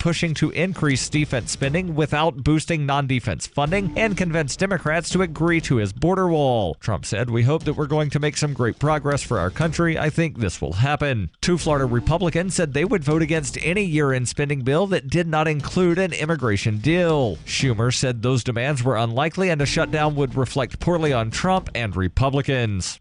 pushing to increase defense spending without boosting non-defense funding and convince Democrats to agree to his border wall. Trump said, "We hope that we're going to make some great progress for our country. I think this will happen." Two Florida Republicans said they would vote against any year-end spending bill that did not include an immigration deal. Schumer said those demands were unlikely and a shutdown would reflect poorly on Trump and Republicans.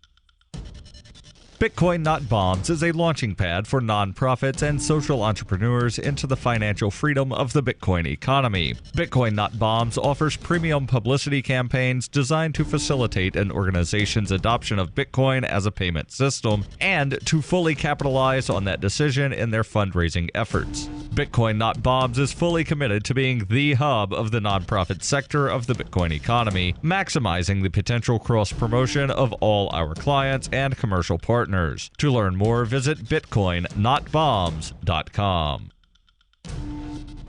Bitcoin Not Bombs is a launching pad for nonprofits and social entrepreneurs into the financial freedom of the Bitcoin economy. Bitcoin Not Bombs offers premium publicity campaigns designed to facilitate an organization's adoption of Bitcoin as a payment system and to fully capitalize on that decision in their fundraising efforts. Bitcoin Not Bombs is fully committed to being the hub of the nonprofit sector of the Bitcoin economy, maximizing the potential cross-promotion of all our clients and commercial partners. To learn more, visit bitcoinnotbombs.com.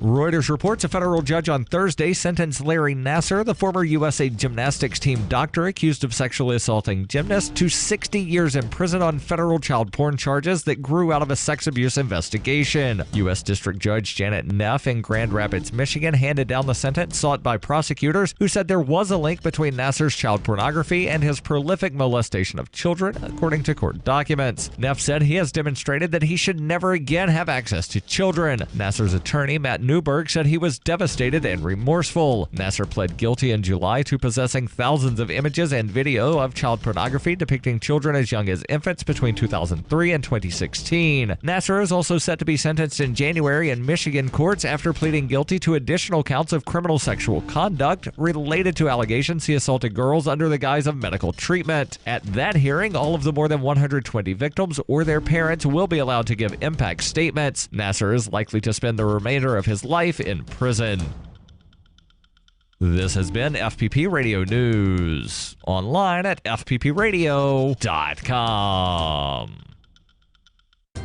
Reuters reports a federal judge on Thursday sentenced Larry Nassar, the former USA Gymnastics team doctor accused of sexually assaulting gymnasts, to 60 years in prison on federal child porn charges that grew out of a sex abuse investigation. U.S. District Judge Janet Neff in Grand Rapids, Michigan, handed down the sentence sought by prosecutors who said there was a link between Nassar's child pornography and his prolific molestation of children, according to court documents. Neff said he has demonstrated that he should never again have access to children. Nassar's attorney, Matt Newberg, said he was devastated and remorseful. Nassar pled guilty in July to possessing thousands of images and video of child pornography depicting children as young as infants between 2003 and 2016. Nassar is also set to be sentenced in January in Michigan courts after pleading guilty to additional counts of criminal sexual conduct related to allegations he assaulted girls under the guise of medical treatment. At that hearing, all of the more than 120 victims or their parents will be allowed to give impact statements. Nassar is likely to spend the remainder of his life in prison. This has been FPP Radio News, online at fppradio.com.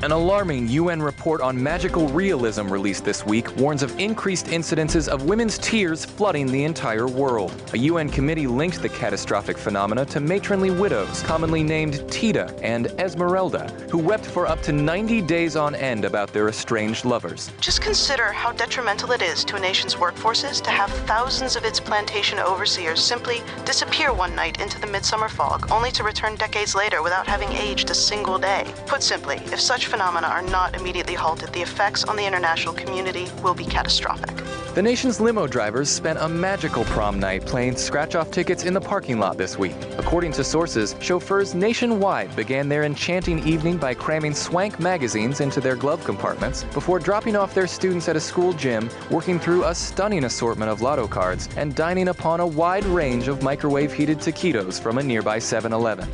An alarming UN report on magical realism released this week warns of increased incidences of women's tears flooding the entire world. A UN committee linked the catastrophic phenomena to matronly widows, commonly named Tita and Esmeralda, who wept for up to 90 days on end about their estranged lovers. Just consider how detrimental it is to a nation's workforces to have thousands of its plantation overseers simply disappear one night into the midsummer fog, only to return decades later without having aged a single day. Put simply, if such phenomena are not immediately halted, the effects on the international community will be catastrophic. The nation's limo drivers spent a magical prom night playing scratch-off tickets in the parking lot this week. According to sources, chauffeurs nationwide began their enchanting evening by cramming swank magazines into their glove compartments before dropping off their students at a school gym, working through a stunning assortment of lotto cards, and dining upon a wide range of microwave-heated taquitos from a nearby 7-Eleven.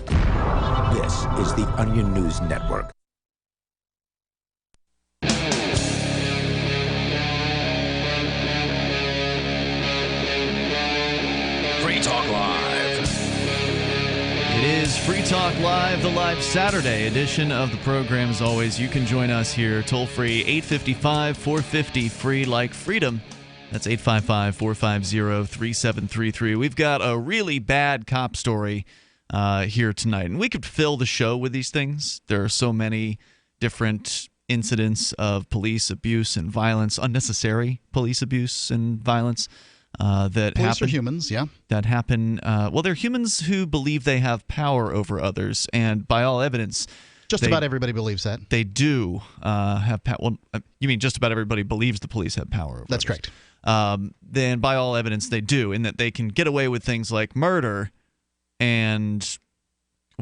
This is the Onion News Network. Free Talk Live. It is Free Talk Live, the live Saturday edition of the program. As always, you can join us here toll free 855-450 free like freedom. That's 855-450-3733. We've got a really bad cop story here tonight, and we could fill the show with these things. There are so many different incidents of police abuse and violence, unnecessary police abuse and violence. That Police happen, are humans, yeah. That happen. Well, they're humans who believe they have power over others, and by all evidence, just about everybody believes that. They do have power. Well, you mean just about everybody believes the police have power over That's others. correct. Then, by all evidence, they do, in that they can get away with things like murder and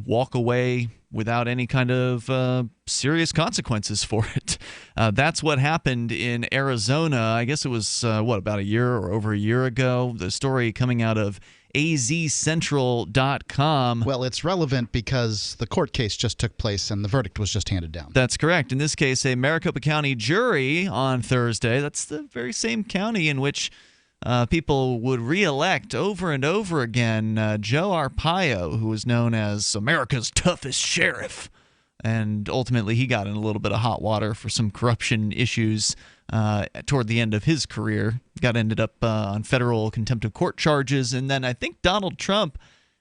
walk away without any kind of serious consequences for it. That's what happened in Arizona. I guess it was, about a year or over a year ago? The story coming out of azcentral.com. Well, it's relevant because the court case just took place and the verdict was just handed down. That's correct. In this case, a Maricopa County jury on Thursday, that's the very same county in which people would re-elect over and over again Joe Arpaio, who was known as America's toughest sheriff. And ultimately, he got in a little bit of hot water for some corruption issues toward the end of his career. Ended up on federal contempt of court charges. And then I think Donald Trump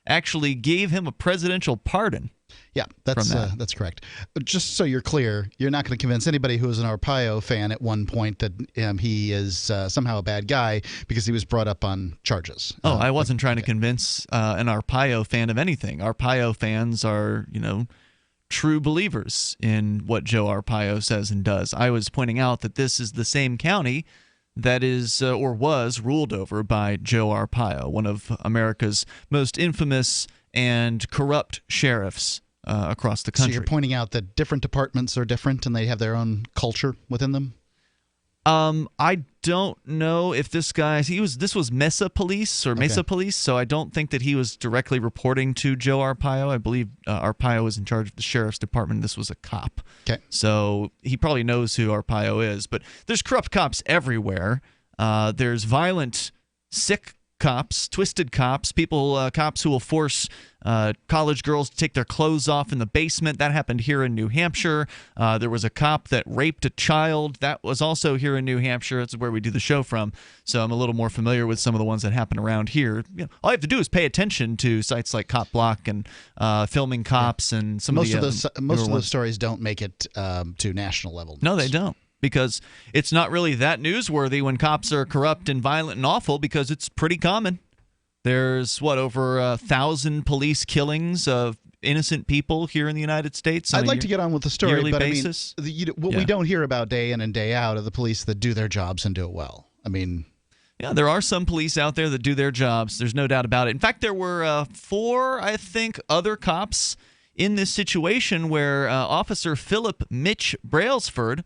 actually gave him a presidential pardon. Yeah, that's correct. Just so you're clear, you're not going to convince anybody who is an Arpaio fan at one point that he is somehow a bad guy because he was brought up on charges. I wasn't trying to convince an Arpaio fan of anything. Arpaio fans are, true believers in what Joe Arpaio says and does. I was pointing out that this is the same county that is or was ruled over by Joe Arpaio, one of America's most infamous and corrupt sheriffs across the country. So you're pointing out that different departments are different and they have their own culture within them? I don't know if this was Mesa Police, so I don't think that he was directly reporting to Joe Arpaio. I believe Arpaio was in charge of the sheriff's department. This was a cop. Okay. So he probably knows who Arpaio is, but there's corrupt cops everywhere. There's violent, sick cops, twisted cops, cops who will force college girls to take their clothes off in the basement. That happened here in New Hampshire. There was a cop that raped a child. That was also here in New Hampshire. That's where we do the show from. So I'm a little more familiar with some of the ones that happen around here. All you have to do is pay attention to sites like Cop Block and Filming Cops and some most of those stories don't make it to national level news. No, they don't. Because it's not really that newsworthy when cops are corrupt and violent and awful, because it's pretty common. There's, over 1,000 police killings of innocent people here in the United States. I'd like to get on with the story, yearly but basis. We don't hear about day in and day out are the police that do their jobs and do it well. Yeah, there are some police out there that do their jobs. There's no doubt about it. In fact, there were 4, I think, other cops in this situation where Officer Philip Mitch Brailsford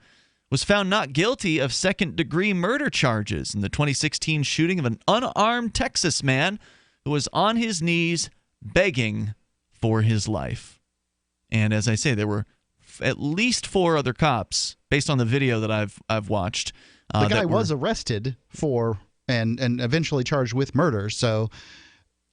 was found not guilty of second-degree murder charges in the 2016 shooting of an unarmed Texas man who was on his knees begging for his life. And as I say, there were at least 4 other cops, based on the video that I've watched. The guy was arrested for and eventually charged with murder, so...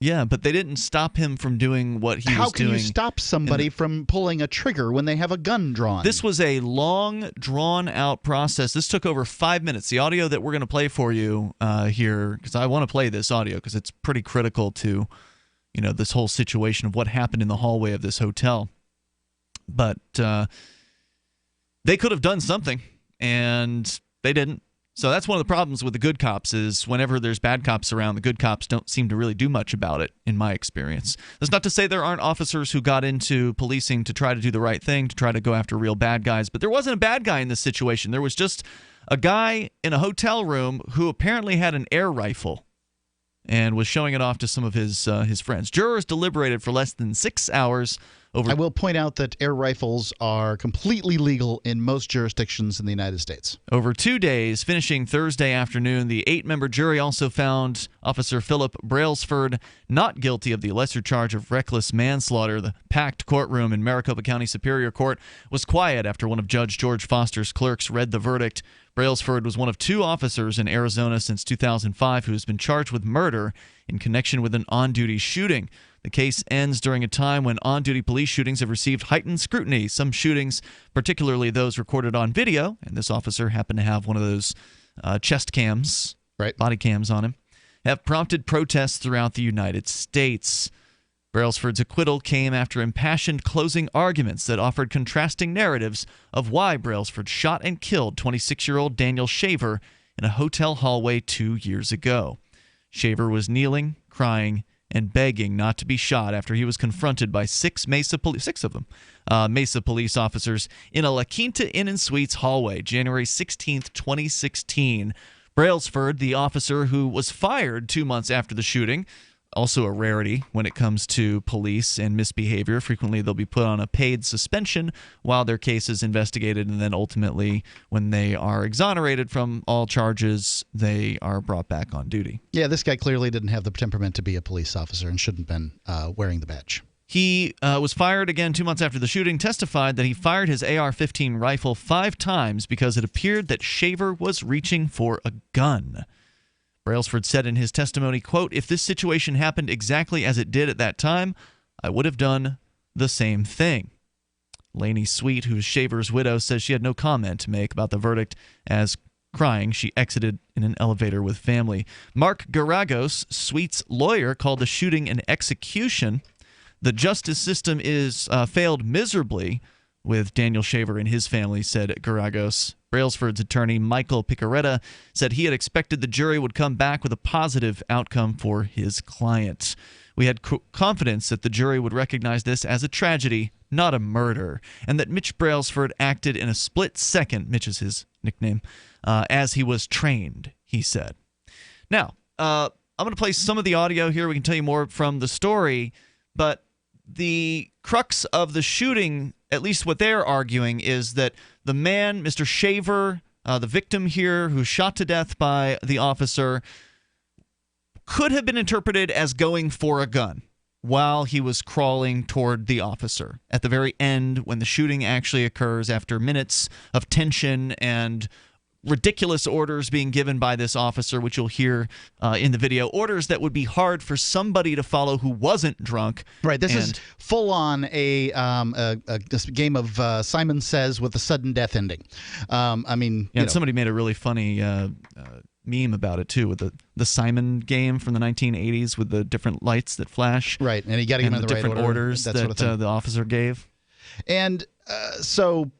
Yeah, but they didn't stop him from doing what he was doing. How can you stop somebody from pulling a trigger when they have a gun drawn? This was a long, drawn-out process. This took over 5 minutes. The audio that we're going to play for you here, because I want to play this audio because it's pretty critical to, this whole situation of what happened in the hallway of this hotel. But they could have done something, and they didn't. So that's one of the problems with the good cops is whenever there's bad cops around, the good cops don't seem to really do much about it, in my experience. That's not to say there aren't officers who got into policing to try to do the right thing, to try to go after real bad guys, but there wasn't a bad guy in this situation. There was just a guy in a hotel room who apparently had an air rifle and was showing it off to some of his friends. Jurors deliberated for less than 6 hours over... I will point out that air rifles are completely legal in most jurisdictions in the United States. Over 2 days, finishing Thursday afternoon, the 8-member jury also found Officer Philip Brailsford not guilty of the lesser charge of reckless manslaughter. The packed courtroom in Maricopa County Superior Court was quiet after one of Judge George Foster's clerks read the verdict. Brailsford was one of 2 officers in Arizona since 2005 who has been charged with murder in connection with an on-duty shooting. The case ends during a time when on-duty police shootings have received heightened scrutiny. Some shootings, particularly those recorded on video, and this officer happened to have one of those chest cams, body cams on him, have prompted protests throughout the United States. Brailsford's acquittal came after impassioned closing arguments that offered contrasting narratives of why Brailsford shot and killed 26-year-old Daniel Shaver in a hotel hallway 2 years ago. Shaver was kneeling, crying, and begging not to be shot after he was confronted by 6 Mesa police officers in a La Quinta Inn and Suites hallway, January 16, 2016. Brailsford, the officer who was fired 2 months after the shooting, also a rarity when it comes to police and misbehavior. Frequently, they'll be put on a paid suspension while their case is investigated, and then ultimately, when they are exonerated from all charges, they are brought back on duty. Yeah, this guy clearly didn't have the temperament to be a police officer and shouldn't have been wearing the badge. He was fired again 2 months after the shooting, testified that he fired his AR-15 rifle 5 times because it appeared that Shaver was reaching for a gun. Brailsford said in his testimony, quote, "If this situation happened exactly as it did at that time, I would have done the same thing." Lainey Sweet, who's Shaver's widow, says she had no comment to make about the verdict as, crying, she exited in an elevator with family. Mark Garagos, Sweet's lawyer, called the shooting an execution. The justice system is failed miserably, with Daniel Shaver and his family, said Garagos. Brailsford's attorney, Michael Picaretta, said he had expected the jury would come back with a positive outcome for his client. We had confidence that the jury would recognize this as a tragedy, not a murder, and that Mitch Brailsford acted in a split second, Mitch is his nickname, as he was trained, he said. Now, I'm going to play some of the audio here. We can tell you more from the story, but the crux of the shooting, at least what they're arguing, is that the man, Mr. Shaver, the victim here who shot to death by the officer, could have been interpreted as going for a gun while he was crawling toward the officer. At the very end, when the shooting actually occurs after minutes of tension and ridiculous orders being given by this officer, which you'll hear in the video, orders that would be hard for somebody to follow who wasn't drunk. Right. This is full on a game of Simon Says with a sudden death ending. I mean, and somebody made a really funny meme about it too, with the Simon game from the 1980s with the different lights that flash. Right, and you got to give him the right different orders that sort of the officer gave. And so,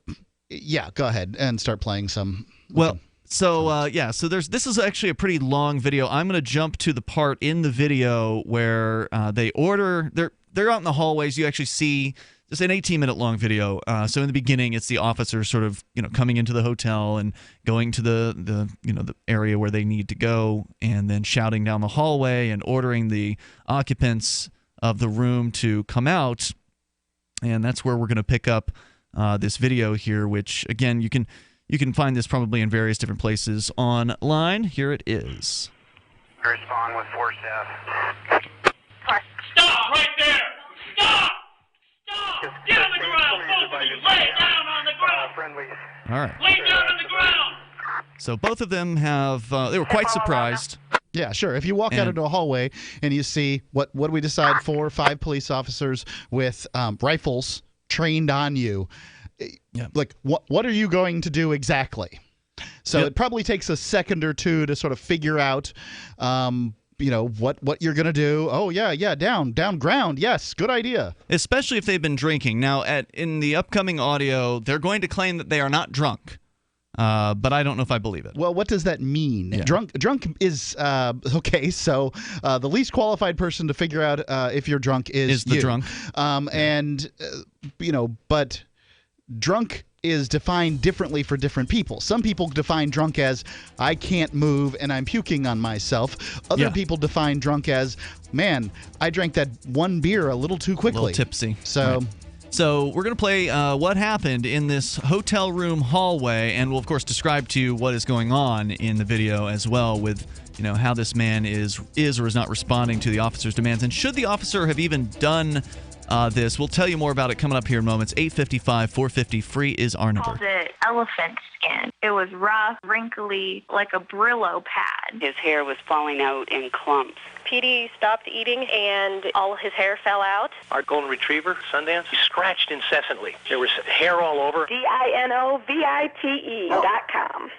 yeah, go ahead and start playing some. Well, so this is actually a pretty long video. I'm going to jump to the part in the video where they're out in the hallways. You actually see just an 18-minute long video. So in the beginning, it's the officers sort of coming into the hotel and going to the area where they need to go, and then shouting down the hallway and ordering the occupants of the room to come out. And that's where we're going to pick up this video here, which again you can find this probably in various different places online. Here it is. Respond with force F. Stop right there! Stop! Stop! Get on the ground, both of you! Lay down on the ground! All right. Lay down on the ground! So both of them have, they were quite surprised. Yeah, sure. If you walk out into a hallway and you see, what do we decide, 4 or 5 police officers with rifles trained on you, like, what are you going to do exactly? So it probably takes a second or two to sort of figure out, what you're going to do. Oh, yeah, down ground. Yes, good idea. Especially if they've been drinking. Now, in the upcoming audio, they're going to claim that they are not drunk. But I don't know if I believe it. Well, what does that mean? Yeah. Drunk is okay. So the least qualified person to figure out if you're drunk is the you. Drunk. But drunk is defined differently for different people. Some people define drunk as I can't move and I'm puking on myself. Other people define drunk as, man, I drank that one beer a little too quickly. A little tipsy. So. Right. So we're going to play what happened in this hotel room hallway, and we'll, of course, describe to you what is going on in the video as well with, how this man is or is not responding to the officer's demands. And should the officer have even done this, we'll tell you more about it coming up here in moments. 855-450, free is our number. Called it elephant skin. It was rough, wrinkly, like a Brillo pad. His hair was falling out in clumps. Petey stopped eating and all his hair fell out. Our golden retriever, Sundance, he scratched incessantly. There was hair all over. DINOVITE.com.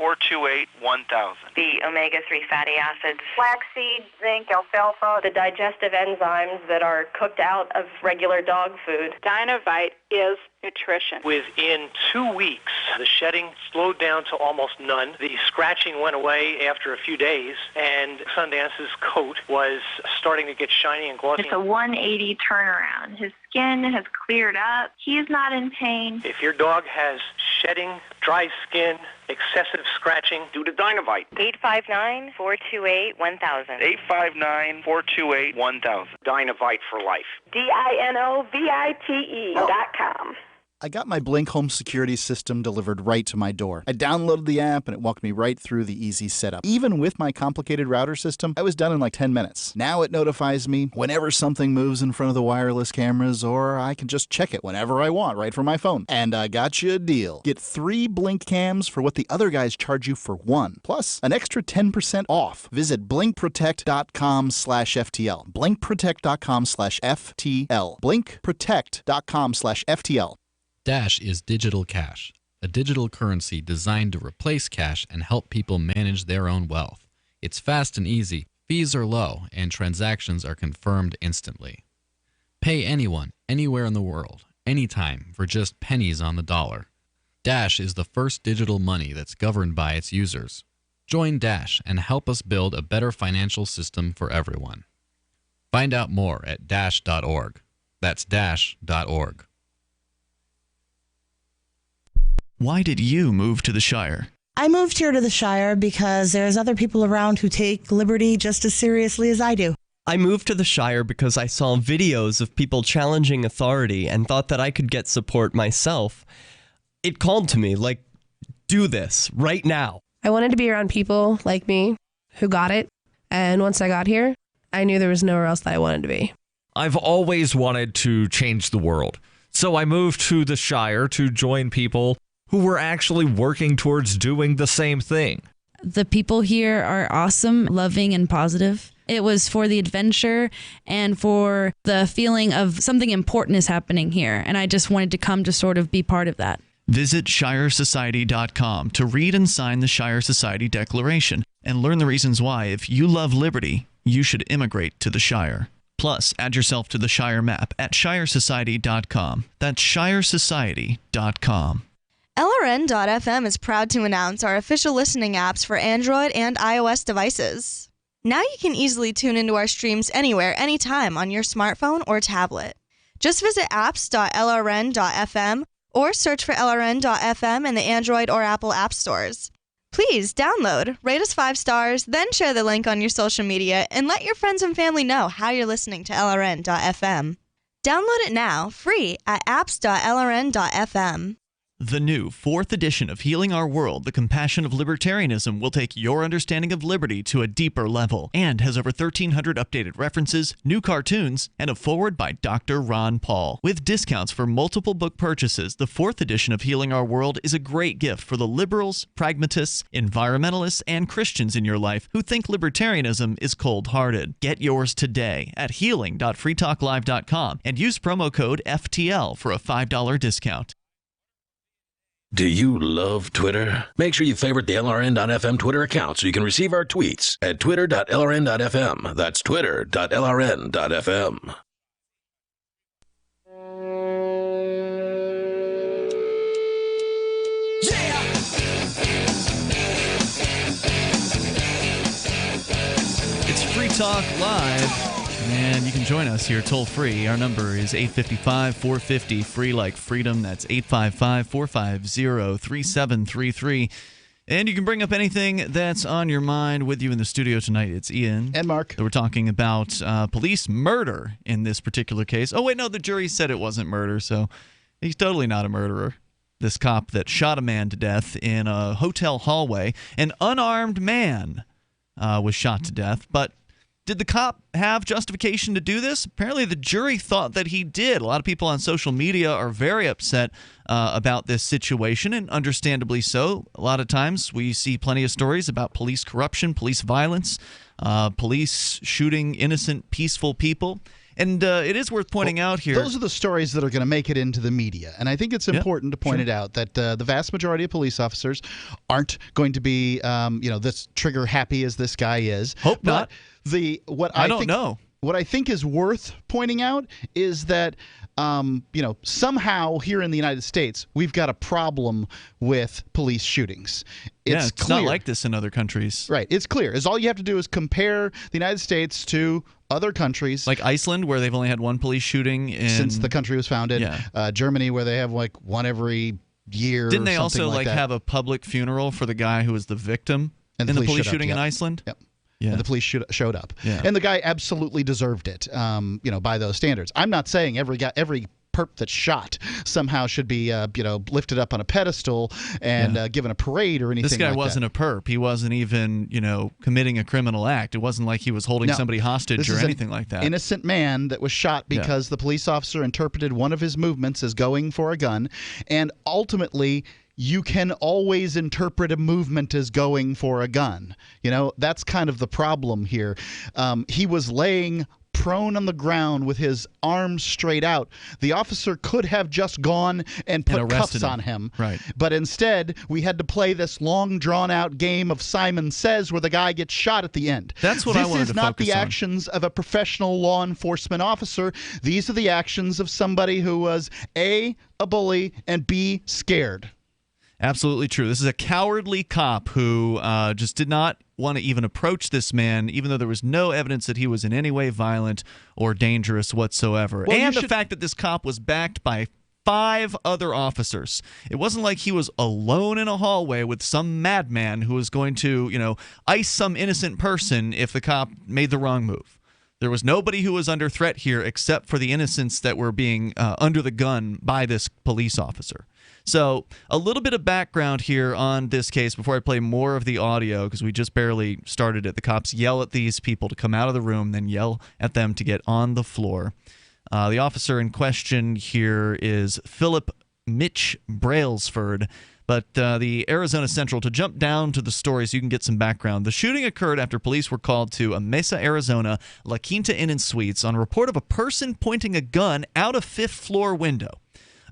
859-428-1000. The omega-3 fatty acids. Flaxseed, zinc, alfalfa, the digestive enzymes that are cooked out of regular dog food. Dinovite is nutrition. Within 2 weeks, the shedding slowed down to almost none. The scratching went away after a few days, and Sundance's coat was starting to get shiny and glossy. It's a 180 turnaround. His skin has cleared up. He's not in pain. If your dog has shedding, dry skin, excessive scratching, do the Dinovite. 859-428-1000. 859-428-1000. Dinovite for life. DINOVITE.com. I got my Blink home security system delivered right to my door. I downloaded the app and it walked me right through the easy setup. Even with my complicated router system, I was done in like 10 minutes. Now it notifies me whenever something moves in front of the wireless cameras, or I can just check it whenever I want right from my phone. And I got you a deal. Get 3 Blink cams for what the other guys charge you for 1, plus an extra 10% off. Visit blinkprotect.com/FTL. blinkprotect.com/FTL. blinkprotect.com/FTL. Dash is digital cash, a digital currency designed to replace cash and help people manage their own wealth. It's fast and easy, fees are low, and transactions are confirmed instantly. Pay anyone, anywhere in the world, anytime, for just pennies on the dollar. Dash is the first digital money that's governed by its users. Join Dash and help us build a better financial system for everyone. Find out more at dash.org. That's dash.org. Why did you move to the Shire? I moved here to the Shire because there's other people around who take liberty just as seriously as I do. I moved to the Shire because I saw videos of people challenging authority and thought that I could get support myself. It called to me, like, do this right now. I wanted to be around people like me who got it. And once I got here, I knew there was nowhere else that I wanted to be. I've always wanted to change the world. So I moved to the Shire to join people who were actually working towards doing the same thing. The people here are awesome, loving, and positive. It was for the adventure and for the feeling of something important is happening here. And I just wanted to come to sort of be part of that. Visit ShireSociety.com to read and sign the Shire Society Declaration and learn the reasons why, if you love liberty, you should immigrate to the Shire. Plus, add yourself to the Shire map at ShireSociety.com. That's ShireSociety.com. LRN.FM is proud to announce our official listening apps for Android and iOS devices. Now you can easily tune into our streams anywhere, anytime on your smartphone or tablet. Just visit apps.lrn.fm or search for LRN.FM in the Android or Apple app stores. Please download, rate us 5 stars, then share the link on your social media and let your friends and family know how you're listening to LRN.FM. Download it now, free at apps.lrn.fm. The new 4th edition of Healing Our World, The Compassion of Libertarianism, will take your understanding of liberty to a deeper level and has over 1,300 updated references, new cartoons, and a foreword by Dr. Ron Paul. With discounts for multiple book purchases, the 4th edition of Healing Our World is a great gift for the liberals, pragmatists, environmentalists, and Christians in your life who think libertarianism is cold-hearted. Get yours today at healing.freetalklive.com and use promo code FTL for a $5 discount. Do you love Twitter? Make sure you favorite the LRN.FM Twitter account so you can receive our tweets at twitter.lrn.fm. That's twitter.lrn.fm. It's Free Talk Live. And you can join us here toll-free. Our number is 855-450, free like freedom. That's 855-450-3733. And you can bring up anything that's on your mind. With you in the studio tonight, it's Ian. And Mark. We're talking about police murder in this particular case. Oh, wait, no, the jury said it wasn't murder, so he's totally not a murderer. This cop that shot a man to death in a hotel hallway. An unarmed man was shot to death, but did the cop have justification to do this? Apparently, the jury thought that he did. A lot of people on social media are very upset about this situation, and understandably so. A lot of times, we see plenty of stories about police corruption, police violence, police shooting innocent, peaceful people. And it is worth pointing out here. Those are the stories that are going to make it into the media. And I think it's important to point it out that the vast majority of police officers aren't going to be, this trigger happy as this guy is. Hope not. What I think is worth pointing out is that somehow here in the United States we've got a problem with police shootings. It's clear. Not like this in other countries. Right. It's clear. All you have to do is compare the United States to other countries. Like Iceland, where they've only had one police shooting since the country was founded. Yeah. Germany, where they have like one every year. Didn't they or something also like that. have a public funeral for the guy who was the victim in the police shooting in Iceland? Yep. Yeah. And the police showed up. Yeah. And the guy absolutely deserved it, by those standards. I'm not saying every perp that's shot somehow should be, lifted up on a pedestal and given a parade or anything like that. This guy wasn't a perp. He wasn't even, committing a criminal act. It wasn't like he was holding somebody hostage or anything like that. Innocent man that was shot because the police officer interpreted one of his movements as going for a gun, and ultimately you can always interpret a movement as going for a gun. That's kind of the problem here. He was laying prone on the ground with his arms straight out. The officer could have just gone and put cuffs on him. Right. But instead, we had to play this long, drawn-out game of Simon Says where the guy gets shot at the end. That's what I wanted to This is not focus the on. actions of a professional law enforcement officer. These are the actions of somebody who was A, a bully, and B, scared. Absolutely true. This is a cowardly cop who just did not want to even approach this man, even though there was no evidence that he was in any way violent or dangerous whatsoever. Well, and the fact that this cop was backed by 5 other officers. It wasn't like he was alone in a hallway with some madman who was going to, ice some innocent person if the cop made the wrong move. There was nobody who was under threat here except for the innocents that were being under the gun by this police officer. So a little bit of background here on this case before I play more of the audio, because we just barely started it. The cops yell at these people to come out of the room, then yell at them to get on the floor. The officer in question here is Philip Mitch Brailsford. But the Arizona Central, to jump down to the story so you can get some background, the shooting occurred after police were called to a Mesa, Arizona, La Quinta Inn and Suites on a report of a person pointing a gun out a 5th floor window.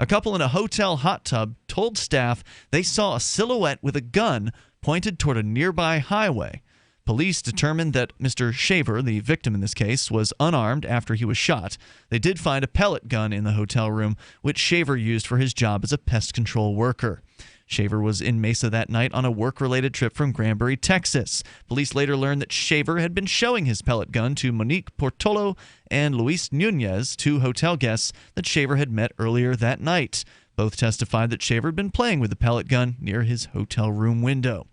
A couple in a hotel hot tub told staff they saw a silhouette with a gun pointed toward a nearby highway. Police determined that Mr. Shaver, the victim in this case, was unarmed after he was shot. They did find a pellet gun in the hotel room, which Shaver used for his job as a pest control worker. Shaver was in Mesa that night on a work-related trip from Granbury, Texas. Police later learned that Shaver had been showing his pellet gun to Monique Portolo and Luis Nunez, 2 hotel guests that Shaver had met earlier that night. Both testified that Shaver had been playing with the pellet gun near his hotel room window.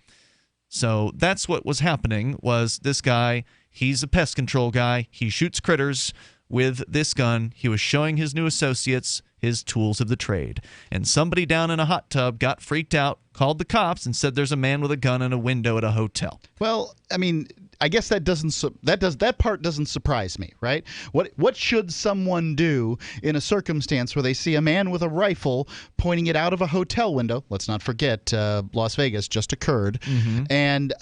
So that's what was happening, was this guy, he's a pest control guy. He shoots critters with this gun. He was showing his new associates his tools of the trade. And somebody down in a hot tub got freaked out, called the cops, and said there's a man with a gun in a window at a hotel. Well, I mean, I guess that part doesn't surprise me, right? What should someone do in a circumstance where they see a man with a rifle pointing it out of a hotel window? Let's not forget Las Vegas just occurred, and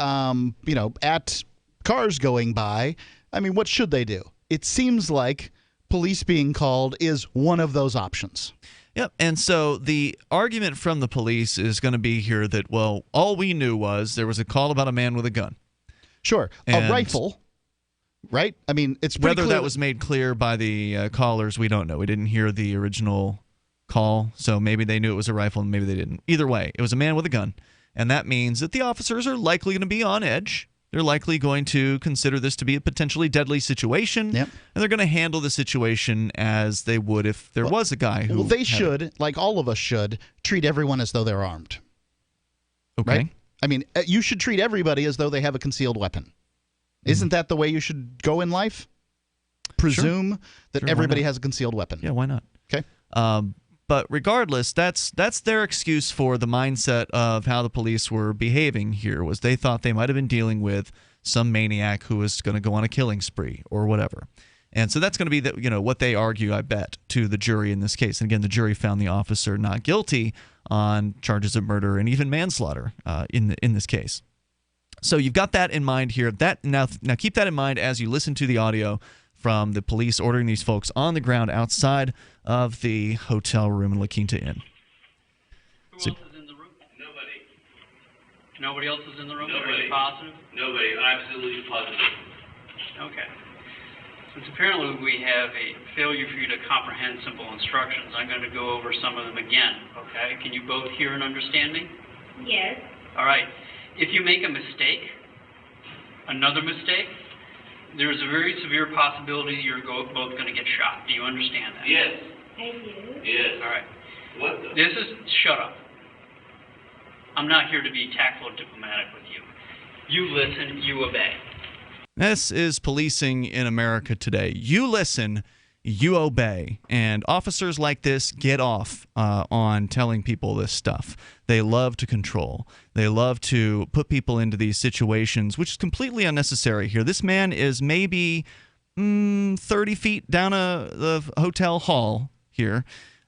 at cars going by. I mean, what should they do? It seems like police being called is one of those options. Yep, and so the argument from the police is going to be here that, well, all we knew was there was a call about a man with a gun. Sure, a rifle, right? I mean, it's pretty whether clear that was made clear by the callers, we don't know. We didn't hear the original call, so maybe they knew it was a rifle and maybe they didn't. Either way, it was a man with a gun, and that means that the officers are likely going to be on edge. They're likely going to consider this to be a potentially deadly situation, and they're going to handle the situation as they would if there was a guy who... Well, they should, like all of us should, treat everyone as though they're armed. Okay. Right? I mean, you should treat everybody as though they have a concealed weapon. Isn't that the way you should go in life? Presume that everybody has a concealed weapon. Yeah, why not? Okay. But regardless, that's their excuse for the mindset of how the police were behaving here, was they thought they might have been dealing with some maniac who was going to go on a killing spree or whatever. And so that's going to be what they argue, I bet, to the jury in this case. And again, the jury found the officer not guilty on charges of murder and even manslaughter in this case. So you've got that in mind here. Now keep that in mind as you listen to the audio from the police ordering these folks on the ground outside of the hotel room in La Quinta Inn. Who else is in the room? Nobody. Nobody else is in the room? Nobody. Are you positive? Nobody. Absolutely positive. Okay. Since apparently we have a failure for you to comprehend simple instructions, I'm going to go over some of them again, okay? Can you both hear and understand me? Yes. All right. If you make a mistake, another mistake, there's a very severe possibility you're both going to get shot. Do you understand that? Yes. I do. Yes. All right. What the? This is, shut up. I'm not here to be tactful or diplomatic with you. You listen, you obey. This is policing in America today. You listen, you obey. And officers like this get off on telling people this stuff. They love to control. They love to put people into these situations, which is completely unnecessary here. This man is maybe 30 feet down the hotel hall here.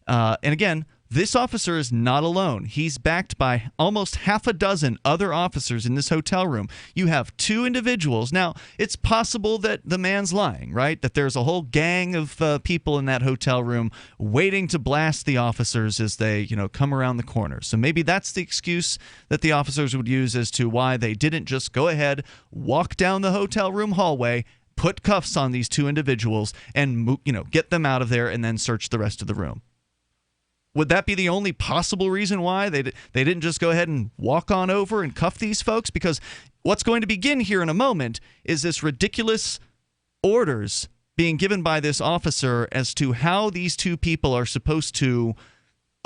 And again, This officer is not alone. He's backed by almost half a dozen other officers in this hotel room. You have 2 individuals. Now, it's possible that the man's lying, right? That there's a whole gang of people in that hotel room waiting to blast the officers as they, come around the corner. So maybe that's the excuse that the officers would use as to why they didn't just go ahead, walk down the hotel room hallway, put cuffs on these 2 individuals, and get them out of there and then search the rest of the room. Would that be the only possible reason why they didn't just go ahead and walk on over and cuff these folks? Because what's going to begin here in a moment is this ridiculous orders being given by this officer as to how these 2 people are supposed to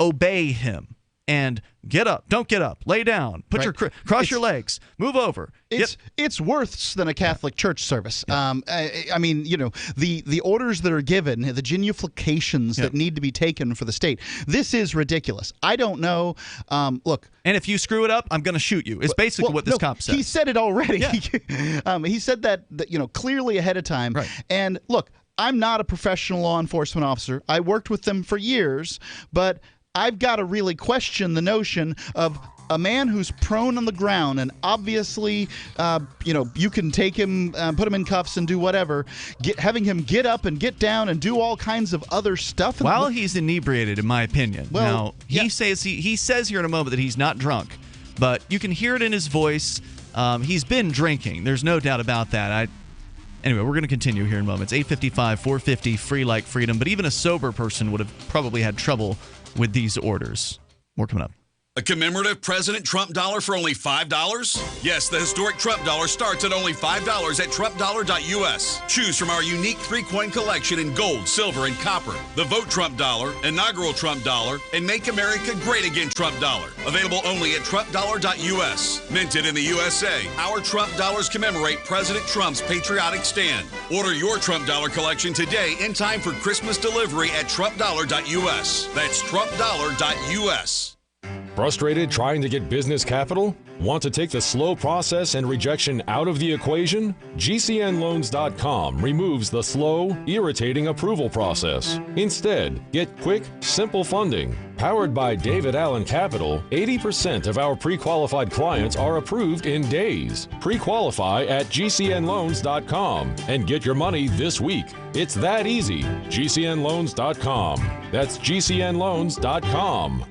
obey him. And get up, don't get up, lay down, cross your legs, move over. It's worse than a Catholic church service. Yeah. I mean, the orders that are given, the genuflections that need to be taken for the state. This is ridiculous. I don't know. Look, and if you screw it up, I'm going to shoot you. It's basically what this cop said. He said it already. Yeah. He said that clearly ahead of time. Right. And look, I'm not a professional law enforcement officer. I worked with them for years, but I've got to really question the notion of a man who's prone on the ground and obviously, you can take him, put him in cuffs and do whatever, having him get up and get down and do all kinds of other stuff. While he's inebriated, in my opinion. Well, now, he says here in a moment that he's not drunk, but you can hear it in his voice. He's been drinking. There's no doubt about that. Anyway, we're going to continue here in moments. 855, 450, free like freedom. But even a sober person would have probably had trouble with these orders. More coming up. A commemorative President Trump dollar for only $5? Yes, the historic Trump dollar starts at only $5 at TrumpDollar.us. Choose from our unique 3-coin collection in gold, silver, and copper. The Vote Trump dollar, inaugural Trump dollar, and Make America Great Again Trump dollar. Available only at TrumpDollar.us. Minted in the USA, our Trump dollars commemorate President Trump's patriotic stand. Order your Trump dollar collection today in time for Christmas delivery at TrumpDollar.us. That's TrumpDollar.us. Frustrated trying to get business capital? Want to take the slow process and rejection out of the equation? GCNLoans.com removes the slow, irritating approval process. Instead, get quick, simple funding. Powered by David Allen Capital, 80% of our pre-qualified clients are approved in days. Pre-qualify at GCNLoans.com and get your money this week. It's that easy. GCNLoans.com. That's GCNLoans.com.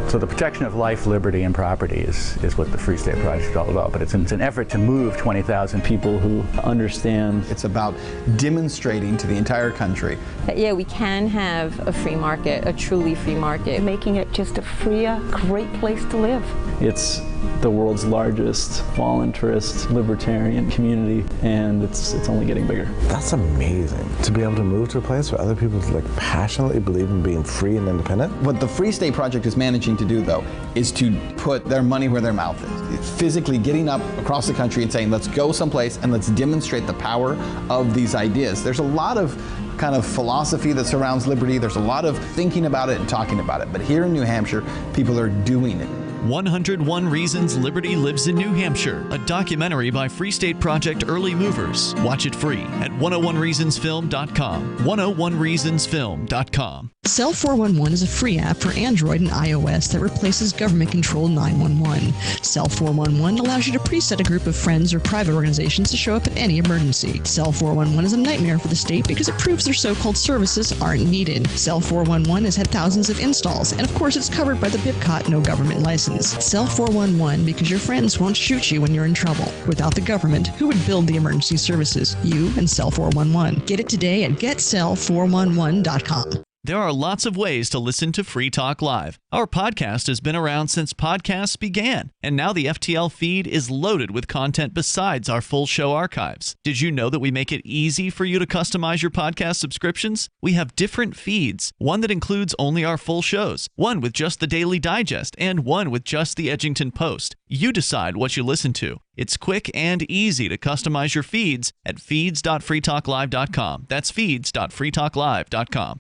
So the protection of life, liberty, and property is what the Free State Project is all about. But it's an effort to move 20,000 people who understand. It's about demonstrating to the entire country that, yeah, we can have a free market, a truly free market. Making it just a freer, great place to live. It's the world's largest voluntarist libertarian community, and it's only getting bigger. That's amazing, to be able to move to a place where other people passionately believe in being free and independent. What the Free State Project is managing to do, though, is to put their money where their mouth is. It's physically getting up across the country and saying, let's go someplace and let's demonstrate the power of these ideas. There's a lot of kind of philosophy that surrounds liberty. There's a lot of thinking about it and talking about it. But here in New Hampshire, people are doing it. 101 Reasons Liberty Lives in New Hampshire, a documentary by Free State Project Early Movers. Watch it free at 101reasonsfilm.com. 101reasonsfilm.com. Cell 411 is a free app for Android and iOS that replaces government-controlled 911. Cell 411 allows you to preset a group of friends or private organizations to show up at any emergency. Cell 411 is a nightmare for the state because it proves their so-called services aren't needed. Cell 411 has had thousands of installs, and of course it's covered by the BIPCOT no government license. Cell 411 because your friends won't shoot you when you're in trouble. Without the government, who would build the emergency services? You and Cell 411. Get it today at getcell411.com. There are lots of ways to listen to Free Talk Live. Our podcast has been around since podcasts began, and now the FTL feed is loaded with content besides our full show archives. Did you know that we make it easy for you to customize your podcast subscriptions? We have different feeds, one that includes only our full shows, one with just the Daily Digest, and one with just the Edgington Post. You decide what you listen to. It's quick and easy to customize your feeds at feeds.freetalklive.com. That's feeds.freetalklive.com.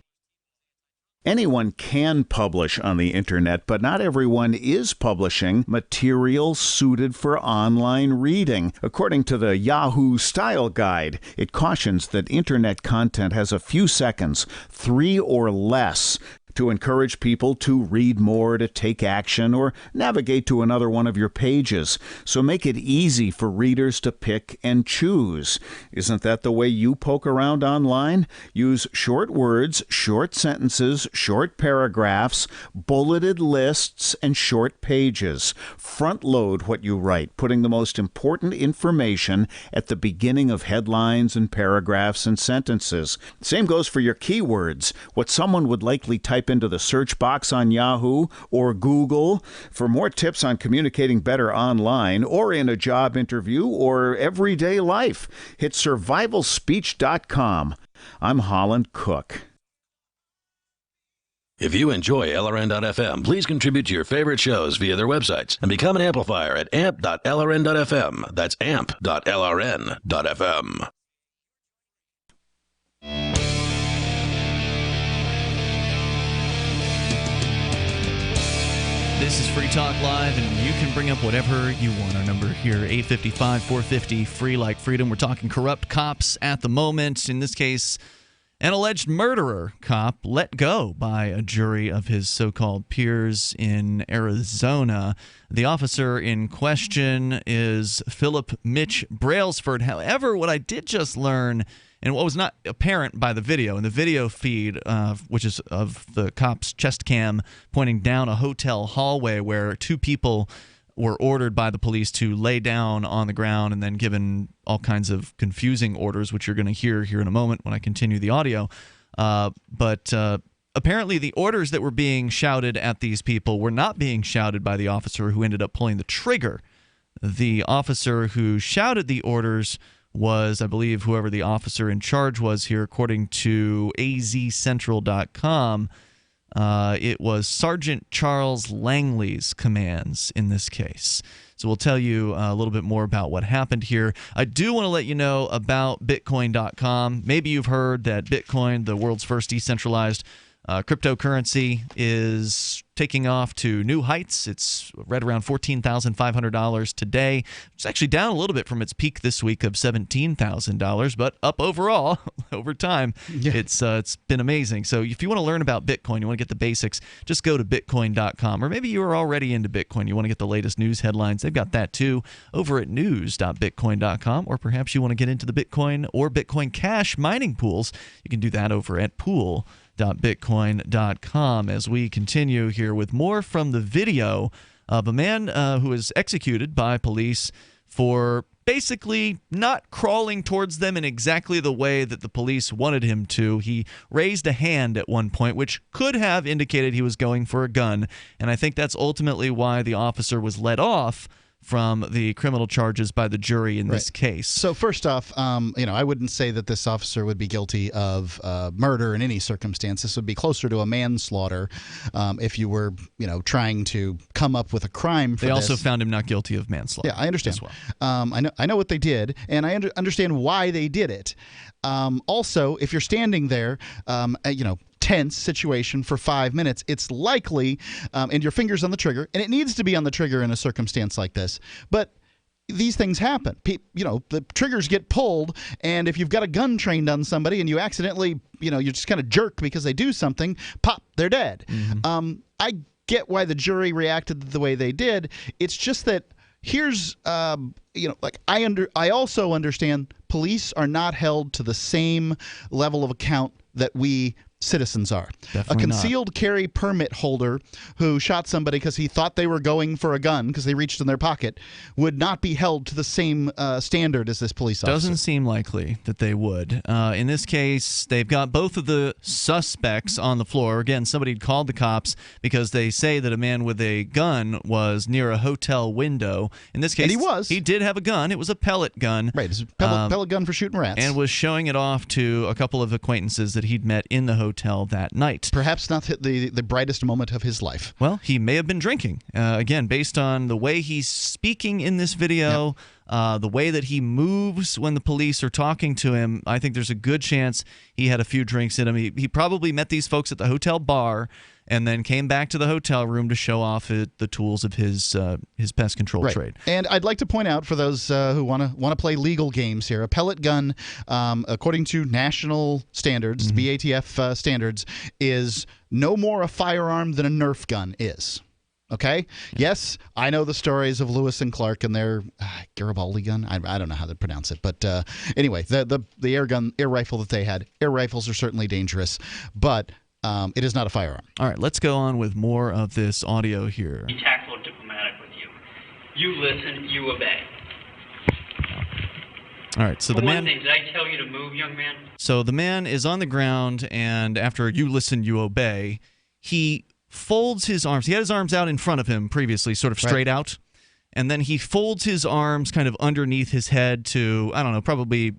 Anyone can publish on the internet, but not everyone is publishing material suited for online reading. According to the Yahoo Style Guide, it cautions that internet content has a few seconds, 3 or less, to encourage people to read more, to take action, or navigate to another one of your pages. So make it easy for readers to pick and choose. Isn't that the way you poke around online? Use short words, short sentences, short paragraphs, bulleted lists, and short pages. Front load what you write, putting the most important information at the beginning of headlines and paragraphs and sentences. Same goes for your keywords, what someone would likely type into the search box on Yahoo or Google. For more tips on communicating better online or in a job interview or everyday life, hit survivalspeech.com. I'm Holland Cook. If you enjoy LRN.FM, please contribute to your favorite shows via their websites and become an amplifier at amp.lrn.fm. That's amp.lrn.fm. This is Free Talk Live, and you can bring up whatever you want. Our number here, 855-450, free like freedom. We're talking corrupt cops at the moment. In this case, an alleged murderer cop let go by a jury of his so-called peers in Arizona. The officer in question is Philip Mitch Brailsford. However, what I did just learn, and what was not apparent by the video, in the video feed, which is of the cop's chest cam pointing down a hotel hallway where 2 people were ordered by the police to lay down on the ground and then given all kinds of confusing orders, which you're going to hear here in a moment when I continue the audio. But apparently the orders that were being shouted at these people were not being shouted by the officer who ended up pulling the trigger. The officer who shouted the orders was, I believe, whoever the officer in charge was here, according to azcentral.com. It was Sergeant Charles Langley's commands in this case. So we'll tell you a little bit more about what happened here. I do want to let you know about Bitcoin.com. Maybe you've heard that Bitcoin, the world's first decentralized cryptocurrency, is taking off to new heights. It's right around $14,500 today. It's actually down a little bit from its peak this week of $17,000, but up overall over time. Yeah. It's been amazing. So if you want to learn about Bitcoin, you want to get the basics, just go to Bitcoin.com. Or maybe you are already into Bitcoin. You want to get the latest news headlines. They've got that too over at news.bitcoin.com. Or perhaps you want to get into the Bitcoin or Bitcoin Cash mining pools. You can do that over at pool.bitcoin.com. As we continue here with more from the video of a man who was executed by police for basically not crawling towards them in exactly the way that the police wanted him to. He raised a hand at one point, which could have indicated he was going for a gun, and I think that's ultimately why the officer was let off from the criminal charges by the jury in this case. So first off, I wouldn't say that this officer would be guilty of murder in any circumstance. This would be closer to a manslaughter if you were, trying to come up with a crime for They this. also found him not guilty of manslaughter. Yeah, I understand. As well. I know what they did, and I understand why they did it. Also, if you're standing there, tense situation for 5 minutes, it's likely, and your finger's on the trigger, and it needs to be on the trigger in a circumstance like this, but these things happen. The triggers get pulled, and if you've got a gun trained on somebody and you accidentally, you just kind of jerk because they do something, pop, they're dead. Mm-hmm. I get why the jury reacted the way they did. It's just that here's, I also understand police are not held to the same level of account that we citizens are. Definitely a concealed carry permit holder who shot somebody because he thought they were going for a gun because they reached in their pocket would not be held to the same standard as this police officer. Doesn't seem likely that they would. In this case, they've got both of the suspects on the floor. Again, somebody had called the cops because they say that a man with a gun was near a hotel window. In this case, he did have a gun. It was a pellet gun. Right, it's a pellet gun for shooting rats. And was showing it off to a couple of acquaintances that he'd met in the hotel hotel that night. Perhaps not the brightest moment of his life. Well, he may have been drinking. Again, based on the way he's speaking in this video, the way that he moves when the police are talking to him, I think there's a good chance he had a few drinks in him. He probably met these folks at the hotel bar and then came back to the hotel room to show off the tools of his pest control trade. And I'd like to point out for those who want to play legal games here, a pellet gun, according to national standards, BATF standards, is no more a firearm than a Nerf gun is. Okay? Yes, I know the stories of Lewis and Clark and their Garibaldi gun. I don't know how to pronounce it. But anyway, the air rifle that they had. Air rifles are certainly dangerous, but it is not a firearm. All right, let's go on with more of this audio here. Be tactful and diplomatic with you. You listen, you obey. All right, so For the one man. thing, did I tell you to move, young man? So the man is on the ground, and after you listen, you obey, he folds his arms. He had his arms out in front of him previously, sort of straight out, and then he folds his arms kind of underneath his head to, I don't know, probably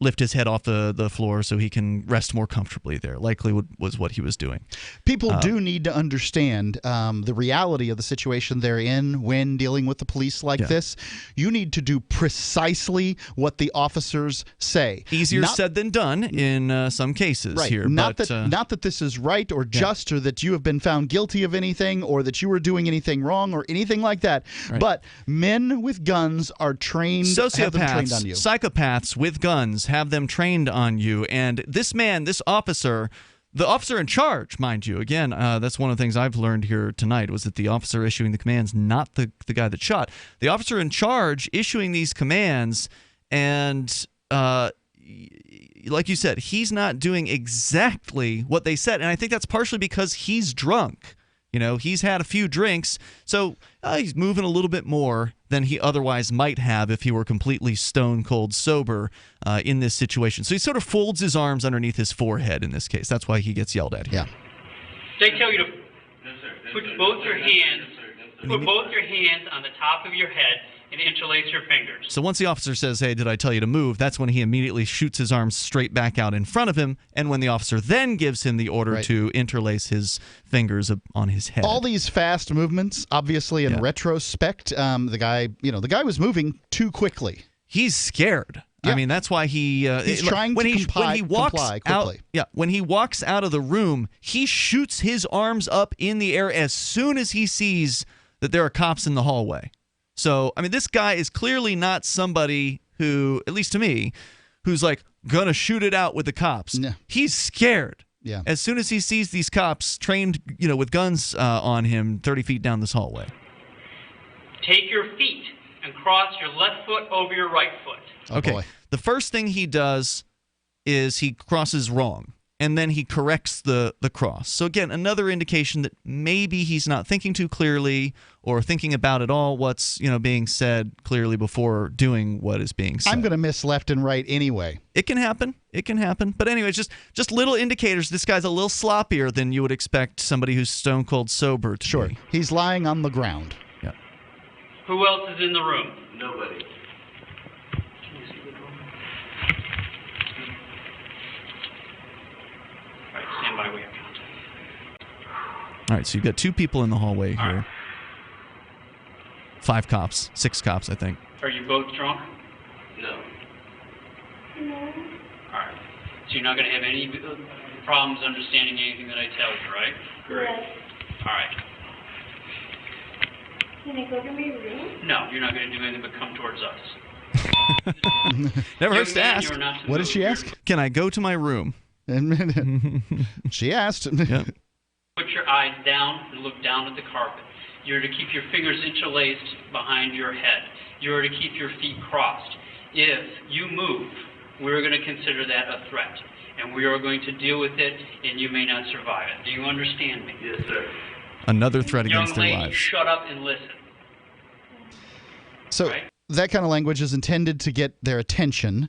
lift his head off the floor so he can rest more comfortably there. Likely was what he was doing. People do need to understand the reality of the situation they're in when dealing with the police like this. You need to do precisely what the officers say. Easier said than done in some cases here. Not that this is right or just or that you have been found guilty of anything or that you were doing anything wrong or anything like that. But men with guns are trained, have them trained on you. Psychopaths with guns have them trained on you. And this man, this officer, the officer in charge, mind you, again, that's one of the things I've learned here tonight, was that the officer issuing the commands, not the guy that shot. The officer in charge issuing these commands, and like you said, he's not doing exactly what they said. And I think that's partially because he's drunk. You know, he's had a few drinks, so he's moving a little bit more than he otherwise might have if he were completely stone cold sober in this situation. So he sort of folds his arms underneath his forehead in this case. That's why he gets yelled at here. They tell you to put both your hands on the top of your head and interlace your fingers. So once the officer says, "Hey, did I tell you to move?" that's when he immediately shoots his arms straight back out in front of him. And when the officer then gives him the order to interlace his fingers on his head. All these fast movements, obviously, in retrospect, the guy was moving too quickly. He's scared. I mean, that's why he's trying to comply quickly. When he walks out of the room, he shoots his arms up in the air as soon as he sees that there are cops in the hallway. So, I mean, this guy is clearly not somebody who, at least to me, who's like gonna shoot it out with the cops. No. He's scared. Yeah. As soon as he sees these cops trained, with guns on him 30 feet down this hallway. Take your feet and cross your left foot over your right foot. Okay. The first thing he does is he crosses wrong, and then he corrects the cross. So again, another indication that maybe he's not thinking too clearly or thinking about at all what's being said clearly before doing what is being said. I'm going to miss left and right anyway. It can happen. But anyway, just little indicators. This guy's a little sloppier than you would expect somebody who's stone cold sober to be. He's lying on the ground. Yeah. Who else is in the room? Nobody. All right, stand by. We have contact. All right, so you've got two people in the hallway here. 5 cops, 6 cops, I think. Are you both drunk? No. No. All right. So you're not going to have any problems understanding anything that I tell you, right? Great. All right. Can I go to my room? No, you're not going to do anything but come towards us. Never hurts to ask. What did she ask? Can I go to my room? She asked. Yeah. Put your eyes down and look down at the carpet. You're to keep your fingers interlaced behind your head. You're to keep your feet crossed. If you move, we're going to consider that a threat, and we are going to deal with it, and you may not survive it. Do you understand me? Yes, sir. Another threat against Young their lady, lives. shut up and listen. So that kind of language is intended to get their attention.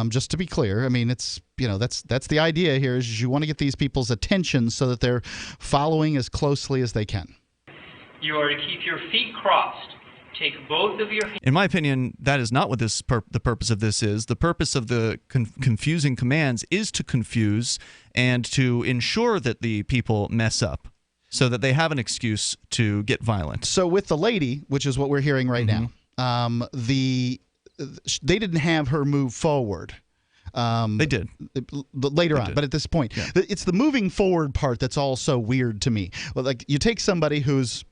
Just to be clear, I mean, it's that's the idea here is you want to get these people's attention so that they're following as closely as they can. You are to keep your feet crossed take both of your hands. In my opinion, that is not what the purpose of this is. The purpose of the confusing commands is to confuse and to ensure that the people mess up so that they have an excuse to get violent. So with the lady, which is what we're hearing right now, they didn't have her move forward. They did later on, but at this point, it's the moving forward part that's all so weird to me. Well, like you take somebody who's,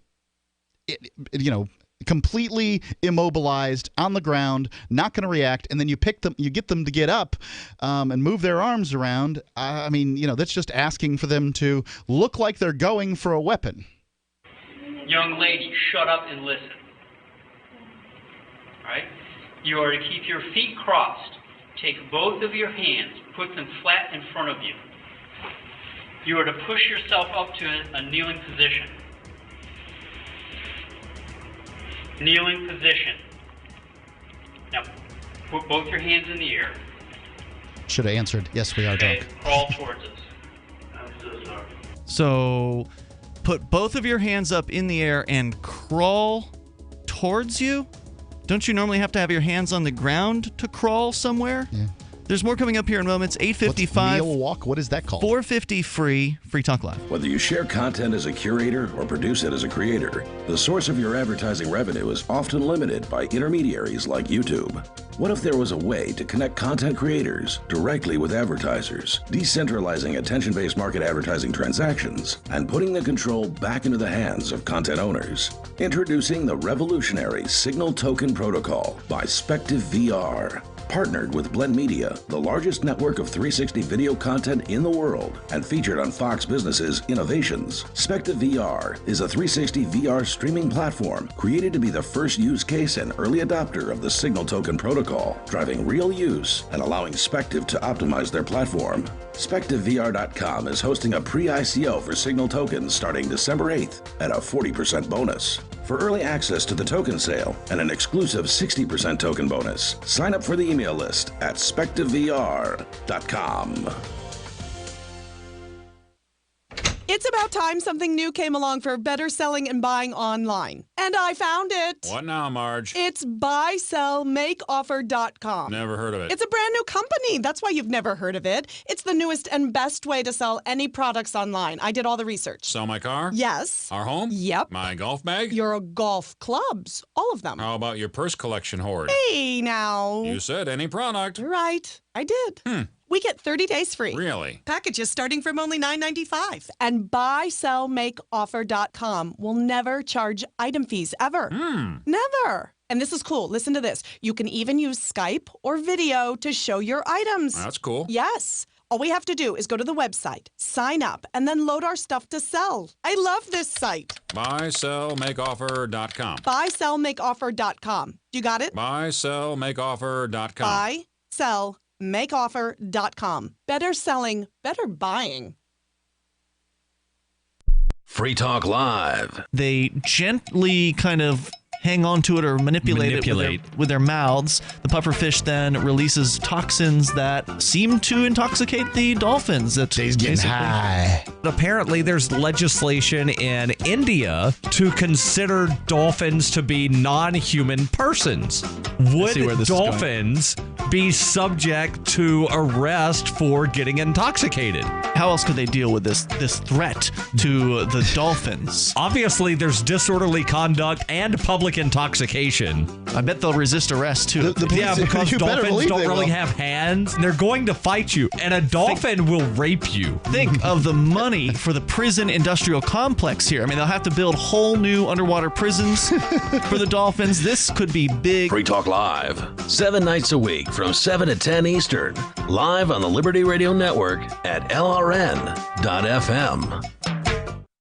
completely immobilized on the ground, not going to react, and then you get them to get up and move their arms around. I mean, that's just asking for them to look like they're going for a weapon. Young lady, shut up and listen. All right? You are to keep your feet crossed. Take both of your hands, put them flat in front of you. You are to push yourself up to a kneeling position. Kneeling position. Now, put both your hands in the air. Should have answered, yes, we are drunk. Crawl towards us. I'm so sorry. So, put both of your hands up in the air and crawl towards you? Don't you normally have to have your hands on the ground to crawl somewhere? Yeah. There's more coming up here in moments. 8:55. Kneel walk? What is that called? 4:50 Free Talk Live. Whether you share content as a curator or produce it as a creator, the source of your advertising revenue is often limited by intermediaries like YouTube. What if there was a way to connect content creators directly with advertisers, decentralizing attention-based market advertising transactions, and putting the control back into the hands of content owners? Introducing the revolutionary Signal Token Protocol by Spective VR. Partnered with Blend Media, the largest network of 360 video content in the world, and featured on Fox Business's Innovations, Spective VR is a 360 VR streaming platform created to be the first use case and early adopter of the Signal Token Protocol, driving real use and allowing Spective to optimize their platform. SpectiveVR.com is hosting a pre-ICO for Signal tokens starting December 8th at a 40% bonus. For early access to the token sale and an exclusive 60% token bonus, sign up for the email list at SpectiveVR.com. It's about time something new came along for better selling and buying online. And I found it. What now, Marge? It's buysellmakeoffer.com. Never heard of it. It's a brand new company. That's why you've never heard of it. It's the newest and best way to sell any products online. I did all the research. Sell my car? Yes. Our home? Yep. My golf bag? Your golf clubs. All of them. How about your purse collection hoard? Hey, now. You said any product. Right. I did. We get 30 days free. Really? Packages starting from only $9.95. And buysellmakeoffer.com will never charge item fees, ever. Never. And this is cool. Listen to this. You can even use Skype or video to show your items. That's cool. Yes. All we have to do is go to the website, sign up, and then load our stuff to sell. I love this site. Buysellmakeoffer.com. Buysellmakeoffer.com. You got it? Buysellmakeoffer.com. Buysellmakeoffer.com. Better selling, better buying. Free Talk Live. They gently kind of hang on to it or manipulate it with their mouths. The pufferfish then releases toxins that seem to intoxicate the dolphins. He's getting high. Apparently, there's legislation in India to consider dolphins to be non-human persons. Would dolphins be subject to arrest for getting intoxicated? How else could they deal with this threat to the dolphins? Obviously, there's disorderly conduct and public intoxication. I bet they'll resist arrest too. Yeah, because dolphins don't really have hands. And they're going to fight you, and a dolphin will rape you. Think of the money for the prison industrial complex here. I mean, they'll have to build whole new underwater prisons for the dolphins. This could be big. Free Talk Live, 7 nights a week from 7 to 10 Eastern, live on the Liberty Radio Network at LRN.FM.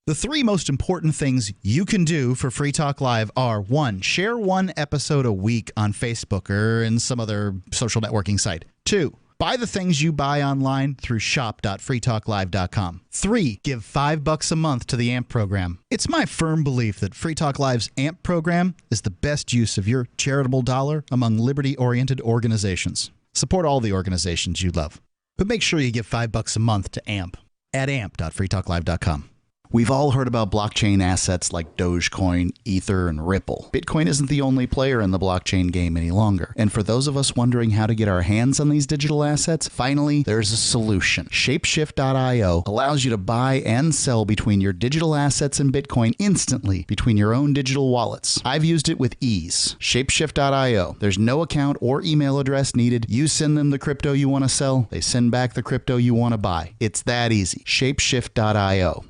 The 3 most important things you can do for Free Talk Live are: 1, share 1 episode a week on Facebook or in some other social networking site. 2, buy the things you buy online through shop.freetalklive.com. 3, give $5 a month to the AMP program. It's my firm belief that Free Talk Live's AMP program is the best use of your charitable dollar among liberty-oriented organizations. Support all the organizations you love, but make sure you give $5 a month to AMP at amp.freetalklive.com. We've all heard about blockchain assets like Dogecoin, Ether, and Ripple. Bitcoin isn't the only player in the blockchain game any longer. And for those of us wondering how to get our hands on these digital assets, finally, there's a solution. Shapeshift.io allows you to buy and sell between your digital assets and Bitcoin instantly between your own digital wallets. I've used it with ease. Shapeshift.io. There's no account or email address needed. You send them the crypto you want to sell. They send back the crypto you want to buy. It's that easy. Shapeshift.io.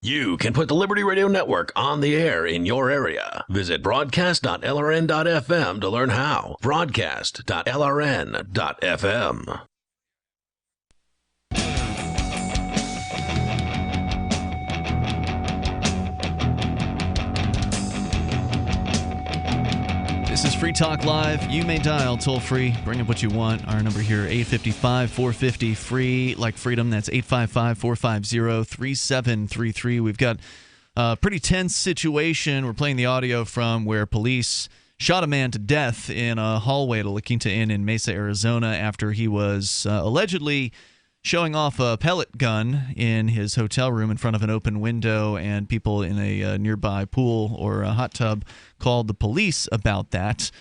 You can put the Liberty Radio Network on the air in your area. Visit broadcast.lrn.fm to learn how. Broadcast.lrn.fm. This is Free Talk Live. You may dial toll free. Bring up what you want. Our number here, 855-450-FREE, like freedom. That's 855-450-3733. We've got a pretty tense situation. We're playing the audio from where police shot a man to death in a hallway at a La Quinta Inn in Mesa, Arizona, after he was allegedly showing off a pellet gun in his hotel room in front of an open window, and people in a nearby pool or a hot tub called the police about that,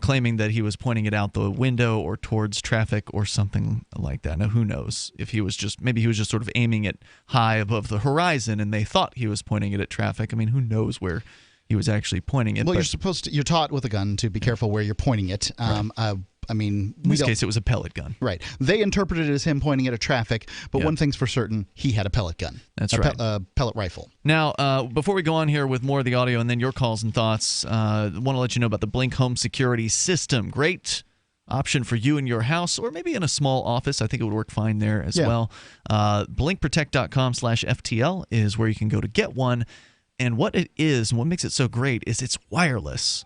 claiming that he was pointing it out the window or towards traffic or something like that. Now, who knows if he was maybe he was just sort of aiming it high above the horizon and they thought he was pointing it at traffic. I mean, who knows where he was actually pointing it. Well, you're taught with a gun to be careful where you're pointing it. Right. I mean, in this case, it was a pellet gun. Right. They interpreted it as him pointing it at traffic, but one thing's for certain, he had a pellet gun. That's right. A pellet rifle. Now, before we go on here with more of the audio and then your calls and thoughts, I want to let you know about the Blink Home Security System. Great option for you in your house or maybe in a small office. I think it would work fine there as well. Blinkprotect.com/FTL is where you can go to get one. And what it is and what makes it so great is it's wireless.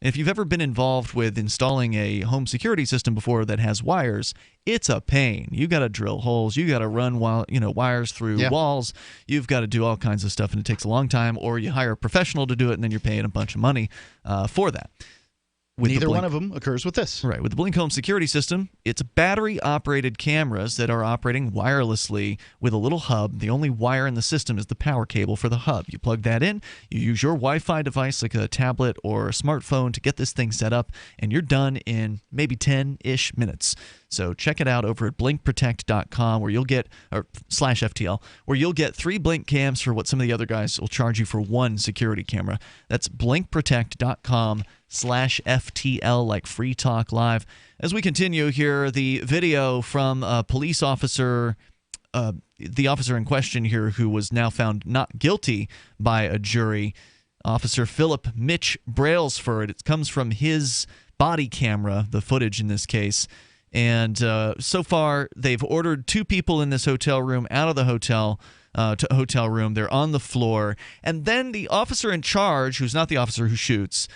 If you've ever been involved with installing a home security system before that has wires, it's a pain. You got to drill holes. You got to run wires through walls. You've got to do all kinds of stuff, and it takes a long time. Or you hire a professional to do it, and then you're paying a bunch of money for that. Neither one of them occurs with this. Right. With the Blink Home Security System, it's battery-operated cameras that are operating wirelessly with a little hub. The only wire in the system is the power cable for the hub. You plug that in, you use your Wi-Fi device like a tablet or a smartphone to get this thing set up, and you're done in maybe 10-ish minutes. So check it out over at blinkprotect.com where you'll get /FTL, where you'll get 3 Blink cams for what some of the other guys will charge you for 1 security camera. That's blinkprotect.com/FTL, like Free Talk Live. As we continue here, the video from a police officer, the officer in question here who was now found not guilty by a jury, Officer Philip Mitch Brailsford. It comes from his body camera, the footage in this case. And so far, they've ordered 2 people in this hotel room out of the hotel room. They're on the floor. And then the officer in charge, who's not the officer who shoots,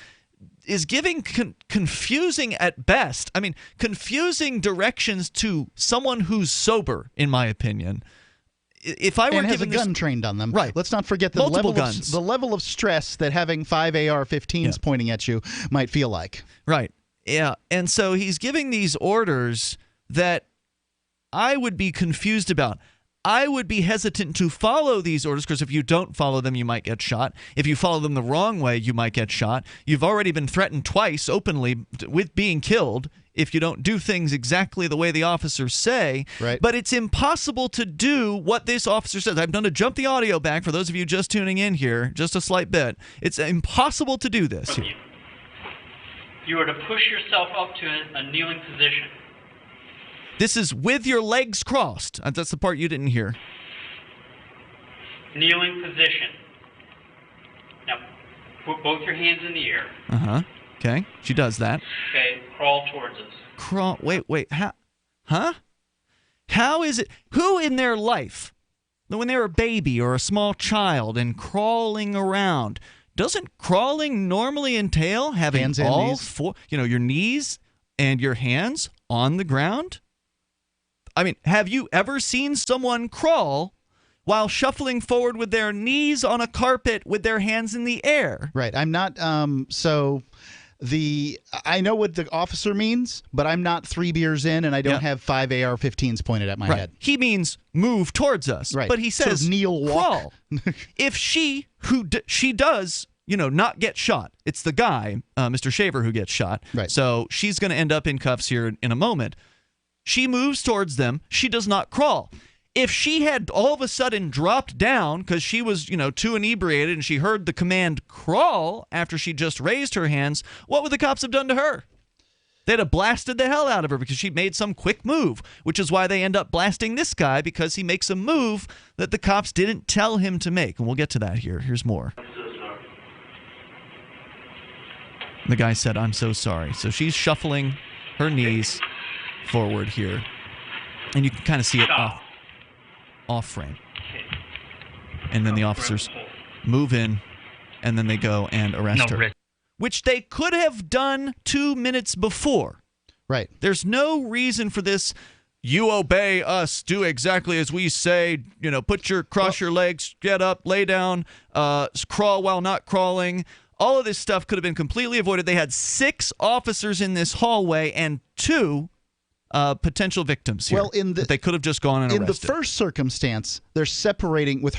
is giving confusing at best. I mean, confusing directions to someone who's sober, in my opinion. If I were and has a gun trained on them. Right. Let's not forget the level of stress that having 5 AR-15s pointing at you might feel like. Right. Yeah. And so he's giving these orders that I would be confused about. I would be hesitant to follow these orders because if you don't follow them, you might get shot. If you follow them the wrong way, you might get shot. You've already been threatened twice openly with being killed if you don't do things exactly the way the officers say. Right. But it's impossible to do what this officer says. I'm going to jump the audio back for those of you just tuning in here, just a slight bit. It's impossible to do this. You are to push yourself up to a kneeling position. This is with your legs crossed. That's the part you didn't hear. Kneeling position. Now, put both your hands in the air. Uh-huh. Okay. She does that. Okay, crawl towards us. Crawl. Wait. How is it? Who in their life, when they're a baby or a small child and crawling around, doesn't crawling normally entail having hands and all knees. 4, your knees and your hands on the ground? I mean, have you ever seen someone crawl while shuffling forward with their knees on a carpet with their hands in the air? Right. I'm not I know what the officer means, but I'm not 3 beers in, and I don't have 5 AR-15s pointed at my head. He means move towards us, right? But he says so kneel, walk. Crawl. If she does, not get shot. It's the guy, Mr. Shaver, who gets shot. Right. So she's going to end up in cuffs here in a moment. She moves towards them. She does not crawl. If she had all of a sudden dropped down because she was, too inebriated and she heard the command crawl after she just raised her hands, what would the cops have done to her? They'd have blasted the hell out of her because she made some quick move, which is why they end up blasting this guy because he makes a move that the cops didn't tell him to make. And we'll get to that here. Here's more. The guy said, "I'm so sorry." So she's shuffling her knees forward here. And you can kind of see it off frame. And then the officers move in, and then they go and arrest her. Which they could have done 2 minutes before. Right. There's no reason for this. You obey us, do exactly as we say, cross your legs, get up, lay down, crawl while not crawling. All of this stuff could have been completely avoided. They had 6 officers in this hallway and 2 potential victims here. Well, that they could have just gone and arrested. In the first circumstance, they're separating the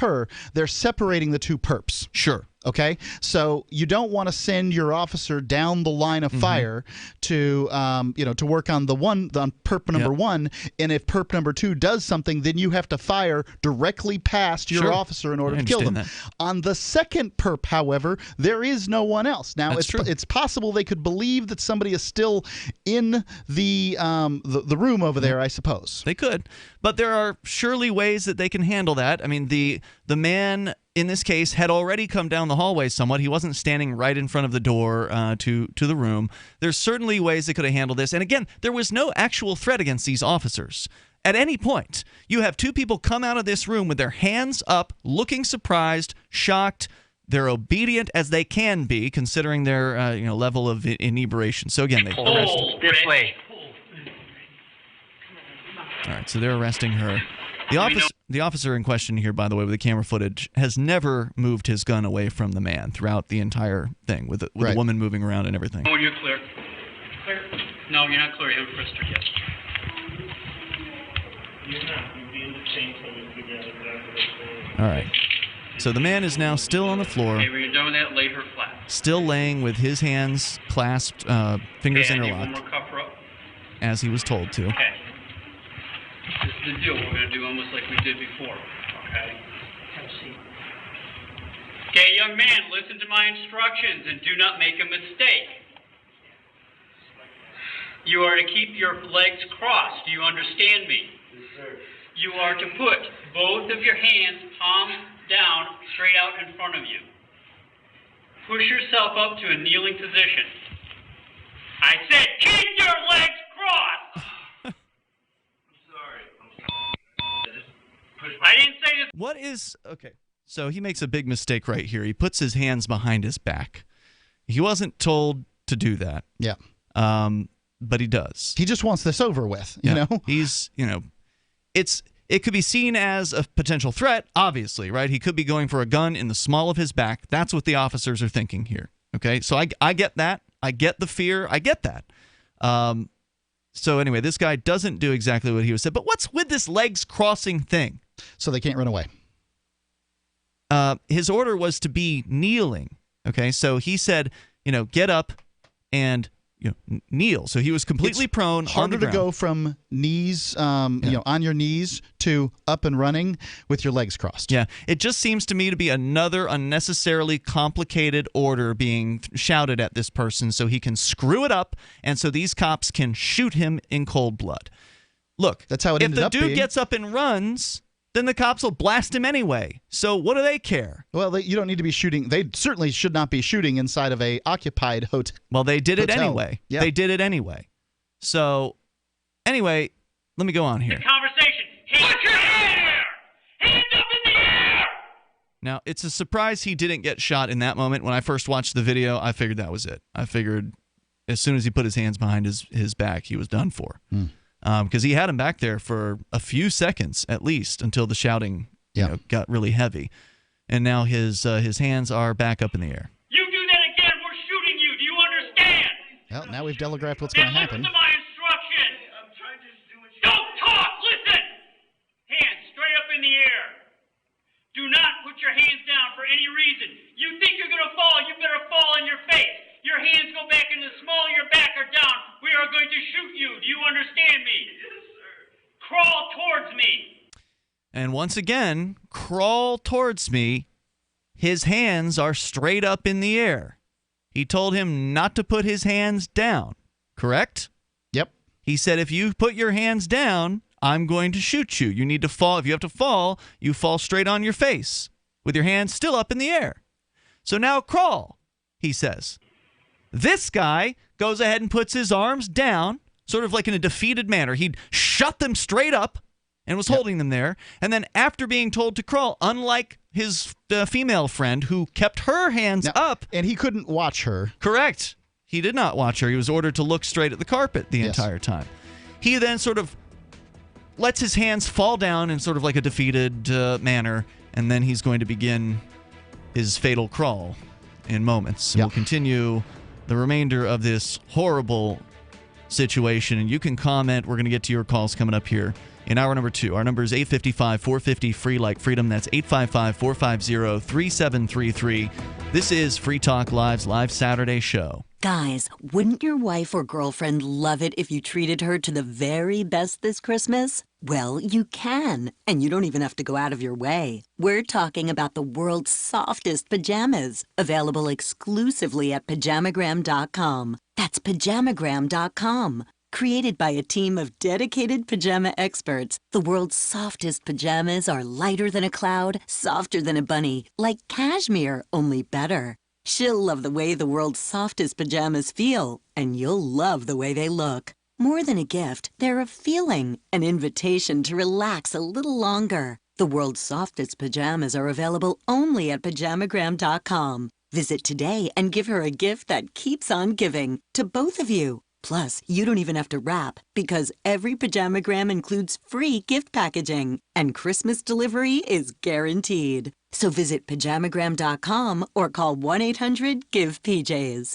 2 perps. Sure. Okay, so you don't want to send your officer down the line of fire to work on on perp number 1, and if perp number 2 does something, then you have to fire directly past your officer in order to kill them. That. On the second perp, however, there is no one else. Now it's possible they could believe that somebody is still in the room over there. I suppose they could, but there are surely ways that they can handle that. I mean, the man in this case had already come down the hallway somewhat. He wasn't standing right in front of the door to the room. There's certainly ways they could have handled this. And again, there was no actual threat against these officers. At any point, you have 2 people come out of this room with their hands up, looking surprised, shocked. They're obedient as they can be, considering their level of inebriation. So again, they arrested. This way. All right, so they're arresting her. The officer in question here, by the way, with the camera footage, has never moved his gun away from the man throughout the entire thing, with the woman moving around and everything. Oh, you're clear. Clear? No, you're not clear. You haven't frisked her yet. You're not. You'd be in the chain so we figure out exactly what's going on. All right. So the man is now still on the floor. Okay, when you're done with that, lay her flat. Still laying with his hands clasped, fingers interlocked. One more cuff her up. As he was told to. Okay. This is the deal. We're going to do almost like we did before. Okay? Have a seat. Okay, young man, listen to my instructions and do not make a mistake. You are to keep your legs crossed. Do you understand me? Yes, sir. You are to put both of your hands palm down straight out in front of you. Push yourself up to a kneeling position. I said keep your legs crossed! I didn't say this. What is... Okay, so he makes a big mistake right here. He puts his hands behind his back. He wasn't told to do that. Yeah. But he does. He just wants this over with, you know? He's, it could be seen as a potential threat, obviously, right? He could be going for a gun in the small of his back. That's what the officers are thinking here, okay? So I get that. I get the fear. I get that. So anyway, this guy doesn't do exactly what he was said. But what's with this legs crossing thing? So they can't run away. His order was to be kneeling. Okay, so he said, get up and kneel. So he was completely prone. Harder to go from knees, on your knees to up and running with your legs crossed. Yeah, it just seems to me to be another unnecessarily complicated order being shouted at this person so he can screw it up and so these cops can shoot him in cold blood. Look, that's how it ended up being. If the dude gets up and runs, then the cops will blast him anyway. So what do they care? Well, you don't need to be shooting. They certainly should not be shooting inside of a occupied hotel. Well, they did it hotel. Anyway. Yeah. They did it anyway. So, anyway, let me go on here. The conversation. Hands in the air! Hands up in the air! Now, it's a surprise he didn't get shot in that moment. When I first watched the video, I figured that was it. I figured as soon as he put his hands behind his back, he was done for. Because he had him back there for a few seconds at least until the shouting got really heavy. And now his hands are back up in the air. You do that again, we're shooting you. Do you understand? Well, now we've telegraphed what's going to happen. Listen to my instruction. I'm trying to do what you... Don't talk! Listen! Hands straight up in the air. Do not put your hands down for any reason. You think you're going to fall, you better fall on your face. Your hands go back in the small of your back or down. We are going to shoot you. Do you understand me? Yes, sir. Crawl towards me. And once again, crawl towards me. His hands are straight up in the air. He told him not to put his hands down, correct? Yep. He said, if you put your hands down, I'm going to shoot you. You need to fall. If you have to fall, you fall straight on your face with your hands still up in the air. So now crawl, he says. This guy goes ahead and puts his arms down, sort of like in a defeated manner. He'd shut them straight up and was holding them there. And then after being told to crawl, unlike his female friend who kept her hands up. And he couldn't watch her. Correct. He did not watch her. He was ordered to look straight at the carpet the entire time. He then sort of lets his hands fall down in sort of like a defeated manner, and then he's going to begin his fatal crawl in moments. And we'll continue the remainder of this horrible situation, and you can comment. We're going to get to your calls coming up here in hour number 2. Our number is 855-450-FREE like freedom. That's 855-450-3733. This is Free Talk Live's live Saturday show. Guys, wouldn't your wife or girlfriend love it if you treated her to the very best this Christmas? Well, you can, and you don't even have to go out of your way. We're talking about the world's softest pajamas, available exclusively at pajamagram.com. That's pajamagram.com. Created by a team of dedicated pajama experts, the world's softest pajamas are lighter than a cloud, softer than a bunny, like cashmere, only better. She'll love the way the world's softest pajamas feel, and you'll love the way they look. More than a gift, they're a feeling, an invitation to relax a little longer. The world's softest pajamas are available only at pajamagram.com. Visit today and give her a gift that keeps on giving, to both of you. Plus, you don't even have to wrap, because every Pajamagram includes free gift packaging, and Christmas delivery is guaranteed. So visit pajamagram.com or call 1-800-GIVE-PJs.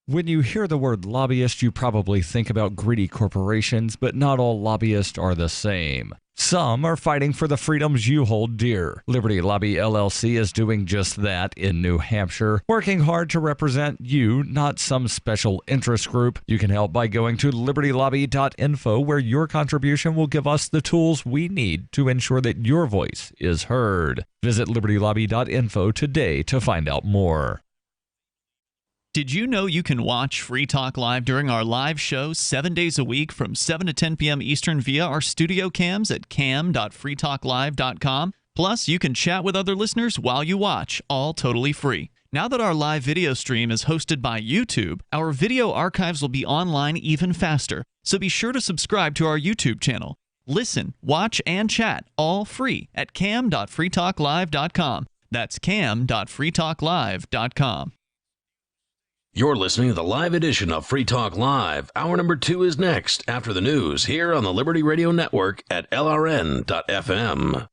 When you hear the word lobbyist, you probably think about greedy corporations, but not all lobbyists are the same. Some are fighting for the freedoms you hold dear. Liberty Lobby LLC is doing just that in New Hampshire, working hard to represent you, not some special interest group. You can help by going to libertylobby.info, where your contribution will give us the tools we need to ensure that your voice is heard. Visit libertylobby.info today to find out more. Did you know you can watch Free Talk Live during our live show 7 days a week from 7 to 10 p.m. Eastern via our studio cams at cam.freetalklive.com? Plus, you can chat with other listeners while you watch, all totally free. Now that our live video stream is hosted by YouTube, our video archives will be online even faster. So be sure to subscribe to our YouTube channel. Listen, watch, and chat all free at cam.freetalklive.com. That's cam.freetalklive.com. You're listening to the live edition of Free Talk Live. Hour number 2 is next after the news here on the Liberty Radio Network at LRN.FM.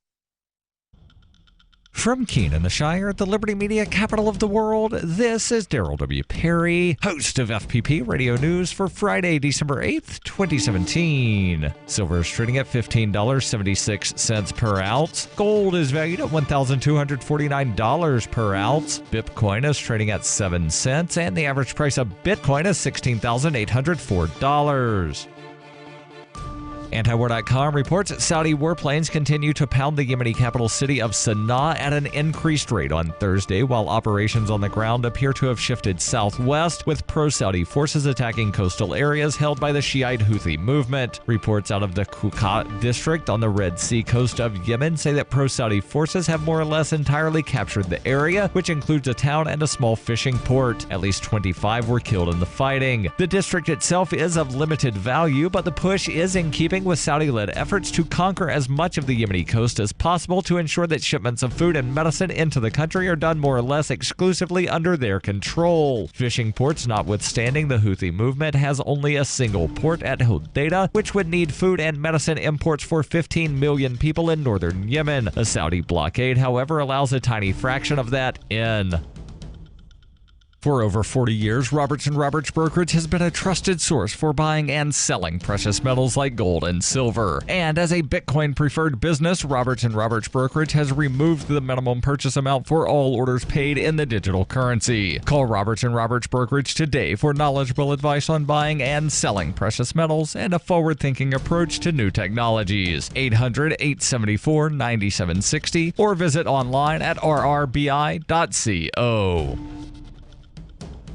From Keene in the Shire, the Liberty Media capital of the world, this is Darrell W. Perry, host of FPP Radio News for Friday, December 8th, 2017. Silver is trading at $15.76 per ounce. Gold is valued at $1,249 per ounce. Bitcoin is trading at 7 cents, and the average price of Bitcoin is $16,804. Antiwar.com reports that Saudi warplanes continue to pound the Yemeni capital city of Sana'a at an increased rate on Thursday, while operations on the ground appear to have shifted southwest, with pro-Saudi forces attacking coastal areas held by the Shiite Houthi movement. Reports out of the Quqqa district on the Red Sea coast of Yemen say that pro-Saudi forces have more or less entirely captured the area, which includes a town and a small fishing port. At least 25 were killed in the fighting. The district itself is of limited value, but the push is in keeping with Saudi-led efforts to conquer as much of the Yemeni coast as possible to ensure that shipments of food and medicine into the country are done more or less exclusively under their control. Fishing ports notwithstanding, the Houthi movement has only a single port at Hodeidah, which would need food and medicine imports for 15 million people in northern Yemen. A Saudi blockade, however, allows a tiny fraction of that in. For over 40 years, Roberts & Roberts Brokerage has been a trusted source for buying and selling precious metals like gold and silver. And as a Bitcoin-preferred business, Roberts & Roberts Brokerage has removed the minimum purchase amount for all orders paid in the digital currency. Call Roberts & Roberts Brokerage today for knowledgeable advice on buying and selling precious metals and a forward-thinking approach to new technologies. 800-874-9760 or visit online at rrbi.co.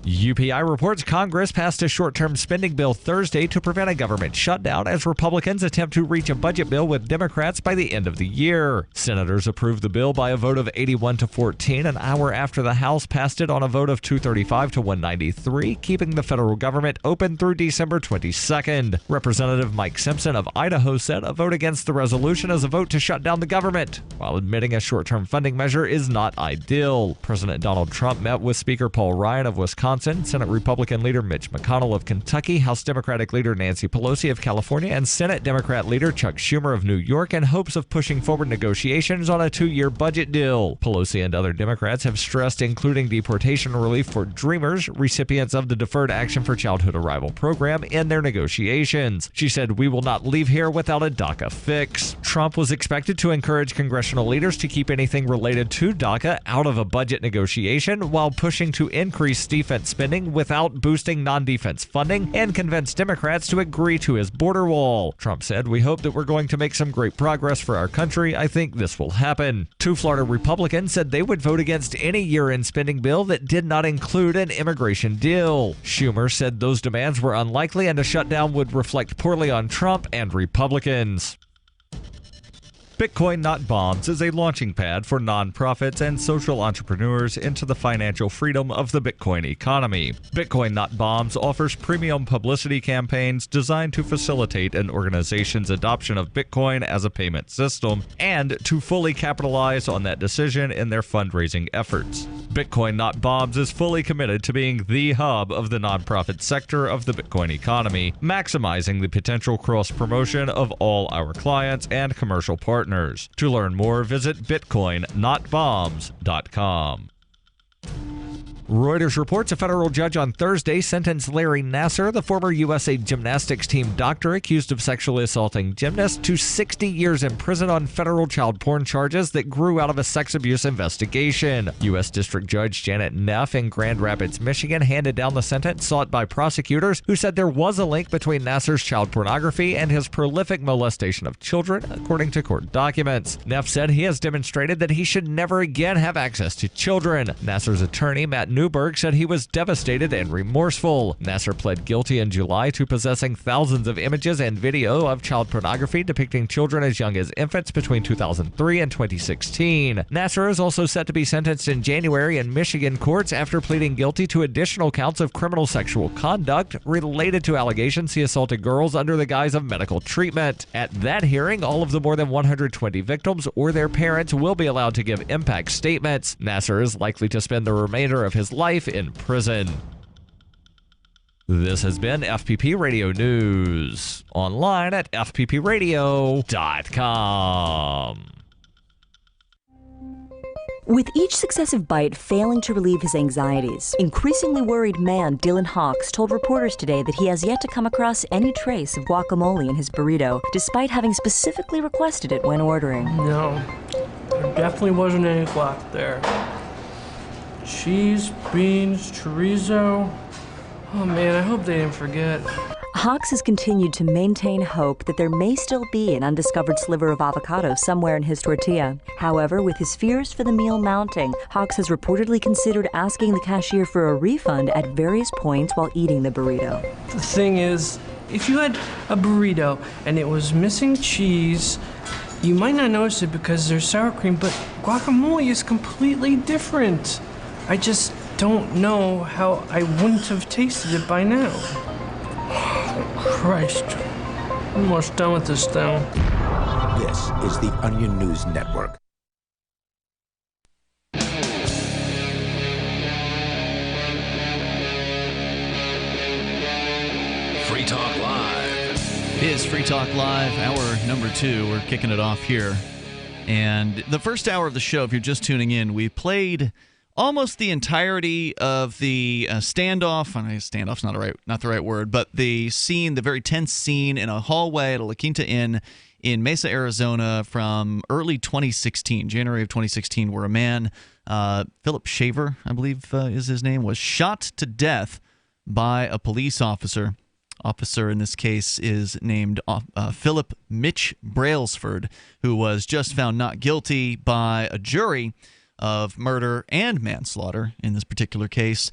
UPI reports Congress passed a short-term spending bill Thursday to prevent a government shutdown as Republicans attempt to reach a budget bill with Democrats by the end of the year. Senators approved the bill by a vote of 81-14 an hour after the House passed it on a vote of 235-193, keeping the federal government open through December 22nd. Representative Mike Simpson of Idaho said a vote against the resolution is a vote to shut down the government, while admitting a short-term funding measure is not ideal. President Donald Trump met with Speaker Paul Ryan of Wisconsin, Senate Republican leader Mitch McConnell of Kentucky, House Democratic leader Nancy Pelosi of California, and Senate Democrat leader Chuck Schumer of New York in hopes of pushing forward negotiations on a 2-year budget deal. Pelosi and other Democrats have stressed including deportation relief for Dreamers, recipients of the Deferred Action for Childhood Arrival program, in their negotiations. She said, "We will not leave here without a DACA fix." Trump was expected to encourage congressional leaders to keep anything related to DACA out of a budget negotiation while pushing to increase defense spending without boosting non-defense funding and convince Democrats to agree to his border wall. Trump said, "We hope that we're going to make some great progress for our country. I think this will happen." 2 Florida Republicans said they would vote against any year-end spending bill that did not include an immigration deal. Schumer said those demands were unlikely and a shutdown would reflect poorly on Trump and Republicans. Bitcoin Not Bombs is a launching pad for nonprofits and social entrepreneurs into the financial freedom of the Bitcoin economy. Bitcoin Not Bombs offers premium publicity campaigns designed to facilitate an organization's adoption of Bitcoin as a payment system and to fully capitalize on that decision in their fundraising efforts. Bitcoin Not Bombs is fully committed to being the hub of the nonprofit sector of the Bitcoin economy, maximizing the potential cross-promotion of all our clients and commercial partners. To learn more, visit bitcoinnotbombs.com. Reuters reports a federal judge on Thursday sentenced Larry Nassar, the former USA gymnastics team doctor accused of sexually assaulting gymnasts, to 60 years in prison on federal child porn charges that grew out of a sex abuse investigation. U.S. District Judge Janet Neff in Grand Rapids, Michigan, handed down the sentence sought by prosecutors who said there was a link between Nassar's child pornography and his prolific molestation of children, according to court documents. Neff said he has demonstrated that he should never again have access to children. Nassar's attorney, Matt Newberg, said he was devastated and remorseful. Nassar pled guilty in July to possessing thousands of images and video of child pornography depicting children as young as infants between 2003 and 2016. Nassar is also set to be sentenced in January in Michigan courts after pleading guilty to additional counts of criminal sexual conduct related to allegations he assaulted girls under the guise of medical treatment. At that hearing, all of the more than 120 victims or their parents will be allowed to give impact statements. Nassar is likely to spend the remainder of his life in prison. This has been FPP Radio News, online at fppradio.com. With each successive bite failing to relieve his anxieties, increasingly worried man Dylan Hawks told reporters today that he has yet to come across any trace of guacamole in his burrito, despite having specifically requested it when ordering. No, there definitely wasn't any guac there. Cheese, beans, chorizo. Oh man, I hope they didn't forget. Hawks has continued to maintain hope that there may still be an undiscovered sliver of avocado somewhere in his tortilla. However, with his fears for the meal mounting, Hawks has reportedly considered asking the cashier for a refund at various points while eating the burrito. The thing is, if you had a burrito and it was missing cheese, you might not notice it because there's sour cream, but guacamole is completely different. I just don't know how I wouldn't have tasted it by now. Christ, I'm almost done with this thing. This is the Onion News Network. Free Talk Live. It is Free Talk Live, hour number 2. We're kicking it off here. And the first hour of the show, if you're just tuning in, we played almost the entirety of the standoff. I mean, standoff's not the right word, but the scene, the very tense scene in a hallway at a La Quinta Inn in Mesa, Arizona, from early 2016, January of 2016, where a man, Philip Shaver, I believe is his name, was shot to death by a police officer. Officer in this case is named Philip Mitch Brailsford, who was just found not guilty by a jury of murder and manslaughter in this particular case.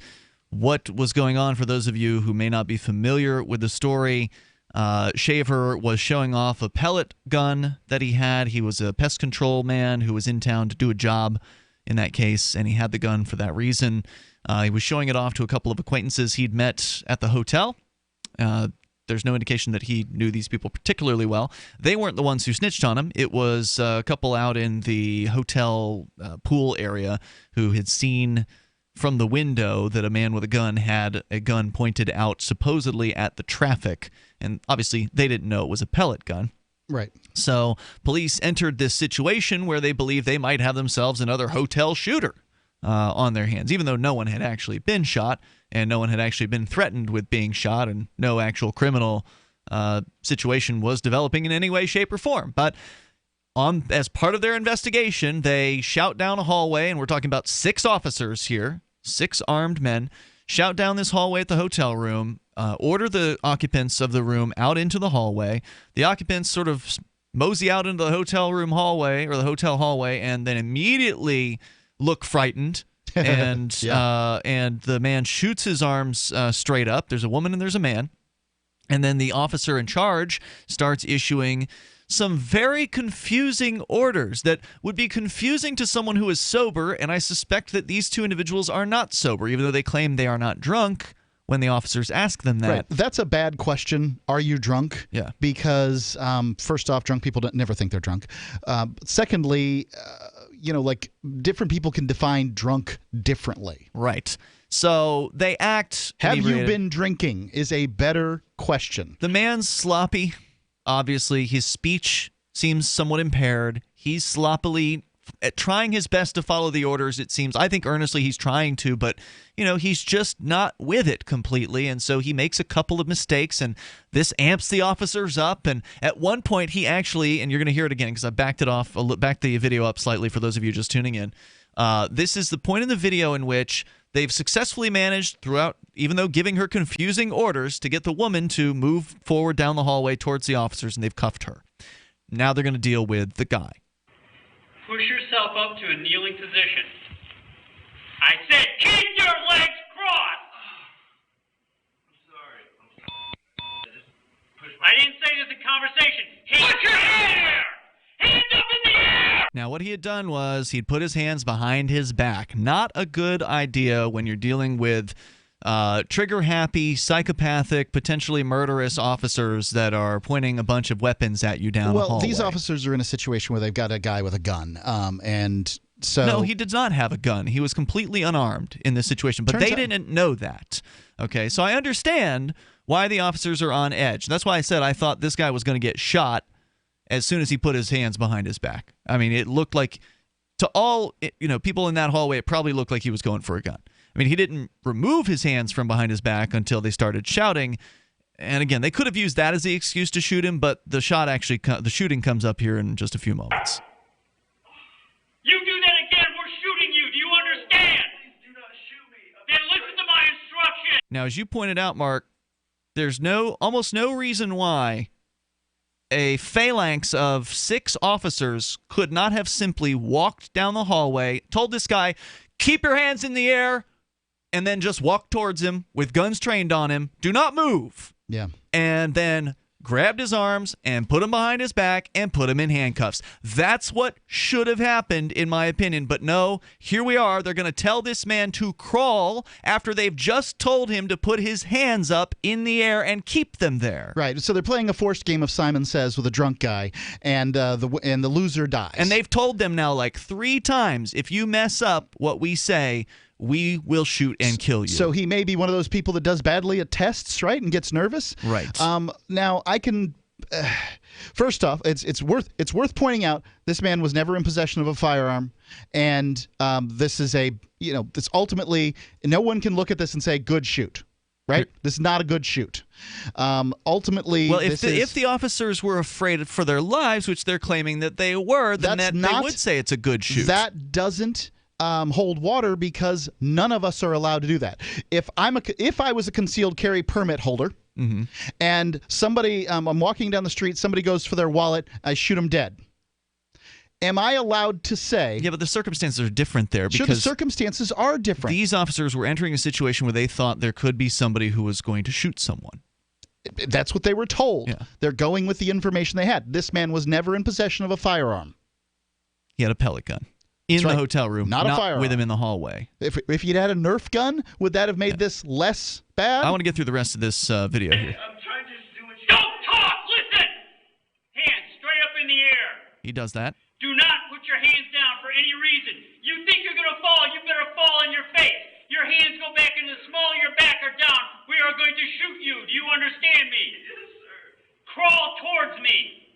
What was going on, for those of you who may not be familiar with the story, Shaver was showing off a pellet gun that he had. He was a pest control man who was in town to do a job in that case, and he had the gun for that reason. He was showing it off to a couple of acquaintances he'd met at the hotel. There's no indication that he knew these people particularly well. They weren't the ones who snitched on him. It was a couple out in the hotel pool area who had seen from the window that a man with a gun had a gun pointed out supposedly at the traffic. And obviously they didn't know it was a pellet gun. Right. So police entered this situation where they believed they might have themselves another hotel shooter on their hands, even though no one had actually been shot and no one had actually been threatened with being shot and no actual criminal situation was developing in any way, shape, or form. But as part of their investigation, they shout down a hallway, and we're talking about 6 officers here, 6 armed men, shout down this hallway at the hotel room, order the occupants of the room out into the hallway. The occupants sort of mosey out into the hotel room hallway or the hotel hallway and then immediately look frightened. And and the man shoots his arms straight up. There's a woman and there's a man. And then the officer in charge starts issuing some very confusing orders that would be confusing to someone who is sober, and I suspect that these 2 individuals are not sober, even though they claim they are not drunk when the officers ask them that. Right. That's a bad question. Are you drunk? Yeah. Because first off, drunk people never think they're drunk. Secondly, like different people can define drunk differently. Right. So they act Have inebriated. you been drinking is a better question. The man's sloppy. Obviously, his speech seems somewhat impaired. He's sloppily trying his best to follow the orders, it seems. I think earnestly he's trying to, but, he's just not with it completely. And so he makes a couple of mistakes, and this amps the officers up. And at one point, he actually, and you're going to hear it again because I backed the video up slightly for those of you just tuning in. This is the point in the video in which they've successfully managed throughout, even though giving her confusing orders, to get the woman to move forward down the hallway towards the officers, and they've cuffed her. Now they're going to deal with the guy. Push yourself up to a kneeling position. I said keep your legs crossed! I'm sorry. I didn't say this a conversation. Put your hand! Hands up in the air! Now, what he had done was he'd put his hands behind his back. Not a good idea when you're dealing with trigger-happy, psychopathic, potentially murderous officers that are pointing a bunch of weapons at you down the hallway. Well, these officers are in a situation where they've got a guy with a gun, and so... No, he did not have a gun. He was completely unarmed in this situation, but they didn't know that. Okay, so I understand why the officers are on edge. That's why I said I thought this guy was going to get shot as soon as he put his hands behind his back. I mean, it looked like, to all people in that hallway, it probably looked like he was going for a gun. I mean, he didn't remove his hands from behind his back until they started shouting. And again, they could have used that as the excuse to shoot him, but the shooting comes up here in just a few moments. You do that again, we're shooting you. Do you understand? Please do not shoot me. Then listen to my instructions. Now, as you pointed out, Mark, there's almost no reason why a phalanx of 6 officers could not have simply walked down the hallway, told this guy, keep your hands in the air, and then just walked towards him with guns trained on him. Do not move. Yeah. And then grabbed his arms and put him behind his back and put him in handcuffs. That's what should have happened, in my opinion. But no, here we are. They're going to tell this man to crawl after they've just told him to put his hands up in the air and keep them there. Right. So they're playing a forced game of Simon Says with a drunk guy, and the loser dies. And they've told them now like 3 times, if you mess up what we say, we will shoot and kill you. So he may be one of those people that does badly at tests, right, and gets nervous? Right. Now, I can... First off, it's worth pointing out this man was never in possession of a firearm, and this is this ultimately no one can look at this and say good shoot. Right? This is not a good shoot. Ultimately, well, if the officers were afraid for their lives, which they're claiming that they were, then they would say it's a good shoot. That doesn't hold water because none of us are allowed to do that. If I was a concealed carry permit holder, and somebody, I'm walking down the street, somebody goes for their wallet, I shoot them dead. Am I allowed to say... Yeah, but the circumstances are different there. Sure, the circumstances are different. These officers were entering a situation where they thought there could be somebody who was going to shoot someone. That's what they were told. Yeah. They're going with the information they had. This man was never in possession of a firearm. He had a pellet gun in the hotel room, not a firearm. With him in the hallway. If he'd had a Nerf gun, would that have made this less bad? I want to get through the rest of this video here. I'm trying to do what you... Don't talk! Listen! Hands straight up in the air. He does that. Do not put your hands down for any reason. You think you're going to fall, you better fall on your face. Your hands go back in the small of your back or down. We are going to shoot you. Do you understand me? Yes, sir. Crawl towards me.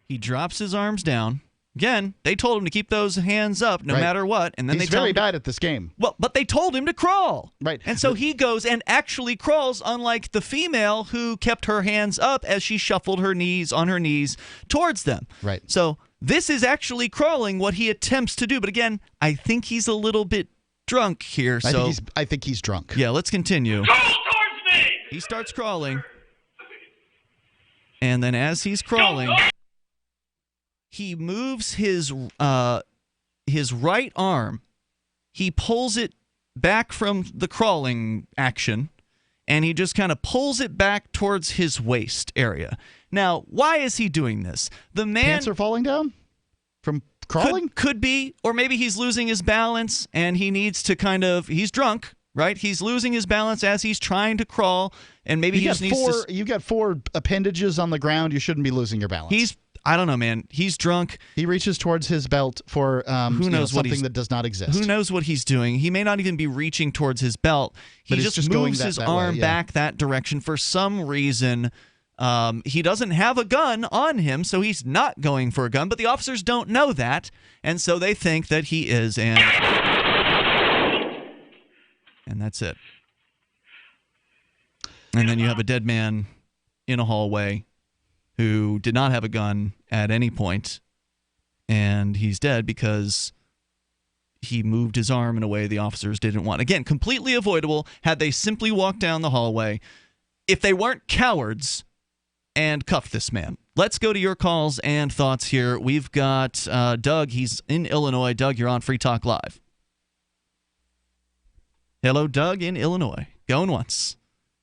He drops his arms down. Again, they told him to keep those hands up no matter what. And then He's very bad at this game. Well, but they told him to crawl. Right. And so he goes and actually crawls, unlike the female who kept her hands up as she shuffled her knees on her knees towards them. Right. So this is actually crawling what he attempts to do. But again, I think he's a little bit drunk here. So I think he's drunk. Yeah, let's continue. Crawl towards me! He starts crawling. And then as he's crawling, he moves his right arm. He pulls it back from the crawling action, and he just kind of pulls it back towards his waist area. Now, why is he doing this? The man Pants are falling down from crawling? Could be, or maybe he's losing his balance, and he needs to he's drunk, right? He's losing his balance as he's trying to crawl, and maybe he just needs to... You've got 4 appendages on the ground. You shouldn't be losing your balance. I don't know, man. He's drunk. He reaches towards his belt for who knows something that does not exist. Who knows what he's doing? He may not even be reaching towards his belt. He just moves his arm back that direction for some reason. He doesn't have a gun on him, so he's not going for a gun. But the officers don't know that, and so they think that he is, and that's it. And then you have a dead man in a hallway who did not have a gun at any point, and he's dead because he moved his arm in a way the officers didn't want. Again, completely avoidable had they simply walked down the hallway if they weren't cowards and cuffed this man. Let's go to your calls and thoughts here. We've got Doug. He's in Illinois. Doug, you're on Free Talk Live. Hello, Doug in Illinois. Going once.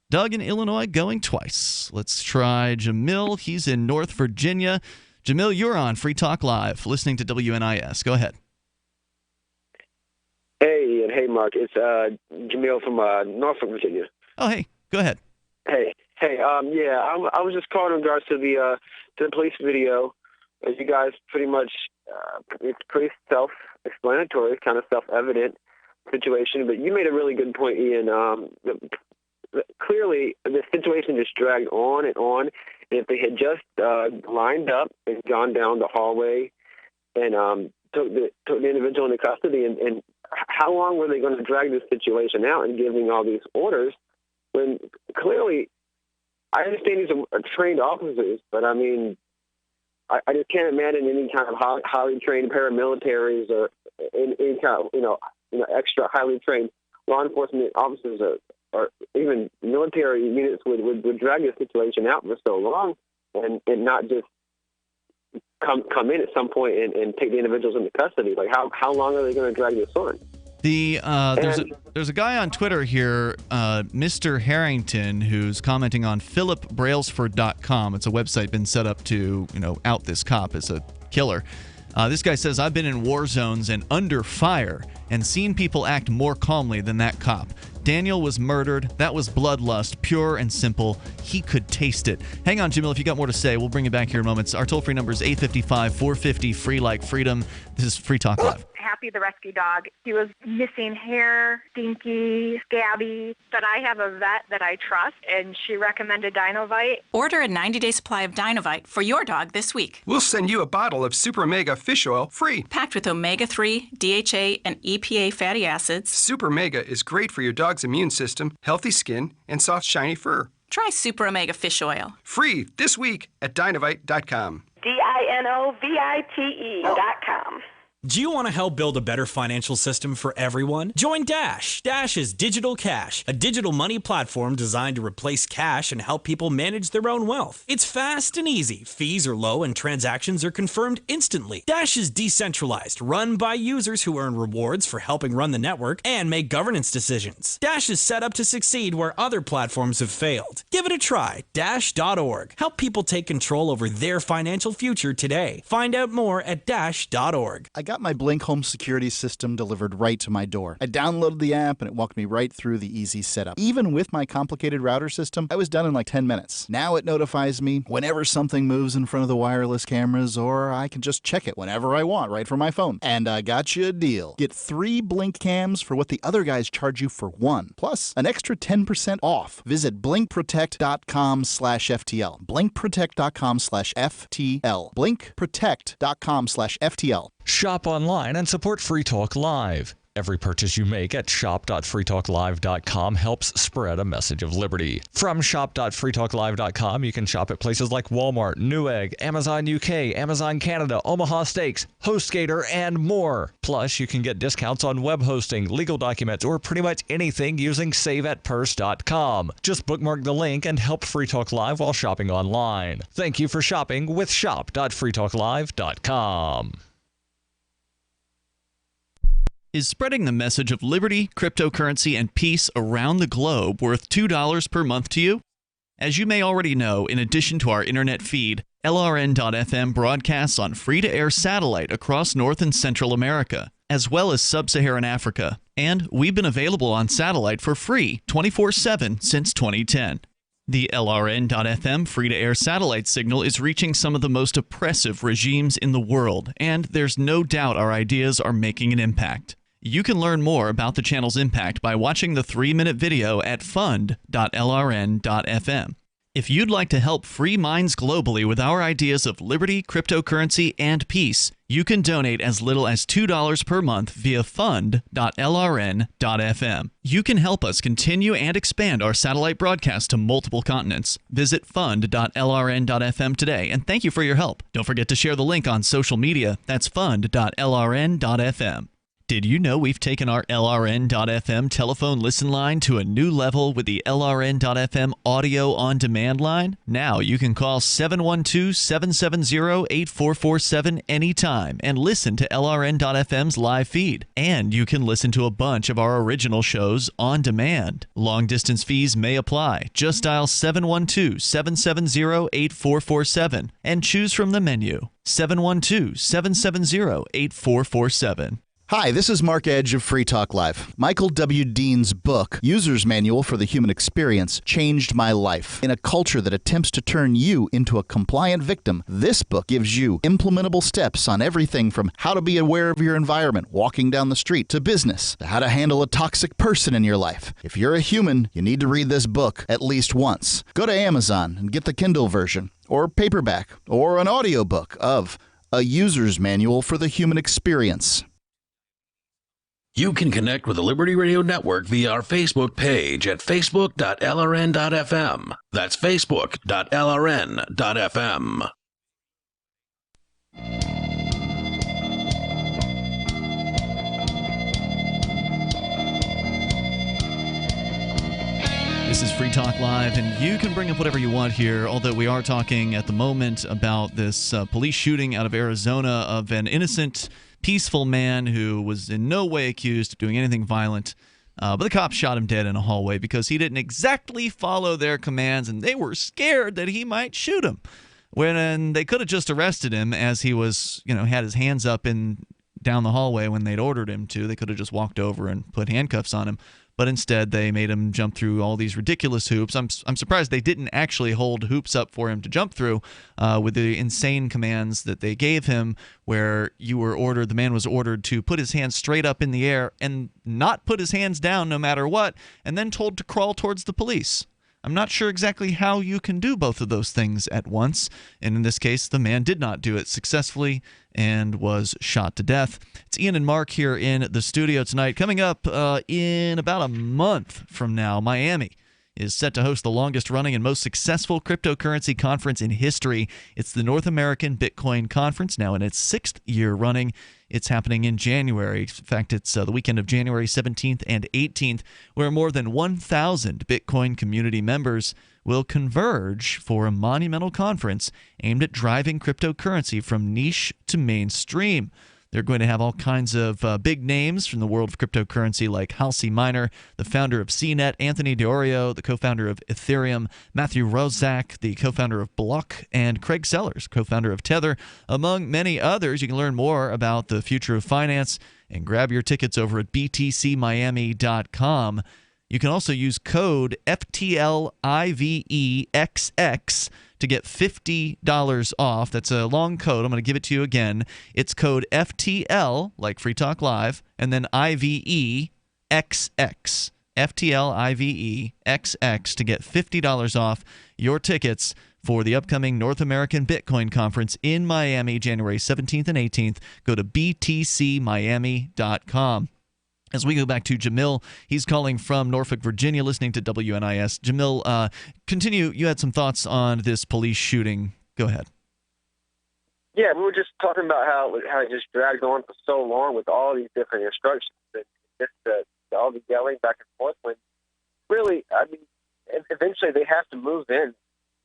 Doug in Illinois going twice. Let's try Jamil. He's in North Virginia. Jamil, you're on Free Talk Live, listening to WNIS. Go ahead. Hey, and hey, Mark. It's Jamil from Norfolk, Virginia. Oh, hey. Go ahead. Hey. I was just calling in regards to the police video. As you guys pretty much, it's pretty self-explanatory, kind of self-evident situation. But you made a really good point, Ian. Clearly, the situation just dragged on and on. And if they had just lined up and gone down the hallway and took the individual into custody, and how long were they going to drag this situation out and giving all these orders when clearly, I understand these are trained officers, but I mean, I just can't imagine any kind of highly trained paramilitaries or any kind of extra highly trained law enforcement officers or even military units would drag this situation out for so long and not just come in at some point and take the individuals into custody. Like how long are they going to drag this on? There's a guy on Twitter here, Mr. Harrington, who's commenting on philipbrailsford.com. It's a website been set up to out this cop as a killer. This guy says, I've been in war zones and under fire and seen people act more calmly than that cop. Daniel was murdered. That was bloodlust, pure and simple. He could taste it. Hang on, Jamil, if you got more to say, we'll bring it back here in moments. Our toll-free number is 855-450-FREE like freedom. This is Free Talk Live. Happy the rescue dog. He was missing hair, stinky, scabby, but I have a vet that I trust, and she recommended Dinovite. Order a 90-day supply of Dinovite for your dog this week. We'll send you a bottle of Super Mega Fish Oil free. Packed with omega-3, DHA, and EPA fatty acids. Super Mega is great for your dog's immune system, healthy skin, and soft, shiny fur. Try Super Omega Fish Oil. Free this week at Dinovite.com. DINOVITE.com. Do you want to help build a better financial system for everyone? Join Dash. Dash is Digital Cash, a digital money platform designed to replace cash and help people manage their own wealth. It's fast and easy. Fees are low and transactions are confirmed instantly. Dash is decentralized, run by users who earn rewards for helping run the network and make governance decisions. Dash is set up to succeed where other platforms have failed. Give it a try. Dash.org. Help people take control over their financial future today. Find out more at Dash.org. I got my Blink home security system delivered right to my door. I downloaded the app and it walked me right through the easy setup. Even with my complicated router system, I was done in like 10 minutes. Now it notifies me whenever something moves in front of the wireless cameras, or I can just check it whenever I want right from my phone. And I got you a deal. Get 3 Blink cams for what the other guys charge you for 1, plus an extra 10% off. Visit blinkprotect.com/FTL. blinkprotect.com/FTL. blinkprotect.com/FTL. Shop online and support Free Talk Live. Every purchase you make at shop.freetalklive.com helps spread a message of liberty. From shop.freetalklive.com, you can shop at places like Walmart, Newegg, Amazon UK, Amazon Canada, Omaha Steaks, HostGator, and more. Plus, you can get discounts on web hosting, legal documents, or pretty much anything using saveatpurse.com. Just bookmark the link and help Free Talk Live while shopping online. Thank you for shopping with shop.freetalklive.com. Is spreading the message of liberty, cryptocurrency, and peace around the globe worth $2 per month to you? As you may already know, in addition to our internet feed, LRN.FM broadcasts on free-to-air satellite across North and Central America, as well as Sub-Saharan Africa. And we've been available on satellite for free 24/7 since 2010. The LRN.FM free-to-air satellite signal is reaching some of the most oppressive regimes in the world, and there's no doubt our ideas are making an impact. You can learn more about the channel's impact by watching the 3-minute video at fund.lrn.fm. If you'd like to help free minds globally with our ideas of liberty, cryptocurrency, and peace, you can donate as little as $2 per month via fund.lrn.fm. You can help us continue and expand our satellite broadcast to multiple continents. Visit fund.lrn.fm today, and thank you for your help. Don't forget to share the link on social media. That's fund.lrn.fm. Did you know we've taken our LRN.FM telephone listen line to a new level with the LRN.FM audio on demand line? Now you can call 712-770-8447 anytime and listen to LRN.FM's live feed. And you can listen to a bunch of our original shows on demand. Long distance fees may apply. Just dial 712-770-8447 and choose from the menu. 712-770-8447. Hi, this is Mark Edge of Free Talk Live. Michael W. Dean's book, User's Manual for the Human Experience, changed my life. In a culture that attempts to turn you into a compliant victim, this book gives you implementable steps on everything from how to be aware of your environment, walking down the street, to business, to how to handle a toxic person in your life. If you're a human, you need to read this book at least once. Go to Amazon and get the Kindle version, or paperback, or an audiobook of A User's Manual for the Human Experience. You can connect with the Liberty Radio Network via our Facebook page at facebook.lrn.fm. That's facebook.lrn.fm. This is Free Talk Live, and you can bring up whatever you want here, although we are talking at the moment about this police shooting out of Arizona of an innocent, peaceful man who was in no way accused of doing anything violent. But the cops shot him dead in a hallway because he didn't exactly follow their commands, and they were scared that he might shoot him. When they could have just arrested him as he was, had his hands up down the hallway when they'd ordered him to. They could have just walked over and put handcuffs on him. but instead they made him jump through all these ridiculous hoops. I'm surprised they didn't actually hold hoops up for him to jump through with the insane commands that they gave him, where the man was ordered to put his hands straight up in the air and not put his hands down no matter what, and then told to crawl towards the police. I'm not sure exactly how you can do both of those things at once, and in this case, the man did not do it successfully and was shot to death. It's Ian and Mark here in the studio tonight. Coming up in about a month from now, Miami is set to host the longest-running and most successful cryptocurrency conference in history. It's the North American Bitcoin Conference, now in its 6th year running. It's happening in January. In fact, it's the weekend of January 17th and 18th, where more than 1,000 Bitcoin community members will converge for a monumental conference aimed at driving cryptocurrency from niche to mainstream. They're going to have all kinds of big names from the world of cryptocurrency, like Halsey Miner, the founder of CNET, Anthony DiOrio, the co-founder of Ethereum, Matthew Roszak, the co-founder of Block, and Craig Sellers, co-founder of Tether, among many others. You can learn more about the future of finance and grab your tickets over at btcmiami.com. You can also use code FTLIVEXX to get $50 off. That's a long code. I'm going to give it to you again. It's code FTL, like Free Talk Live, and then IVEXX. FTLIVEXX to get $50 off your tickets for the upcoming North American Bitcoin Conference in Miami, January 17th and 18th. Go to btcmiami.com. As we go back to Jamil, he's calling from Norfolk, Virginia, listening to WNIS. Jamil, continue. You had some thoughts on this police shooting. Go ahead. Yeah, we were just talking about how it just dragged on for so long with all these different instructions and just all the yelling back and forth. When really, I mean, eventually they have to move in,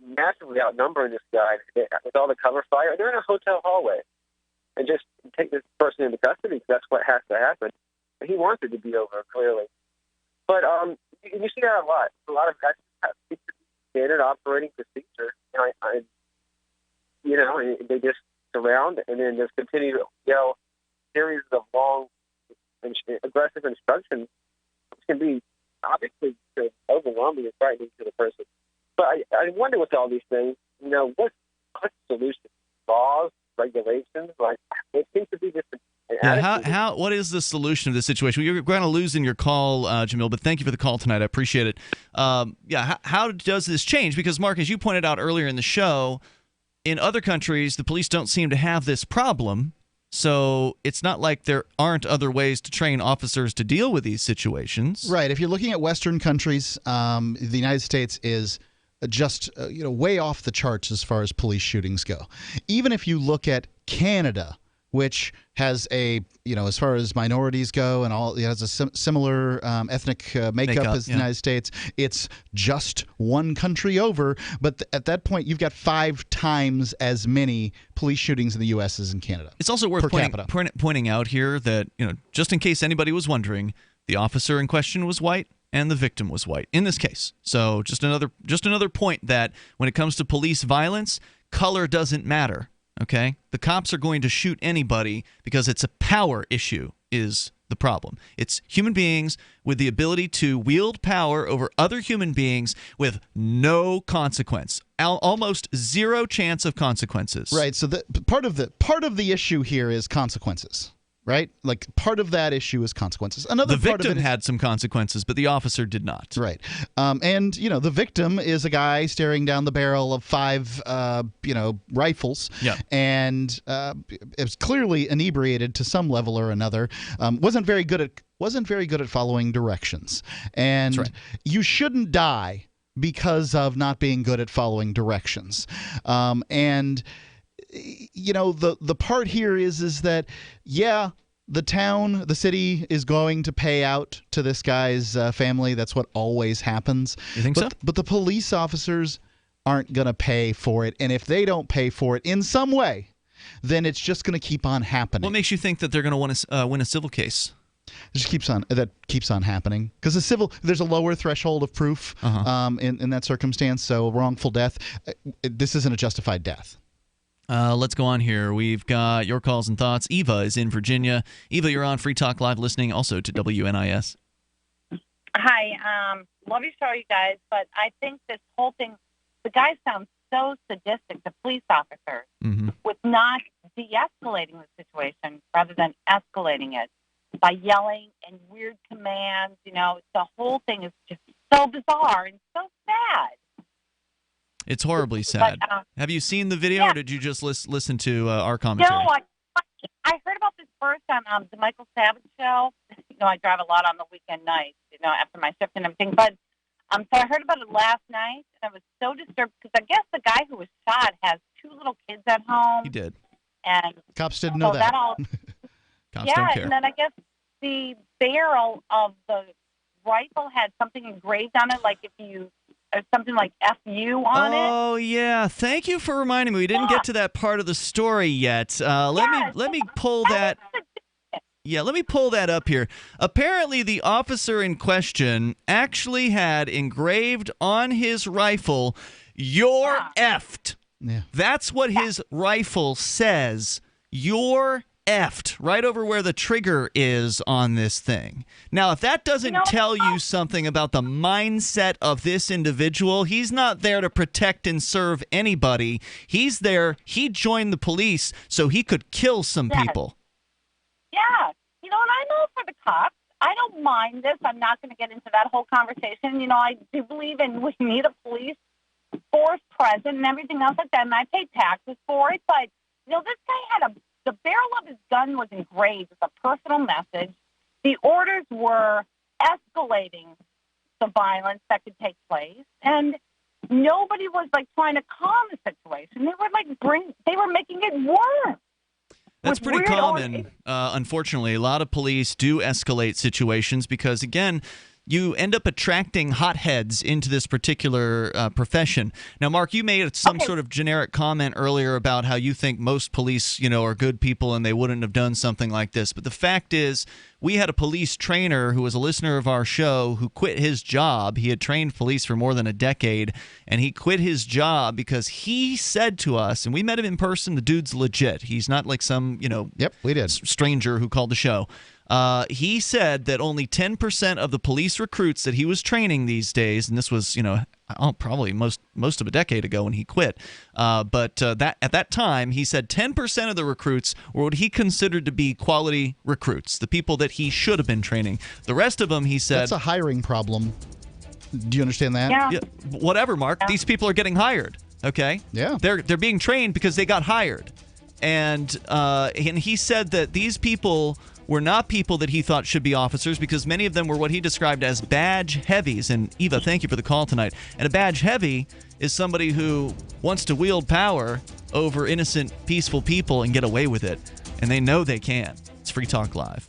massively outnumbering this guy with all the cover fire. They're in a hotel hallway and just take this person into custody because that's what has to happen. He wants it to be over, clearly. But you see that a lot. A lot of guys have standard operating procedure. And they just surround and then just continue to yell series of long, aggressive instructions, which can be obviously overwhelming and frightening to the person. But I wonder with all these things, what's the solution? Laws, regulations? Like, it seems to be just Yeah, what is the solution to this situation? You're going to lose in your call, Jamil, but thank you for the call tonight. I appreciate it. How does this change? Because, Mark, as you pointed out earlier in the show, in other countries, the police don't seem to have this problem. So it's not like there aren't other ways to train officers to deal with these situations. Right. If you're looking at Western countries, the United States is just way off the charts as far as police shootings go. Even if you look at Canada, which has as far as minorities go and all, it has a similar ethnic makeup as the United States. It's just one country over, but at that point, you've got 5 times as many police shootings in the U.S. as in Canada. It's also worth pointing out here that, just in case anybody was wondering, the officer in question was white and the victim was white in this case. So just another point that when it comes to police violence, color doesn't matter. Okay? The cops are going to shoot anybody because it's a power issue is the problem. It's human beings with the ability to wield power over other human beings with no consequence. Almost zero chance of consequences. Right. So part of the issue here is consequences. Right? Like, part of that issue is consequences. The victim had some consequences, but the officer did not. Right. And, the victim is a guy staring down the barrel of 5, rifles. Yeah. And is clearly inebriated to some level or another. Wasn't very good at following directions. And That's right. You shouldn't die because of not being good at following directions. The part here is that, the city is going to pay out to this guy's family. That's what always happens. You think so? But the police officers aren't going to pay for it. And if they don't pay for it in some way, then it's just going to keep on happening. What makes you think that they're going to want to win a civil case? That keeps on happening because there's a lower threshold of proof in that circumstance. So wrongful death, this isn't a justified death. Let's go on here. We've got your calls and thoughts. Eva is in Virginia. Eva, you're on Free Talk Live, listening also to WNIS. Hi. Love your show, you guys, but I think this whole thing, the guy sounds so sadistic to police officers with not de-escalating the situation rather than escalating it by yelling and weird commands. You know, the whole thing is just so bizarre and so sad. It's horribly sad. But, have you seen the video, or did you just listen to our commentary? No, I heard about this first on the Michael Savage show. You know, I drive a lot on the weekend nights, you know, after my shift and everything. But so I heard about it last night, and I was so disturbed because I guess the guy who was shot has 2 little kids at home. He did. And cops didn't know so that. Cops don't care. And then I guess the barrel of the rifle had something engraved on it, like if you, or something like FU on it. Oh yeah, thank you for reminding me. We didn't get to that part of the story yet. Let me pull that. Yeah, let me pull that up here. Apparently, the officer in question actually had engraved on his rifle, "You're effed." Yeah. That's what his rifle says. "You're effed," right over where the trigger is on this thing. Now, if that doesn't tell you something about the mindset of this individual, he's not there to protect and serve anybody. He's there, he joined the police so he could kill some people. Yeah. You know, and I know for the cops, I don't mind this. I'm not going to get into that whole conversation. You know, I do believe we need a police force present and everything else like that, and I pay taxes for it. But, you know, this guy had the barrel of his gun was engraved with a personal message. The orders were escalating the violence that could take place, and nobody was like trying to calm the situation. They were like they were making it worse. That's pretty common. Unfortunately, a lot of police do escalate situations because, again, you end up attracting hotheads into this particular profession. Now, Mark, you made some sort of generic comment earlier about how you think most police, you know, are good people and they wouldn't have done something like this. But the fact is, we had a police trainer who was a listener of our show who quit his job. He had trained police for more than a decade, and he quit his job because he said to us, and we met him in person, the dude's legit. He's not like some, you know, we did. Stranger who called the show. He said that only 10% of the police recruits that he was training these days, and this was, you know, probably most of a decade ago when he quit, but that at that time, he said 10% of the recruits were what he considered to be quality recruits, the people that he should have been training. The rest of them, he said... That's a hiring problem. Do you understand that? Yeah. Whatever, Mark. These people are getting hired, okay? Yeah. They're being trained because they got hired. And he said that these people were not people that he thought should be officers because many of them were what he described as badge heavies. And Eva, thank you for the call tonight. And a badge heavy is somebody who wants to wield power over innocent, peaceful people and get away with it. And they know they can. It's Free Talk Live.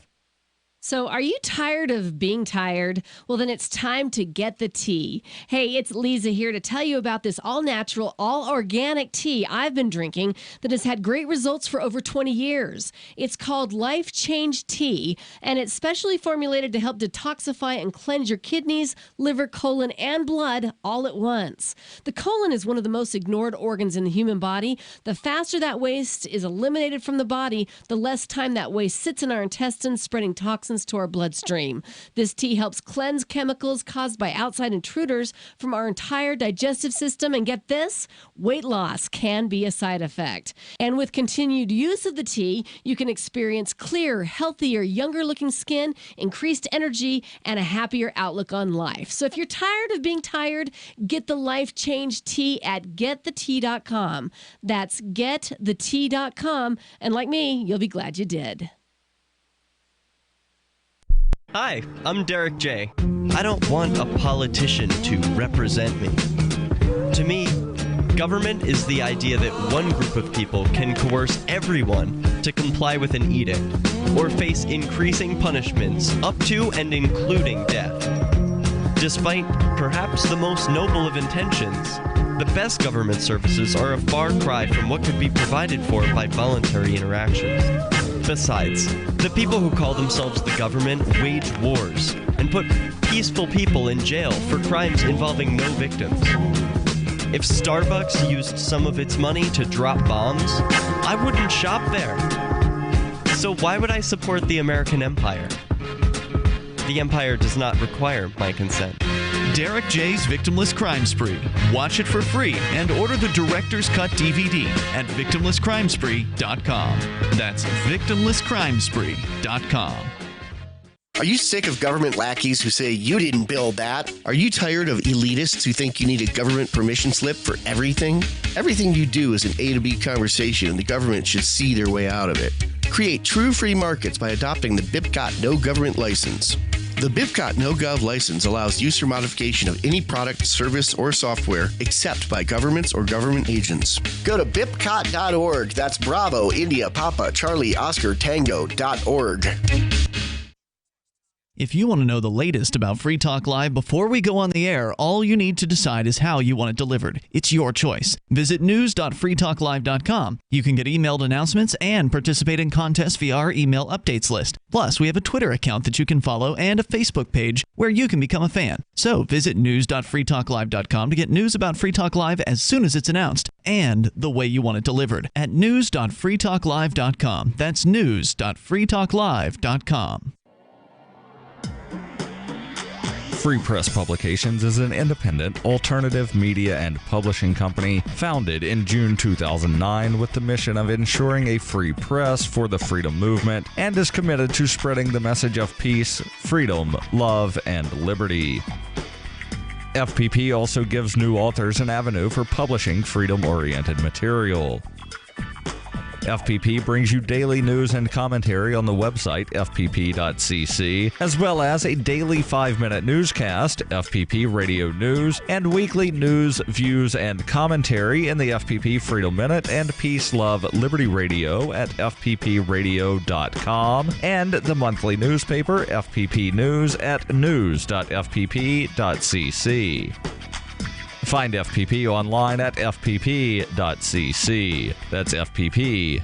So are you tired of being tired? Well, then it's time to get the tea. Hey, it's Lisa here to tell you about this all-natural, all-organic tea I've been drinking that has had great results for over 20 years. It's called Life Change Tea, and it's specially formulated to help detoxify and cleanse your kidneys, liver, colon, and blood all at once. The colon is one of the most ignored organs in the human body. The faster that waste is eliminated from the body, the less time that waste sits in our intestines, spreading toxins to our bloodstream. This tea helps cleanse chemicals caused by outside intruders from our entire digestive system. And get this, weight loss can be a side effect. And with continued use of the tea, you can experience clearer, healthier, younger looking skin, increased energy, and a happier outlook on life. So if you're tired of being tired, get the Life Change Tea at getthetea.com. That's getthetea.com. And like me, you'll be glad you did. Hi, I'm Derek J. I don't want a politician to represent me. To me, government is the idea that one group of people can coerce everyone to comply with an edict or face increasing punishments up to and including death. Despite perhaps the most noble of intentions, the best government services are a far cry from what could be provided for by voluntary interactions. Besides, the people who call themselves the government wage wars and put peaceful people in jail for crimes involving no victims. If Starbucks used some of its money to drop bombs, I wouldn't shop there. So why would I support the American empire? The Empire does not require my consent. Derek J's Victimless Crime Spree. Watch it for free and order the Director's Cut DVD at victimlesscrimespree.com. That's victimlesscrimespree.com. Are you sick of government lackeys who say you didn't build that? Are you tired of elitists who think you need a government permission slip for everything? Everything you do is an A to B conversation, and the government should see their way out of it. Create true free markets by adopting the BIPCOT No Government License. The BIPCOT No Gov license allows use or modification of any product, service, or software except by governments or government agents. Go to bipcot.org. That's Bravo, India, Papa, Charlie, Oscar, Tango.org. If you want to know the latest about Free Talk Live before we go on the air, all you need to decide is how you want it delivered. It's your choice. Visit news.freetalklive.com. You can get emailed announcements and participate in contests via our email updates list. Plus, we have a Twitter account that you can follow and a Facebook page where you can become a fan. So visit news.freetalklive.com to get news about Free Talk Live as soon as it's announced and the way you want it delivered at news.freetalklive.com. That's news.freetalklive.com. Free Press Publications is an independent, alternative media and publishing company founded in June 2009 with the mission of ensuring a free press for the freedom movement and is committed to spreading the message of peace, freedom, love, and liberty. FPP also gives new authors an avenue for publishing freedom-oriented material. FPP brings you daily news and commentary on the website fpp.cc, as well as a daily 5-minute newscast, FPP Radio News, and weekly news, views, and commentary in the FPP Freedom Minute and Peace, Love, Liberty Radio at fppradio.com, and the monthly newspaper FPP News at news.fpp.cc. Find FPP online at fpp.cc. That's fpp.cc,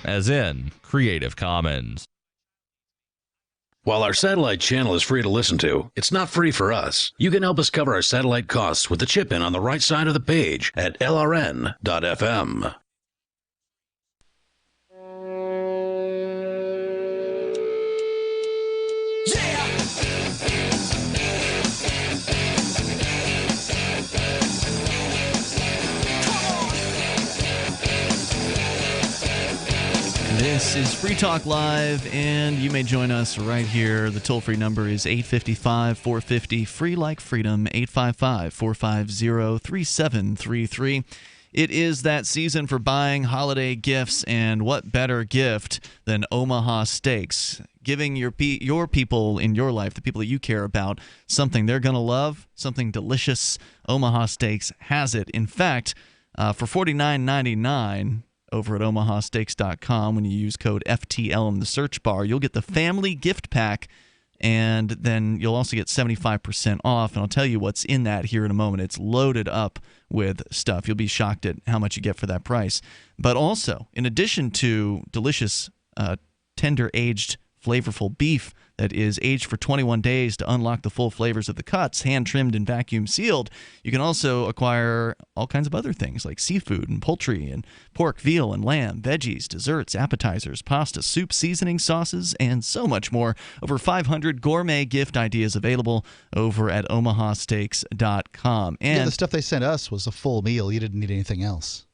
as in Creative Commons. While our satellite channel is free to listen to, it's not free for us. You can help us cover our satellite costs with the chip-in on the right side of the page at lrn.fm. This is Free Talk Live, and you may join us right here. The toll-free number is 855-450, free like freedom, 855-450-3733. It is that season for buying holiday gifts, and what better gift than Omaha Steaks? Giving your people in your life, the people that you care about, something they're going to love, something delicious. Omaha Steaks has it. In fact, for $49.99 over at omahasteaks.com, when you use code FTL in the search bar, you'll get the family gift pack, and then you'll also get 75% off. And I'll tell you what's in that here in a moment. It's loaded up with stuff. You'll be shocked at how much you get for that price. But also, in addition to delicious, tender-aged, flavorful beef that is aged for 21 days to unlock the full flavors of the cuts, hand-trimmed and vacuum-sealed, you can also acquire all kinds of other things like seafood and poultry and pork, veal, and lamb, veggies, desserts, appetizers, pasta, soup, seasoning, sauces, and so much more. Over 500 gourmet gift ideas available over at omahasteaks.com. And the stuff they sent us was a full meal. You didn't need anything else.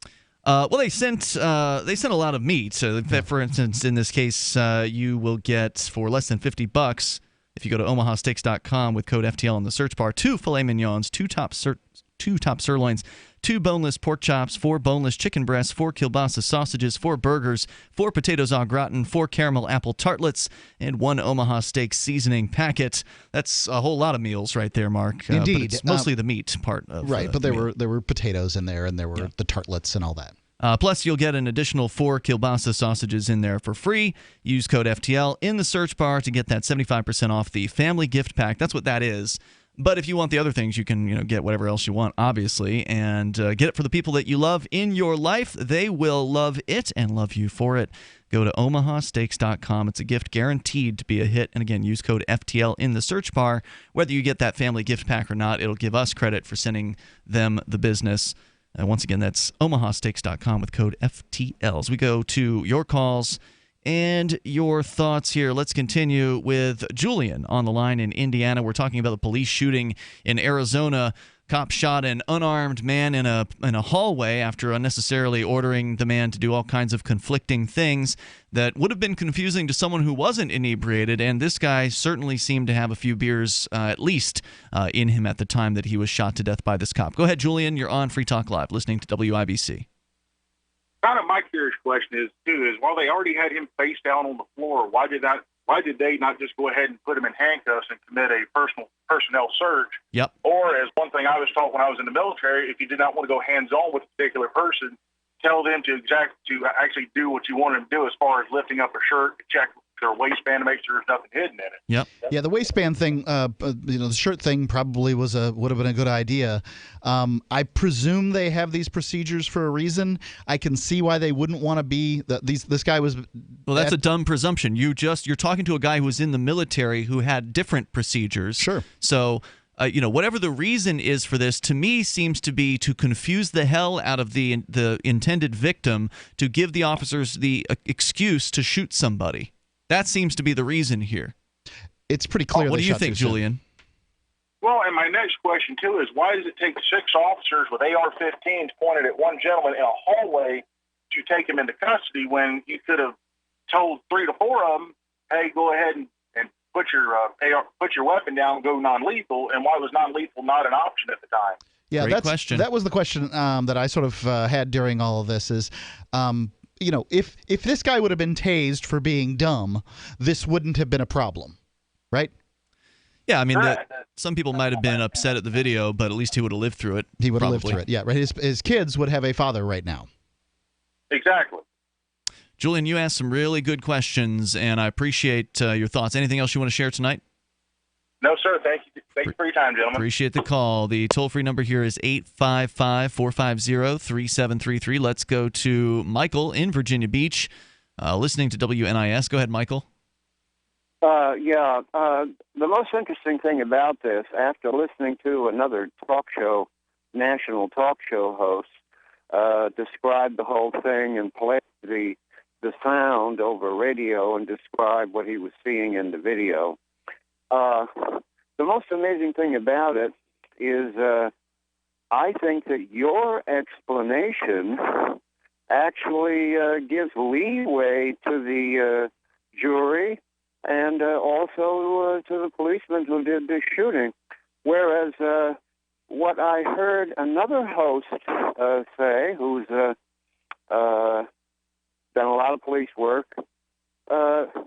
Well, they sent a lot of meat. So, for instance, in this case, you will get for less than $50 if you go to omahasteaks.com with code FTL in the search bar, 2 filet mignons, 2 top sirloins, 2 boneless pork chops, 4 boneless chicken breasts, 4 kielbasa sausages, 4 burgers, 4 potatoes au gratin, 4 caramel apple tartlets, and 1 Omaha Steaks seasoning packet. That's a whole lot of meals right there, Mark. Indeed. But it's mostly the meat part of right, but there meal. were potatoes in there, and there were the tartlets and all that. Plus, you'll get an additional 4 kielbasa sausages in there for free. Use code FTL in the search bar to get that 75% off the family gift pack. That's what that is. But if you want the other things, you can get whatever else you want, obviously, and get it for the people that you love in your life. They will love it and love you for it. Go to omahasteaks.com. It's a gift guaranteed to be a hit. And again, use code FTL in the search bar. Whether you get that family gift pack or not, it'll give us credit for sending them the business. Once again, that's omahasteaks.com with code FTL. As we go to your calls and your thoughts here. Let's continue with Julian on the line in Indiana. We're talking about the police shooting in Arizona. Cop shot an unarmed man in a hallway after unnecessarily ordering the man to do all kinds of conflicting things that would have been confusing to someone who wasn't inebriated, and this guy certainly seemed to have a few beers at least in him at the time that he was shot to death by this cop. Go ahead, Julian. You're on Free Talk Live, listening to WIBC. Kind of my curious question is, while they already had him face down on the floor, why did they not just go ahead and put him in handcuffs and commit a personnel search? Yep. Or, as one thing I was taught when I was in the military, if you did not want to go hands-on with a particular person, tell them to actually do what you want them to do as far as lifting up a shirt, check their waistband to make sure there's nothing hidden in it. Yep. Yeah, the waistband thing, the shirt thing probably would have been a good idea. I presume they have these procedures for a reason. I can see why they wouldn't want to be. This guy was. Well, that's a dumb presumption. You're talking to a guy who was in the military who had different procedures. Sure. So. Whatever the reason is for this, to me, seems to be to confuse the hell out of the intended victim to give the officers the excuse to shoot somebody. That seems to be the reason here. It's pretty clear. What do you think, Julian? Well, and my next question, too, is why does it take 6 officers with AR-15s pointed at one gentleman in a hallway to take him into custody when you could have told 3 to 4 of them, hey, go ahead and put your weapon down and go non-lethal, and why was non-lethal not an option at the time? Yeah, Great question. That was the question that I sort of had during all of this is, if this guy would have been tased for being dumb, this wouldn't have been a problem, right? Yeah, I mean, some people might have been upset at the video, but at least he would have lived through it. He would have lived through it, yeah. Right. His kids would have a father right now. Exactly. Julian, you asked some really good questions, and I appreciate your thoughts. Anything else you want to share tonight? No, sir. Thank you. Thank you for your time, gentlemen. Appreciate the call. The toll-free number here is 855-450-3733. Let's go to Michael in Virginia Beach, listening to WNIS. Go ahead, Michael. The most interesting thing about this, after listening to another national talk show host, describe the whole thing and play the sound over radio and describe what he was seeing in the video. The most amazing thing about it is I think that your explanation actually gives leeway to the jury and also to the policeman who did this shooting. Whereas what I heard another host say, who's done a lot of police work,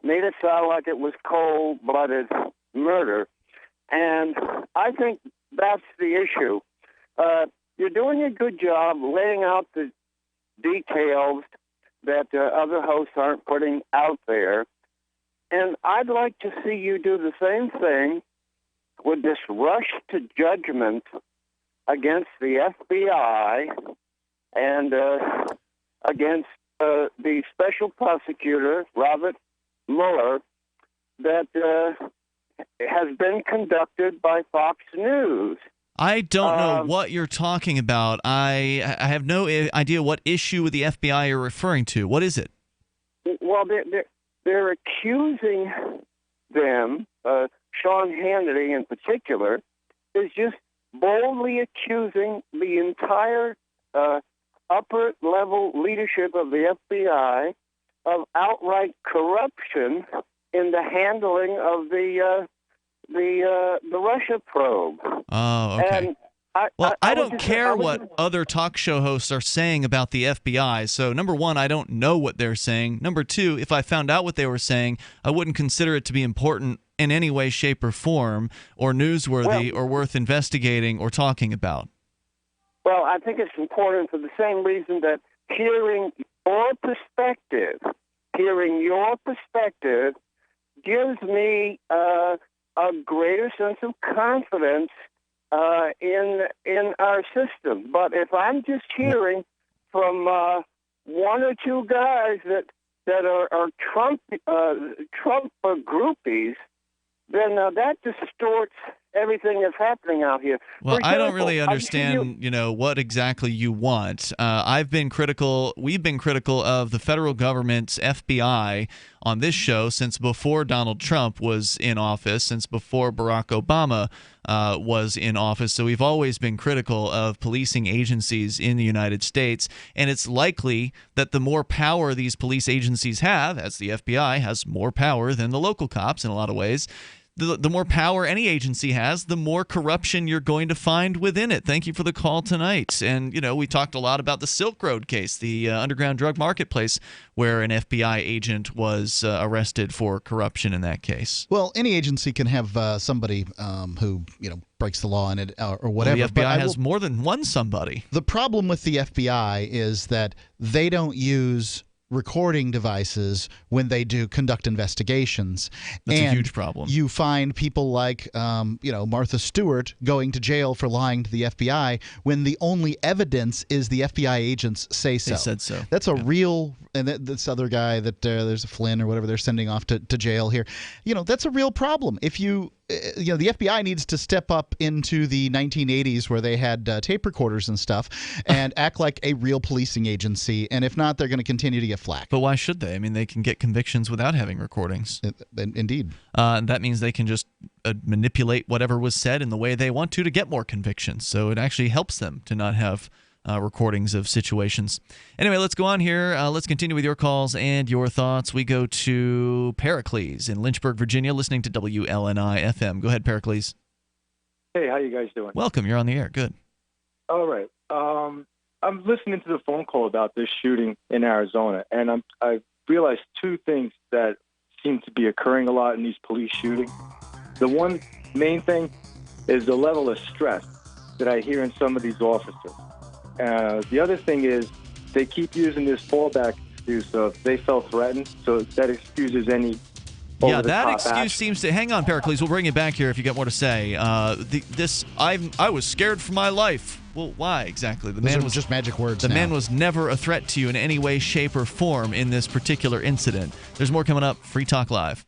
made it sound like it was cold-blooded murder. And I think that's the issue. You're doing a good job laying out the details that other hosts aren't putting out there. And I'd like to see you do the same thing with this rush to judgment against the FBI and against the special prosecutor, Robert Mueller, that has been conducted by Fox News. I don't know what you're talking about. I have no idea what issue with the FBI you're referring to. What is it? Well, they're accusing them, Sean Hannity in particular, is just boldly accusing the entire upper-level leadership of the FBI of outright corruption in the handling of the Russia probe. Oh, okay. And I don't care what other talk show hosts are saying about the FBI. So, number one, I don't know what they're saying. Number two, if I found out what they were saying, I wouldn't consider it to be important in any way, shape, or form, or newsworthy, or worth investigating or talking about. Well, I think it's important for the same reason that hearing your perspective gives me a greater sense of confidence in our system. But if I'm just hearing from one or two guys that are Trump groupies, then that distorts everything that's happening out here. Well, For I don't example, really I'll give understand, what exactly you want. We've been critical of the federal government's FBI on this show since before Donald Trump was in office, since before Barack Obama was in office. So we've always been critical of policing agencies in the United States. And it's likely that the more power these police agencies have, as the FBI has more power than the local cops in a lot of ways, the more power any agency has, the more corruption you're going to find within it. Thank you for the call tonight. And, we talked a lot about the Silk Road case, the underground drug marketplace, where an FBI agent was arrested for corruption in that case. Well, any agency can have somebody who, breaks the law in it or whatever. Well, the FBI has more than one somebody. The problem with the FBI is that they don't use recording devices when they do conduct investigations. That's a huge problem. You find people like, Martha Stewart going to jail for lying to the FBI when the only evidence is the FBI agents say so. They said so. That's a real, and this other guy that there's a Flynn or whatever they're sending off to jail here. That's a real problem. If you the FBI needs to step up into the 1980s where they had tape recorders and stuff and act like a real policing agency. And if not, they're going to continue to get flack. But why should they? I mean, they can get convictions without having recordings. Indeed. And that means they can just manipulate whatever was said in the way they want to get more convictions. So it actually helps them to not have recordings of situations. Anyway, let's go on here. Let's continue with your calls and your thoughts. We go to Pericles in Lynchburg, Virginia, listening to WLNI FM. Go ahead, Pericles. Hey, how you guys doing? Welcome. You're on the air. Good. All right. I'm listening to the phone call about this shooting in Arizona, and I realized two things that seem to be occurring a lot in these police shootings. The one main thing is the level of stress that I hear in some of these officers. The other thing is they keep using this fallback excuse of they felt threatened, so that excuses any Yeah, that excuse seems to... Hang on, Pericles. We'll bring you back here if you got more to say. I was scared for my life. Well, why exactly? Those man was just magic words. The man was never a threat to you in any way, shape, or form in this particular incident. There's more coming up. Free Talk Live.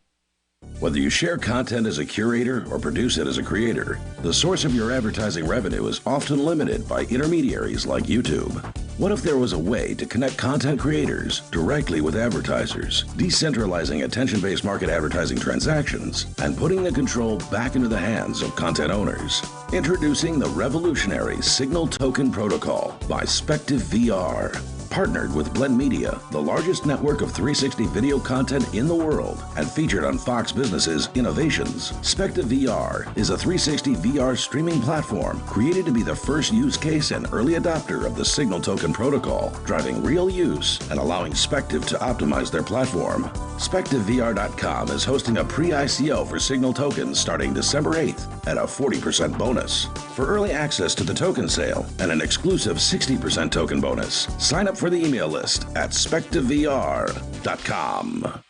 Whether you share content as a curator or produce it as a creator, the source of your advertising revenue is often limited by intermediaries like YouTube. What if there was a way to connect content creators directly with advertisers, decentralizing attention-based market advertising transactions and putting the control back into the hands of content owners? Introducing the revolutionary Signal Token Protocol by Spective VR. Partnered with Blend Media, the largest network of 360 video content in the world, and featured on Fox Business's Innovations, Spective VR is a 360 VR streaming platform created to be the first use case and early adopter of the Signal Token Protocol, driving real use and allowing Spective to optimize their platform. SpectiveVR.com is hosting a pre-ICO for Signal tokens starting December 8th at a 40% bonus. For early access to the token sale and an exclusive 60% token bonus, sign up for the email list at SpectiveVR.com.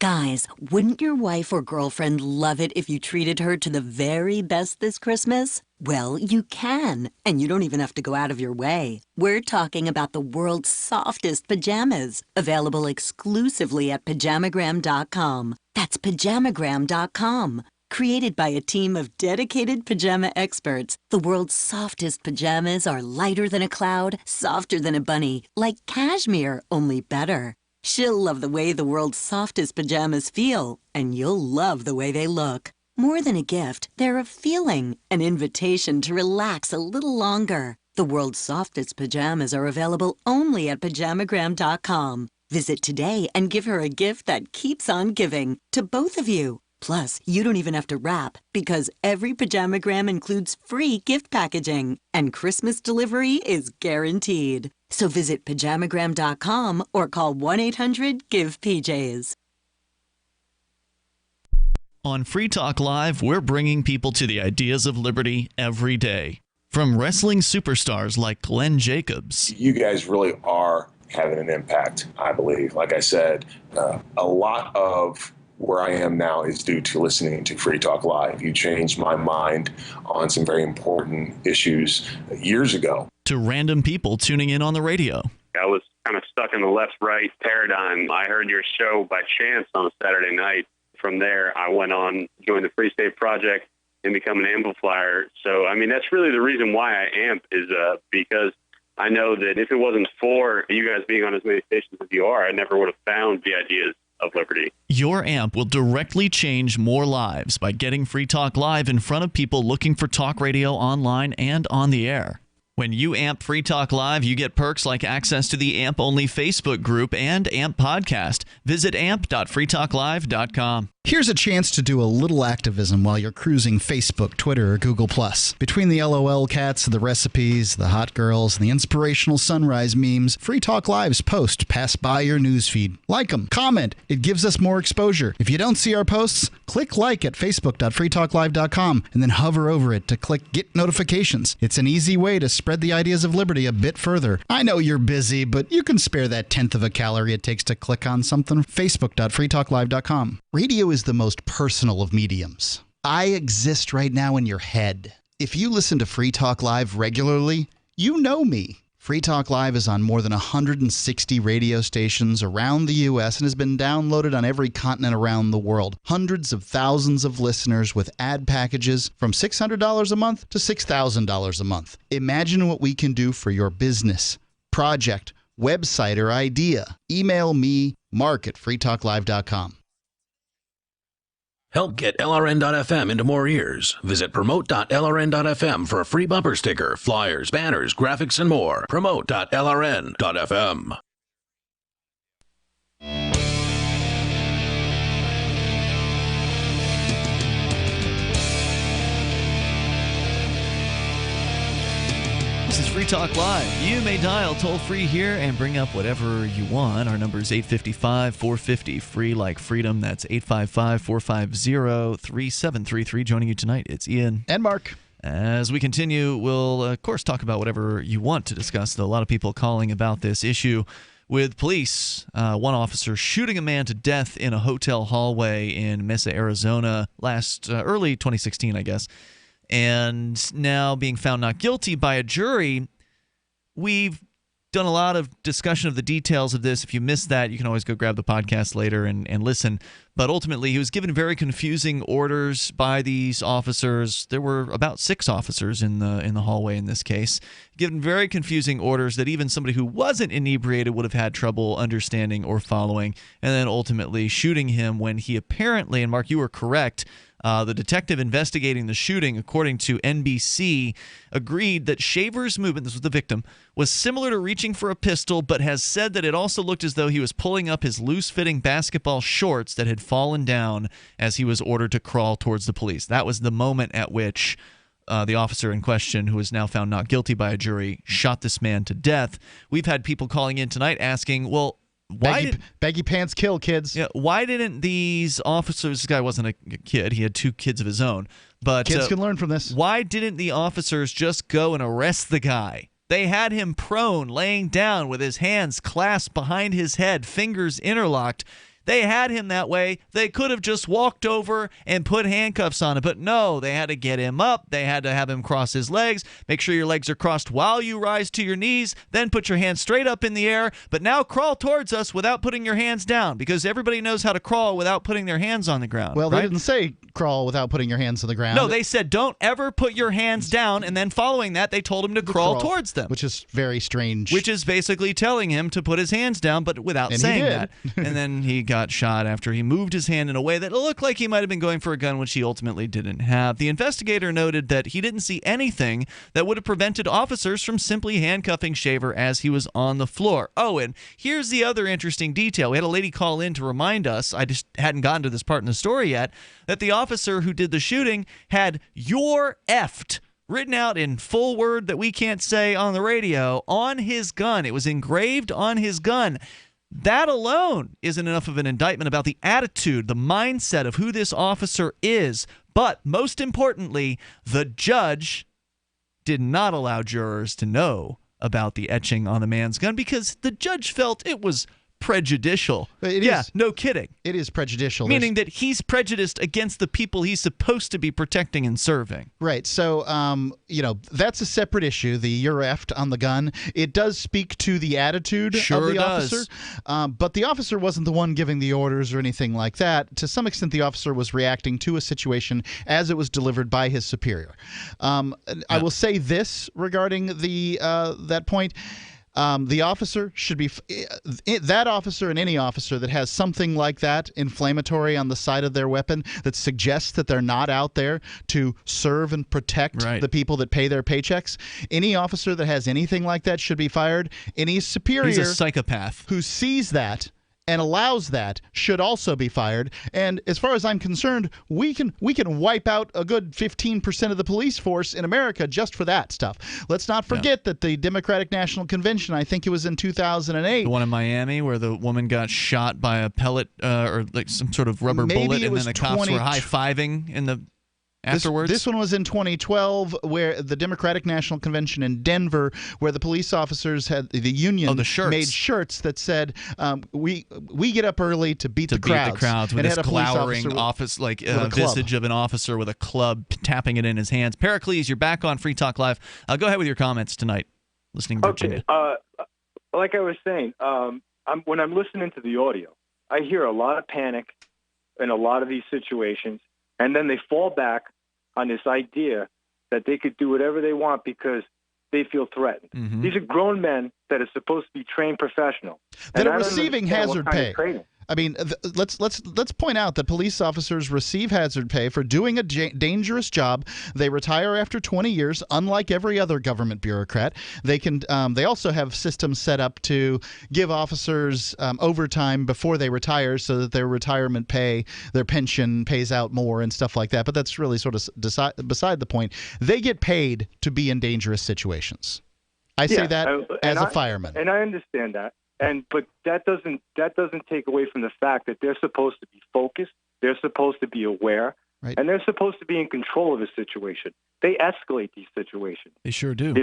Guys, wouldn't your wife or girlfriend love it if you treated her to the very best this Christmas? Well, you can, and you don't even have to go out of your way. We're talking about the world's softest pajamas, available exclusively at Pajamagram.com. That's Pajamagram.com. Created by a team of dedicated pajama experts, the world's softest pajamas are lighter than a cloud, softer than a bunny, like cashmere, only better. She'll love the way the world's softest pajamas feel, and you'll love the way they look. More than a gift, they're a feeling, an invitation to relax a little longer. The world's softest pajamas are available only at Pajamagram.com. Visit today and give her a gift that keeps on giving, to both of you. Plus, you don't even have to wrap, because every Pajamagram includes free gift packaging, and Christmas delivery is guaranteed. So visit Pajamagram.com or call 1-800-GIVE-PJs. On Free Talk Live, we're bringing people to the ideas of liberty every day. From wrestling superstars like Glenn Jacobs. You guys really are having an impact, I believe. Like I said, a lot of where I am now is due to listening to Free Talk Live. You changed my mind on some very important issues years ago. To random people tuning in on the radio. I was kind of stuck in the left-right paradigm. I heard your show by chance on a Saturday night. From there, I went on, joined the Free State Project, and become an amplifier. So, I mean, that's really the reason why I amp is because I know that if it wasn't for you guys being on as many stations as you are, I never would have found the ideas of liberty. Your amp will directly change more lives by getting Free Talk Live in front of people looking for talk radio online and on the air. When you amp Free Talk Live, you get perks like access to the AMP-only Facebook group and AMP podcast. Visit amp.freetalklive.com. Here's a chance to do a little activism while you're cruising Facebook, Twitter, or Google+. Between the LOL cats, the recipes, the hot girls, and the inspirational sunrise memes, Free Talk Live's posts pass by your newsfeed. Like them, comment. It gives us more exposure. If you don't see our posts, click like at facebook.freetalklive.com and then hover over it to click Get Notifications. It's an easy way to spread the ideas of liberty a bit further. I know you're busy, but you can spare that 1/10 of a calorie it takes to click on something. Facebook.freetalklive.com. Radio is the most personal of mediums. I exist right now in your head. If you listen to Free Talk Live regularly, you know me. Free Talk Live is on more than 160 radio stations around the U.S. and has been downloaded on every continent around the world. Hundreds of thousands of listeners with ad packages from $600 a month to $6,000 a month. Imagine what we can do for your business, project, website, or idea. Email me, mark@freetalklive.com. Help get LRN.FM into more ears. Visit promote.lrn.fm for a free bumper sticker, flyers, banners, graphics, and more. Promote.lrn.fm. This is Free Talk Live. You may dial toll-free here and bring up whatever you want. Our number is 855-450-FREE like freedom. That's 855-450-3733. Joining you tonight, it's Ian. And Mark. As we continue, we'll, of course, talk about whatever you want to discuss. Though a lot of people calling about this issue with police. One officer shooting a man to death in a hotel hallway in Mesa, Arizona, early 2016, I guess. And now being found not guilty by a jury. We've done a lot of discussion of the details of this. If you missed that, you can always go grab the podcast later and listen. But ultimately, he was given very confusing orders by these officers. There were about 6 officers in the hallway in this case. Given very confusing orders that even somebody who wasn't inebriated would have had trouble understanding or following. And then ultimately shooting him when he apparently, and Mark, you were correct, the detective investigating the shooting, according to NBC, agreed that Shaver's movement, this was the victim, was similar to reaching for a pistol, but has said that it also looked as though he was pulling up his loose-fitting basketball shorts that had fallen down as he was ordered to crawl towards the police. That was the moment at which the officer in question, who is now found not guilty by a jury, shot this man to death. We've had people calling in tonight asking, well, baggy pants kill, kids. Yeah, why didn't these officers? This guy wasn't a kid; he had 2 kids of his own. But kids can learn from this. Why didn't the officers just go and arrest the guy? They had him prone, laying down with his hands clasped behind his head, fingers interlocked. They had him that way. They could have just walked over and put handcuffs on him. But no, they had to get him up. They had to have him cross his legs. Make sure your legs are crossed while you rise to your knees. Then put your hands straight up in the air. But now crawl towards us without putting your hands down, because everybody knows how to crawl without putting their hands on the ground. Well, right? They didn't say crawl without putting your hands on the ground. No, they said don't ever put your hands down. And then following that, they told him to crawl towards them. Which is very strange. Which is basically telling him to put his hands down, but without saying that. And then he got shot after he moved his hand in a way that looked like he might have been going for a gun, which he ultimately didn't have. The investigator noted that he didn't see anything that would have prevented officers from simply handcuffing Shaver as he was on the floor. Oh, and here's the other interesting detail. We had a lady call in to remind us, I just hadn't gotten to this part in the story yet, that the officer who did the shooting had "you're effed" written out in full word that we can't say on the radio on his gun. It was engraved on his gun. That alone isn't enough of an indictment about the attitude, the mindset of who this officer is. But most importantly, the judge did not allow jurors to know about the etching on the man's gun because the judge felt it was prejudicial. It yeah, is. no kidding. It is prejudicial. Meaning that he's prejudiced against the people he's supposed to be protecting and serving. Right. So, that's a separate issue, the "you're effed" on the gun. It does speak to the attitude of the officer. But the officer wasn't the one giving the orders or anything like that. To some extent, the officer was reacting to a situation as it was delivered by his superior. I will say this regarding that point. The officer should be that officer and any officer that has something like that inflammatory on the side of their weapon that suggests that they're not out there to serve and protect the people that pay their paychecks. Any officer that has anything like that should be fired. Any superior He's a psychopath who sees that and allows that should also be fired. And as far as I'm concerned, we can wipe out a good 15% of the police force in America just for that stuff. Let's not forget that the Democratic National Convention, I think it was in 2008. The one in Miami where the woman got shot by a pellet or like some sort of rubber bullet, and then the cops were high-fiving in the afterwards? This one was in 2012, where the Democratic National Convention in Denver, where the police officers had the union made shirts that said, "We get up early to beat the crowds." With and this glowering office visage of an officer with a club tapping it in his hands. Pericles, you're back on Free Talk Live. Go ahead with your comments tonight. Listening, Virginia. Like I was saying, when I'm listening to the audio, I hear a lot of panic in a lot of these situations. And then they fall back on this idea that they could do whatever they want because they feel threatened. Mm-hmm. These are grown men that are supposed to be trained professional. That are receiving hazard pay. I mean, let's point out that police officers receive hazard pay for doing a dangerous job. They retire after 20 years, unlike every other government bureaucrat. They can. They also have systems set up to give officers overtime before they retire, so that their retirement pay, their pension pays out more and stuff like that. But that's really sort of beside the point. They get paid to be in dangerous situations. I say that as a fireman, and I understand that. But that doesn't take away from the fact that they're supposed to be focused, they're supposed to be aware, and they're supposed to be in control of the situation. They escalate these situations. They sure do.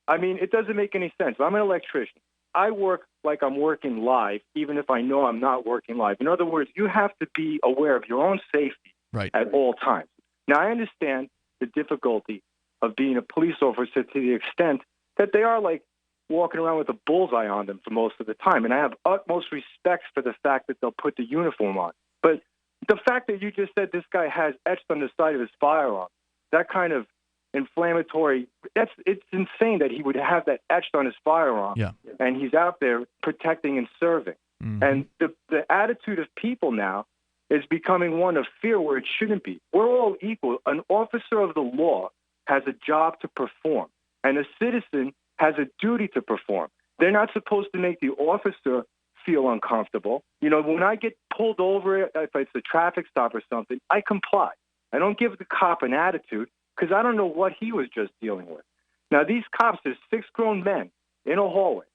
I mean, it doesn't make any sense. I'm an electrician. I work like I'm working live, even if I know I'm not working live. In other words, you have to be aware of your own safety at all times. Now, I understand the difficulty of being a police officer to the extent that they are like walking around with a bullseye on them for most of the time. And I have utmost respect for the fact that they'll put the uniform on. But the fact that you just said this guy has etched on the side of his firearm, that kind of inflammatory, it's insane that he would have that etched on his firearm. Yeah. And he's out there protecting and serving. Mm-hmm. And the attitude of people now is becoming one of fear where it shouldn't be. We're all equal. An officer of the law has a job to perform, and a citizen has a duty to perform. They're not supposed to make the officer feel uncomfortable. When I get pulled over, if it's a traffic stop or something, I comply. I don't give the cop an attitude because I don't know what he was just dealing with. Now, these cops, there's 6 grown men in a hallway.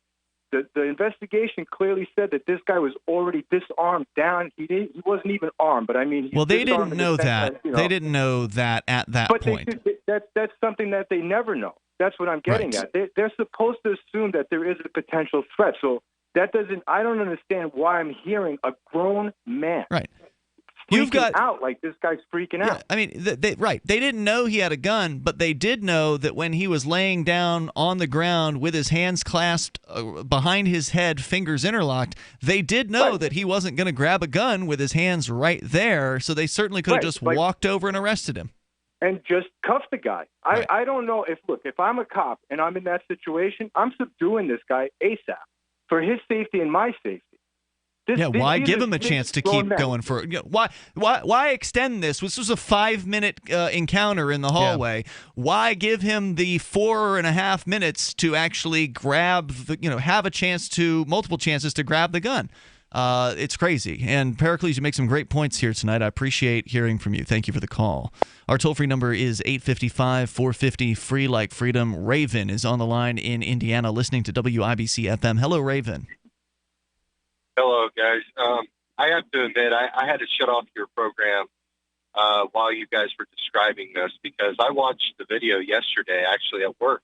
The investigation clearly said that this guy was already disarmed down. He wasn't even armed, but I mean... they didn't know that. They didn't know that at that point. But that's something that they never know. That's what I'm getting at. They're supposed to assume that there is a potential threat. So I don't understand why I'm hearing a grown man freaking out like this guy's freaking out. I mean, they didn't know he had a gun, but they did know that when he was laying down on the ground with his hands clasped behind his head, fingers interlocked, they did know that he wasn't going to grab a gun with his hands right there. So they certainly could have just walked over and arrested him. And just cuff the guy. I don't know if I'm a cop and I'm in that situation, I'm subduing this guy ASAP for his safety and my safety. Why give him a chance to keep going for it? Why extend this? This was a 5-minute encounter in the hallway. Yeah. Why give him the 4.5 minutes to actually grab have multiple chances to grab the gun? It's crazy. And Pericles, you make some great points here tonight. I appreciate hearing from you. Thank you for the call. Our toll-free number is 855-450-FREE like freedom. Raven is on the line in Indiana listening to WIBC FM. Hello, Raven. Hello, guys. I have to admit, I had to shut off your program while you guys were describing this because I watched the video yesterday, actually at work,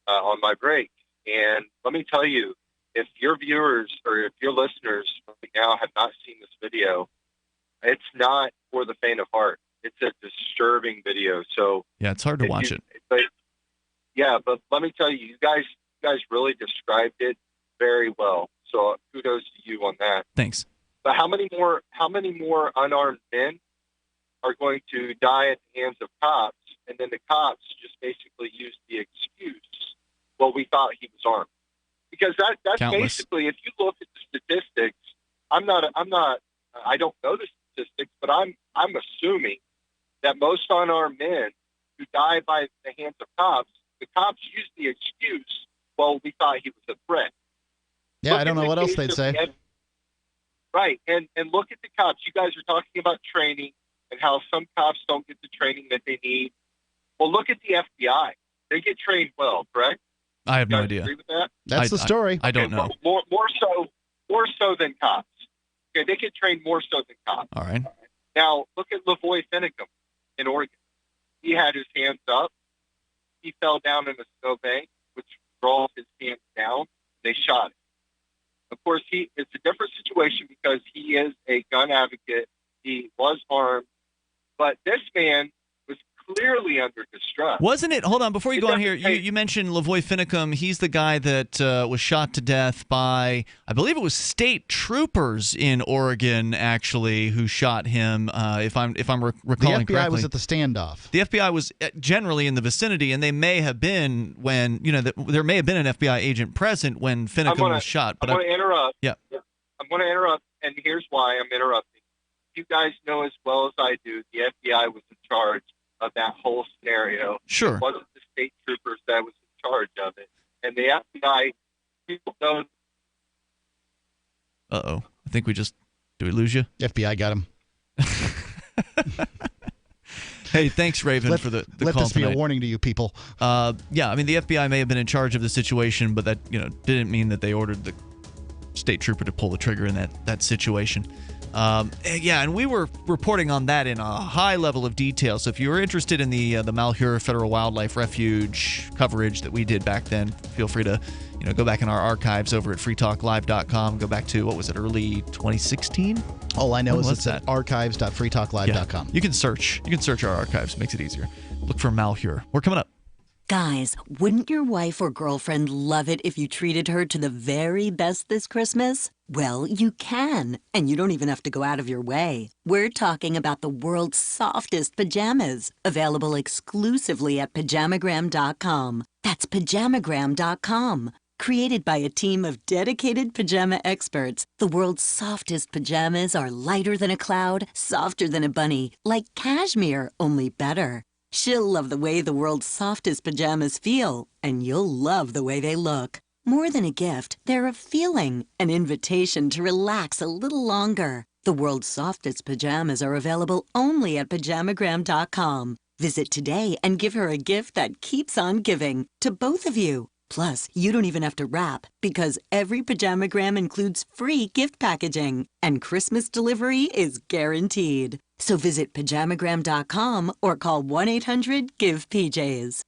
on my break. And let me tell you, if your viewers or if your listeners right now have not seen this video, it's not for the faint of heart. It's a disturbing video. So yeah, it's hard to watch it. But let me tell you, you guys really described it very well. So kudos to you on that. Thanks. But how many more unarmed men are going to die at the hands of cops, and then the cops just basically use the excuse, well, we thought he was armed? Because that's Countless. basically, if you look at the statistics, I don't know the statistics, but I'm assuming that most unarmed men who die by the hands of cops, the cops use the excuse, well, we thought he was a threat. Yeah, I don't know what else they'd say. Right, and look at the cops. You guys are talking about training and how some cops don't get the training that they need. Well, look at the FBI. They get trained well, correct? I have no idea. Agree with that? That's the story. I don't know. More so than cops. Okay, they get trained more so than cops. All right. Now, look at Lavoy Finicum in Oregon. He had his hands up. He fell down in a snowbank, which rolled his hands down. They shot him. Of course, it's a different situation because he is a gun advocate. He was armed. But this man was clearly under distress. Wasn't it? Hold on. Before you go on here, you mentioned Lavoy Finicum. He's the guy that was shot to death by, I believe it was state troopers in Oregon, actually, who shot him, if I'm recalling correctly. The FBI was at the standoff. The FBI was generally in the vicinity, and they may have been when, there may have been an FBI agent present when Finicum was shot. But I'm going to interrupt. Yeah. I'm going to interrupt, and here's why I'm interrupting. You guys know as well as I do, the FBI was in charge of that whole scenario. Sure. It wasn't the state troopers that was in charge of it. And the FBI, people don't. Uh-oh. I think did we lose you? FBI got him. Hey, thanks, Raven, for the let call this be tonight. a warning to you people. Yeah, I mean, the FBI may have been in charge of the situation, but that didn't mean that they ordered the state trooper to pull the trigger in that situation. And we were reporting on that in a high level of detail. So if you were interested in the Malheur Federal Wildlife Refuge coverage that we did back then, feel free to go back in our archives over at freetalklive.com. Go back to, what was it, early 2016? All I know is it's at archives.freetalklive.com. You can search our archives. Makes it easier. Look for Malheur. We're coming up. Guys, wouldn't your wife or girlfriend love it if you treated her to the very best this Christmas? Well, you can, and you don't even have to go out of your way. We're talking about the world's softest pajamas, available exclusively at pajamagram.com. That's pajamagram.com. Created by a team of dedicated pajama experts, the world's softest pajamas are lighter than a cloud, softer than a bunny, like cashmere, only better. She'll love the way the world's softest pajamas feel, and you'll love the way they look. More than a gift, they're a feeling, an invitation to relax a little longer. The world's softest pajamas are available only at pajamagram.com. Visit today and give her a gift that keeps on giving, to both of you. Plus, you don't even have to wrap, because every Pajamagram includes free gift packaging, and Christmas delivery is guaranteed. So visit pajamagram.com or call 1-800-GIVE-PJs.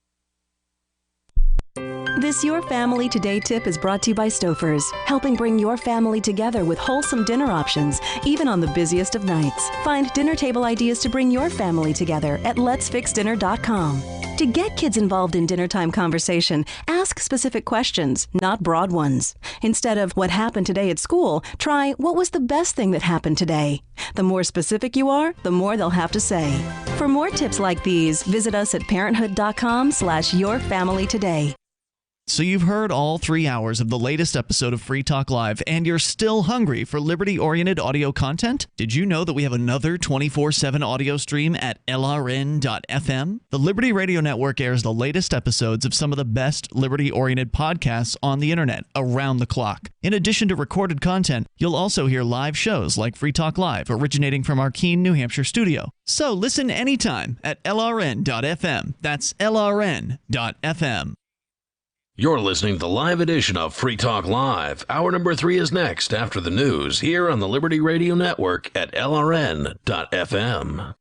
This Your Family Today tip is brought to you by Stouffer's, helping bring your family together with wholesome dinner options, even on the busiest of nights. Find dinner table ideas to bring your family together at letsfixdinner.com. To get kids involved in dinnertime conversation, ask specific questions, not broad ones. Instead of what happened today at school, try what was the best thing that happened today. The more specific you are, the more they'll have to say. For more tips like these, visit us at parenthood.com/yourfamilytoday. So you've heard all 3 hours of the latest episode of Free Talk Live, and you're still hungry for liberty-oriented audio content? Did you know that we have another 24/7 audio stream at LRN.FM? The Liberty Radio Network airs the latest episodes of some of the best liberty-oriented podcasts on the internet around the clock. In addition to recorded content, you'll also hear live shows like Free Talk Live, originating from our Keene, New Hampshire studio. So listen anytime at LRN.FM. That's LRN.FM. You're listening to the live edition of Free Talk Live. Hour number 3 is next after the news here on the Liberty Radio Network at LRN.FM.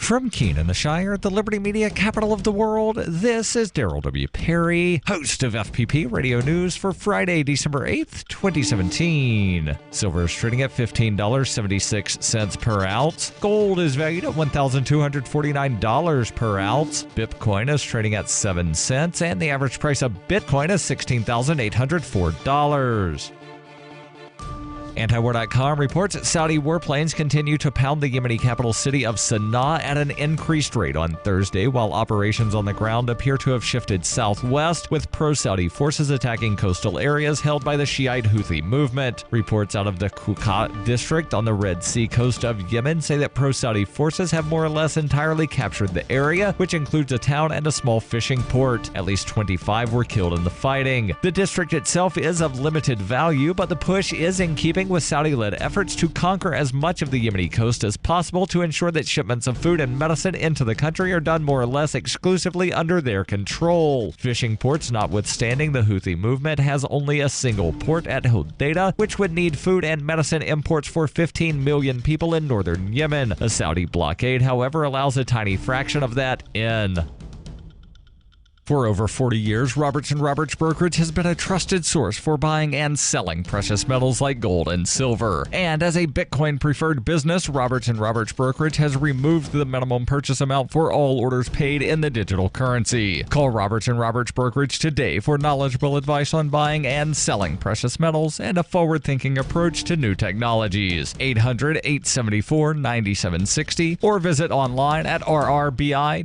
From Keene in the Shire, the Liberty Media capital of the world, this is Daryl W. Perry, host of FPP Radio News for Friday, December 8th, 2017. Silver is trading at $15.76 per ounce. Gold is valued at $1,249 per ounce. Bitcoin is trading at 7 cents, and the average price of Bitcoin is $16,804. Antiwar.com reports that Saudi warplanes continue to pound the Yemeni capital city of Sana'a at an increased rate on Thursday, while operations on the ground appear to have shifted southwest, with pro-Saudi forces attacking coastal areas held by the Shiite Houthi movement. Reports out of the Quqqa district on the Red Sea coast of Yemen say that pro-Saudi forces have more or less entirely captured the area, which includes a town and a small fishing port. At least 25 were killed in the fighting. The district itself is of limited value, but the push is in keeping with Saudi-led efforts to conquer as much of the Yemeni coast as possible to ensure that shipments of food and medicine into the country are done more or less exclusively under their control. Fishing ports notwithstanding, the Houthi movement has only a single port at Hodeidah, which would need food and medicine imports for 15 million people in northern Yemen. A Saudi blockade, however, allows a tiny fraction of that in. For over 40 years, Roberts & Roberts Brokerage has been a trusted source for buying and selling precious metals like gold and silver. And as a Bitcoin-preferred business, Roberts & Roberts Brokerage has removed the minimum purchase amount for all orders paid in the digital currency. Call Roberts & Roberts Brokerage today for knowledgeable advice on buying and selling precious metals and a forward-thinking approach to new technologies. 800-874-9760 or visit online at rrbi.co.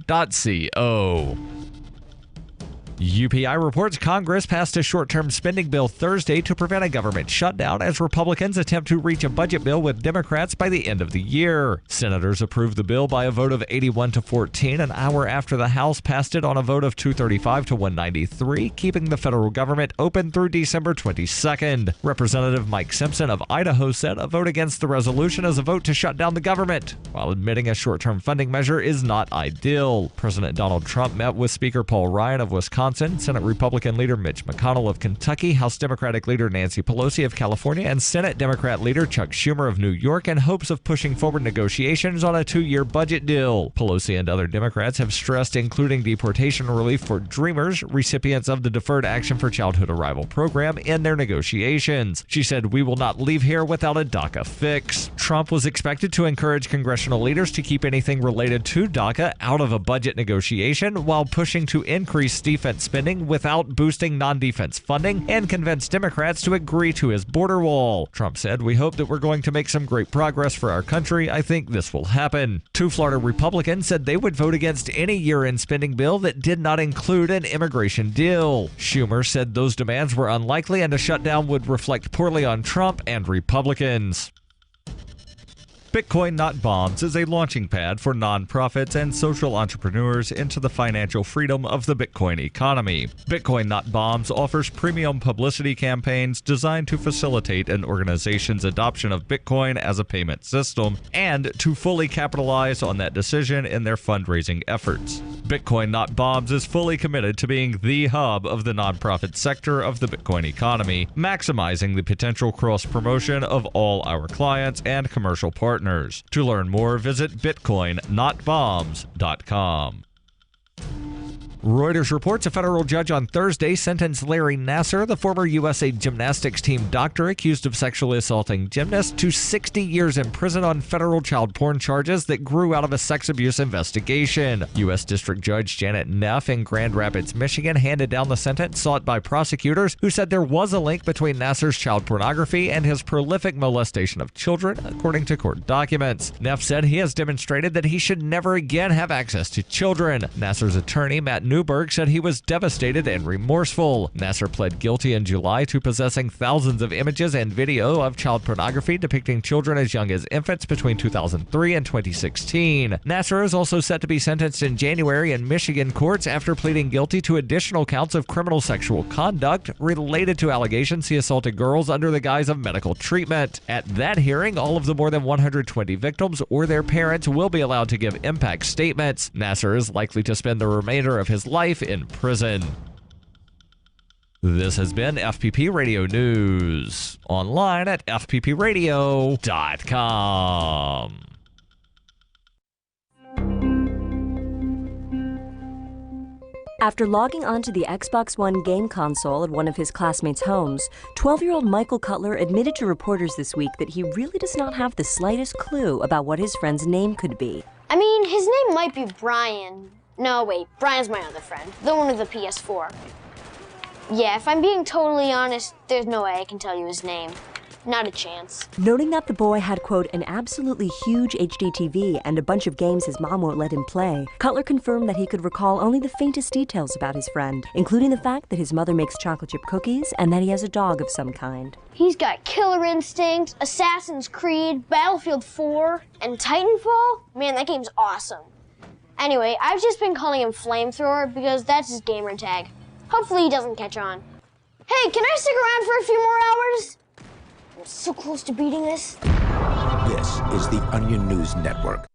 UPI reports Congress passed a short-term spending bill Thursday to prevent a government shutdown as Republicans attempt to reach a budget bill with Democrats by the end of the year. Senators approved the bill by a vote of 81-14 an hour after the House passed it on a vote of 235-193, keeping the federal government open through December 22nd. Representative Mike Simpson of Idaho said a vote against the resolution is a vote to shut down the government, while admitting a short-term funding measure is not ideal. President Donald Trump met with Speaker Paul Ryan of Wisconsin, Senate Republican leader Mitch McConnell of Kentucky, House Democratic leader Nancy Pelosi of California, and Senate Democrat leader Chuck Schumer of New York in hopes of pushing forward negotiations on a 2-year budget deal. Pelosi and other Democrats have stressed including deportation relief for Dreamers, recipients of the Deferred Action for Childhood Arrival program, in their negotiations. She said, "We will not leave here without a DACA fix." Trump was expected to encourage congressional leaders to keep anything related to DACA out of a budget negotiation, while pushing to increase defense spending without boosting non-defense funding, and convince Democrats to agree to his border wall. Trump said, "We hope that we're going to make some great progress for our country. I think this will happen." 2 Florida Republicans said they would vote against any year-end spending bill that did not include an immigration deal. Schumer said those demands were unlikely and a shutdown would reflect poorly on Trump and Republicans. Bitcoin Not Bombs is a launching pad for nonprofits and social entrepreneurs into the financial freedom of the Bitcoin economy. Bitcoin Not Bombs offers premium publicity campaigns designed to facilitate an organization's adoption of Bitcoin as a payment system and to fully capitalize on that decision in their fundraising efforts. Bitcoin Not Bombs is fully committed to being the hub of the nonprofit sector of the Bitcoin economy, maximizing the potential cross-promotion of all our clients and commercial partners. To learn more, visit bitcoinnotbombs.com. Reuters reports a federal judge on Thursday sentenced Larry Nassar, the former USA gymnastics team doctor accused of sexually assaulting gymnasts, to 60 years in prison on federal child porn charges that grew out of a sex abuse investigation. U.S. District Judge Janet Neff in Grand Rapids, Michigan, handed down the sentence sought by prosecutors who said there was a link between Nassar's child pornography and his prolific molestation of children, according to court documents. Neff said he has demonstrated that he should never again have access to children. Nassar's attorney, Matt Newberg, said he was devastated and remorseful. Nassar pled guilty in July to possessing thousands of images and video of child pornography depicting children as young as infants between 2003 and 2016. Nassar is also set to be sentenced in January in Michigan courts after pleading guilty to additional counts of criminal sexual conduct related to allegations he assaulted girls under the guise of medical treatment. At that hearing, all of the more than 120 victims or their parents will be allowed to give impact statements. Nassar is likely to spend the remainder of his life in prison. This has been FPP Radio News, online at fppradio.com. After logging onto the Xbox One game console at one of his classmates' homes, 12-year-old Michael Cutler admitted to reporters this week that he really does not have the slightest clue about what his friend's name could be. I mean, his name might be Brian. No, wait, Brian's my other friend, the one with the PS4. Yeah, if I'm being totally honest, there's no way I can tell you his name. Not a chance. Noting that the boy had, quote, an absolutely huge HD TV and a bunch of games his mom won't let him play, Cutler confirmed that he could recall only the faintest details about his friend, including the fact that his mother makes chocolate chip cookies and that he has a dog of some kind. He's got Killer Instinct, Assassin's Creed, Battlefield 4, and Titanfall? Man, that game's awesome. Anyway, I've just been calling him Flamethrower because that's his gamer tag. Hopefully he doesn't catch on. Hey, can I stick around for a few more hours? I'm so close to beating this. This is the Onion News Network.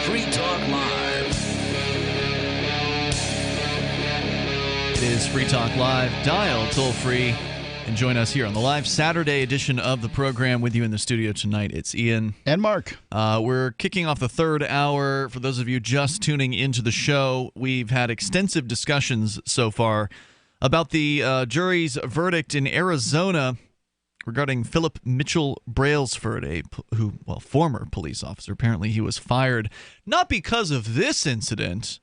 Free Talk Live. It is Free Talk Live. Dial toll free and join us here on the live Saturday edition of the program. With you in the studio tonight, it's Ian and Mark. We're kicking off the third hour. For those of you just tuning into the show, we've had extensive discussions so far about the jury's verdict in Arizona regarding Philip Mitchell Brailsford, former police officer. Apparently he was fired not because of this incident,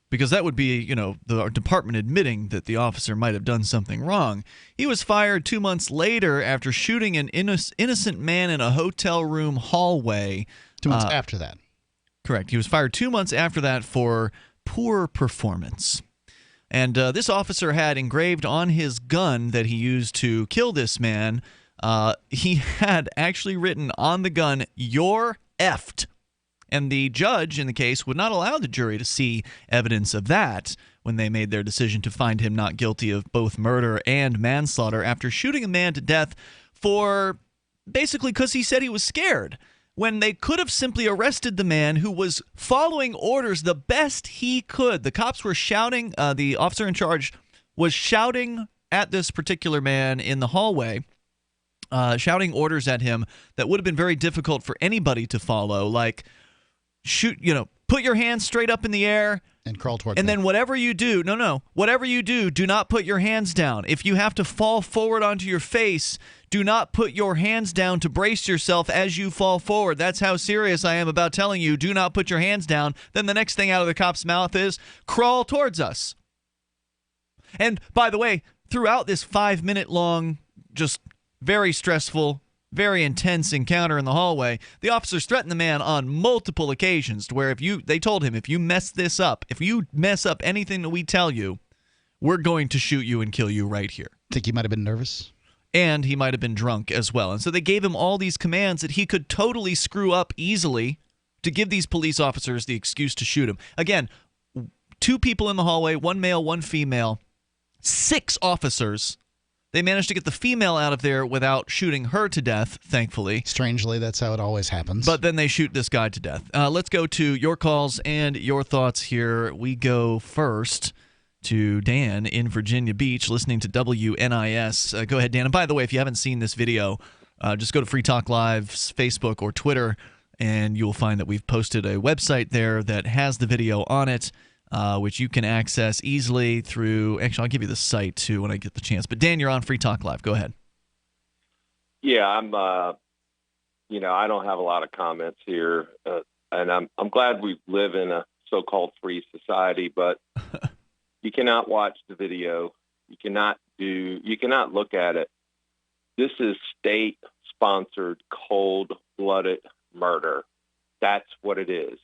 because that would be, the department admitting that the officer might have done something wrong. He was fired 2 months later after shooting an innocent man in a hotel room hallway. 2 months after that. Correct. He was fired 2 months after that for poor performance. And this officer had engraved on his gun that he used to kill this man, he had actually written on the gun, "You're effed." And the judge in the case would not allow the jury to see evidence of that when they made their decision to find him not guilty of both murder and manslaughter after shooting a man to death for basically because he said he was scared, when they could have simply arrested the man who was following orders the best he could. The cops were shouting, the officer in charge was shouting at this particular man in the hallway, shouting orders at him that would have been very difficult for anybody to follow, like, shoot, put your hands straight up in the air and crawl toward and then whatever you do, whatever you do not put your hands down. If you have to fall forward onto your face, do not put your hands down to brace yourself as you fall forward. That's how serious I am about telling you, do not put your hands down. Then the next thing out of the cop's mouth is, crawl towards us. And by the way, throughout this 5-minute long, just very stressful, very intense encounter in the hallway, the officers threatened the man on multiple occasions to where they told him, if you mess this up, if you mess up anything that we tell you, we're going to shoot you and kill you right here. Think he might have been nervous? And he might have been drunk as well. And so they gave him all these commands that he could totally screw up easily to give these police officers the excuse to shoot him. Again, 2 people in the hallway, 1 male, 1 female, 6 officers. They managed to get the female out of there without shooting her to death, thankfully. Strangely, that's how it always happens. But then they shoot this guy to death. Let's go to your calls and your thoughts here. We go first to Dan in Virginia Beach, listening to WNIS. Go ahead, Dan. And by the way, if you haven't seen this video, just go to Free Talk Live's Facebook or Twitter, and you'll find that we've posted a website there that has the video on it, which you can access easily through. Actually, I'll give you the site too when I get the chance. But Dan, you're on Free Talk Live. Go ahead. Yeah, I'm. I don't have a lot of comments here, and I'm glad we live in a so-called free society. But you cannot watch the video. You cannot look at it. This is state-sponsored, cold-blooded murder. That's what it is,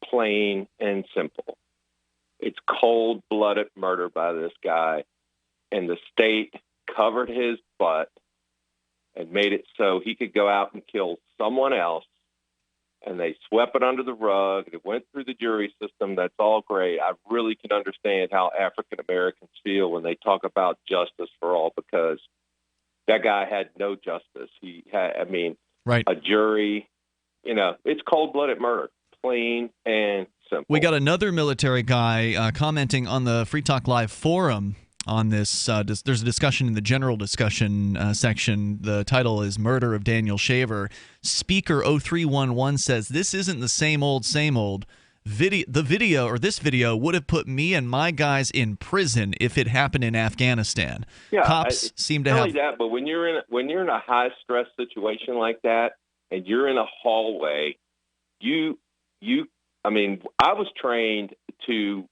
plain and simple. It's cold-blooded murder by this guy, and the state covered his butt and made it so he could go out and kill someone else, and they swept it under the rug. It went through the jury system. That's all great. I really can understand how African Americans feel when they talk about justice for all, because that guy had no justice. He had, right. A jury, it's cold-blooded murder, plain and simple. We got another military guy commenting on the Free Talk Live forum on this. There's a discussion in the general discussion section. The title is Murder of Daniel Shaver. Speaker 0311 says, this isn't the same old, this video would have put me and my guys in prison if it happened in Afghanistan. Yeah, Cops seem to not have only that, but when you're in a high stress situation like that, and you're in a hallway, I was trained to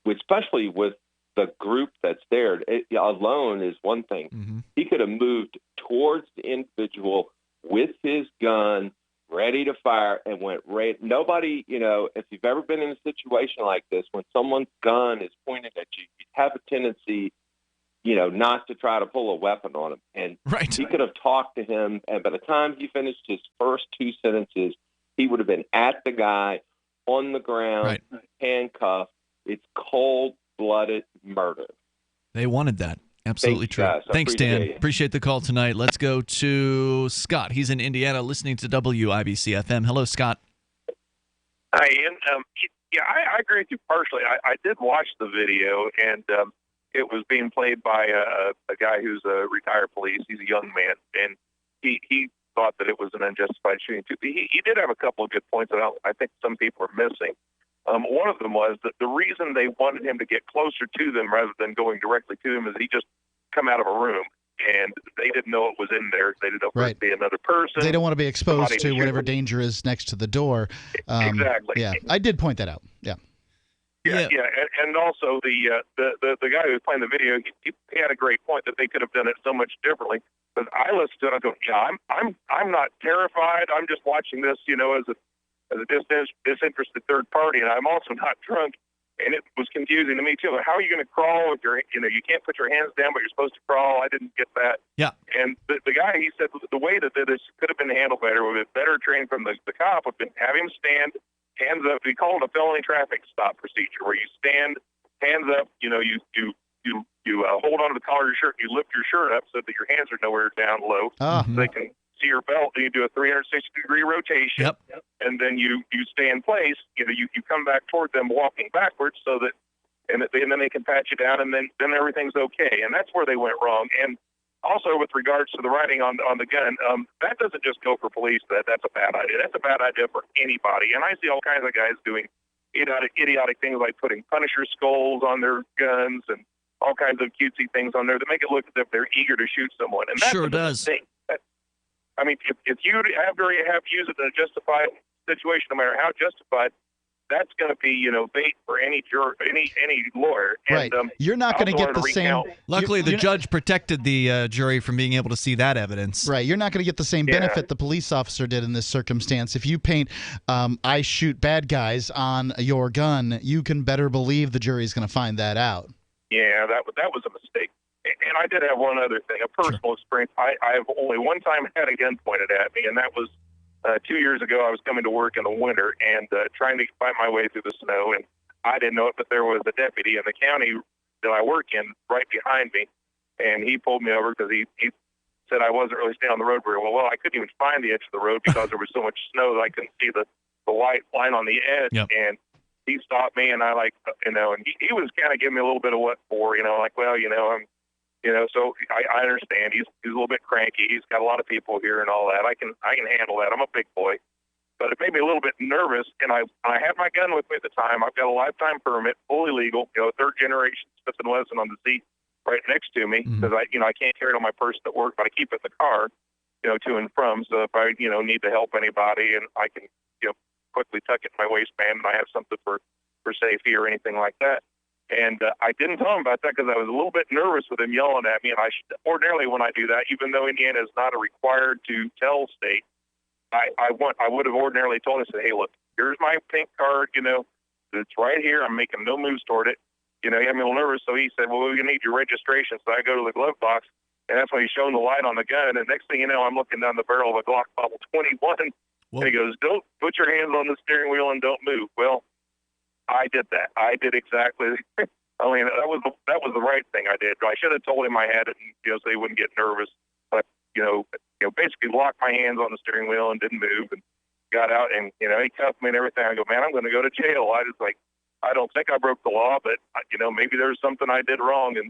especially with the group that's there. Alone is one thing. Mm-hmm. He could have moved towards the individual with his gun, ready to fire, and went right. Nobody, if you've ever been in a situation like this, when someone's gun is pointed at you, you have a tendency, not to try to pull a weapon on him. And he could have talked to him, and by the time he finished his first two sentences, he would have been at the guy on the ground, handcuffed. It's cold-blooded murder. They wanted that. Absolutely Thanks, true. guys. Thanks, Dan. Appreciate it. Appreciate the call tonight. Let's go to Scott. He's in Indiana listening to WIBC FM. Hello, Scott. Hi, Ian. I agree with you partially. I did watch the video, and it was being played by a guy who's a retired police. He's a young man, and he thought that it was an unjustified shooting, too. He did have a couple of good points that I think some people are missing. One of them was that the reason they wanted him to get closer to them rather than going directly to him is he just come out of a room, and they didn't know it was in there. They didn't know it would be another person. They don't want to be exposed Somebody to was whatever shooting. danger is next to the door. Exactly. Yeah, I did point that out. Yeah. Yeah. And also the guy who was playing the video, he had a great point that they could have done it so much differently. But I listened to it, I go, I'm not terrified. I'm just watching this, as a disinterested third party, and I'm also not drunk. And it was confusing to me too. Like, how are you going to crawl if you can't put your hands down, but you're supposed to crawl? I didn't get that. Yeah. And the guy, he said the way that this could have been handled better, would have been better trained from the cop, would have been have him stand, hands up. We call it a felony traffic stop procedure, where you stand, hands up. You hold on to the collar of your shirt. You lift your shirt up so that your hands are nowhere down low. So they can see your belt. And you do a 360-degree rotation. Yep. And then you stay in place. You come back toward them walking backwards, so that and then they can pat you down, and then everything's okay. And that's where they went wrong. And also with regards to the writing on the gun, that doesn't just go for police. That's a bad idea. That's a bad idea for anybody. And I see all kinds of guys doing idiotic things like putting Punisher skulls on their guns and all kinds of cutesy things on there that make it look as if they're eager to shoot someone. And that's Sure a does. mistake. If you have to use it in a justified situation, no matter how justified, that's going to be, bait for any juror, any lawyer. Right. And, You're not going to get the same. Luckily, the judge protected the jury from being able to see that evidence. Right. You're not going to get the same benefit the police officer did in this circumstance. If you paint I shoot bad guys on your gun, you can better believe the jury's going to find that out. Yeah, that was a mistake. And I did have one other thing, a personal experience. I have only one time had a gun pointed at me, and that was 2 years ago. I was coming to work in the winter and trying to find my way through the snow, and I didn't know it, but there was a deputy in the county that I work in right behind me, and he pulled me over because he said I wasn't really staying on the road very well. Well, I couldn't even find the edge of the road because there was so much snow that I couldn't see the white line on the edge. Yep. And he stopped me, and I and he was kind of giving me a little bit of what for, so I understand he's a little bit cranky. He's got a lot of people here and all that. I can handle that. I'm a big boy, but it made me a little bit nervous. And I had my gun with me at the time. I've got a lifetime permit, fully legal. Third generation Smith & Wesson on the seat right next to me because I can't carry it on my person at work, but I keep it in the car, to and from. So if I need to help anybody, and I can quickly tuck it in my waistband, and I have something for safety or anything like that. And I didn't tell him about that because I was a little bit nervous with him yelling at me. And ordinarily when I do that, even though Indiana is not a required to tell state, I would have ordinarily told him, said, hey, look, here's my pink card, it's right here. I'm making no moves toward it. He had me a little nervous. So he said, well, we're going to need your registration. So I go to the glove box, and that's when he's showing the light on the gun. And next thing you know, I'm looking down the barrel of a Glock Bobble 21. Whoa. And he goes, don't put your hands on the steering wheel and don't move. Well, I did that. I did exactly. That was the right thing I did. I should have told him I had it, and so he wouldn't get nervous. But basically locked my hands on the steering wheel and didn't move, and got out, and he cuffed me and everything. I go, man, I'm going to go to jail. I don't think I broke the law, but maybe there's something I did wrong, and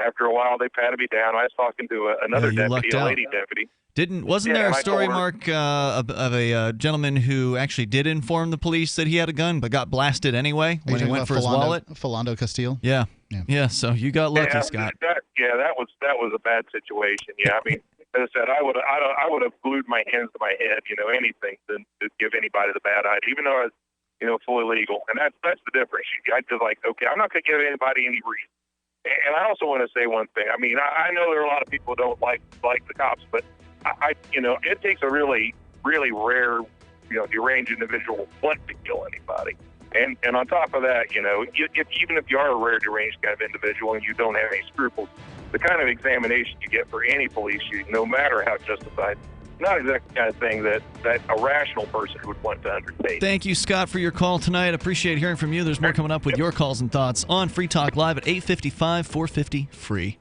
after a while, they patted me down. I was talking to another Yeah, you deputy, lucked a out. lady deputy. Wasn't there and a I story, told her- Mark, of a gentleman who actually did inform the police that he had a gun, but got blasted anyway when he went for his wallet? Philando Castile? Yeah. So you got lucky, Scott. That was a bad situation. Yeah, I mean, as I said, I would have glued my hands to my head, anything to give anybody the bad idea, even though I was, fully legal. And that's the difference. I just like, okay, I'm not going to give anybody any reason. And I also want to say one thing. I mean, I know there are a lot of people who don't like the cops, but it takes a really, really rare, deranged individual want to kill anybody. And on top of that, even if you are a rare deranged kind of individual and you don't have any scruples, the kind of examination you get for any police shooting, no matter how justified, not exactly the kind of thing that a rational person would want to undertake. Thank you, Scott, for your call tonight. Appreciate hearing from you. There's more coming up with your calls and thoughts on Free Talk Live at 855-450-FREE.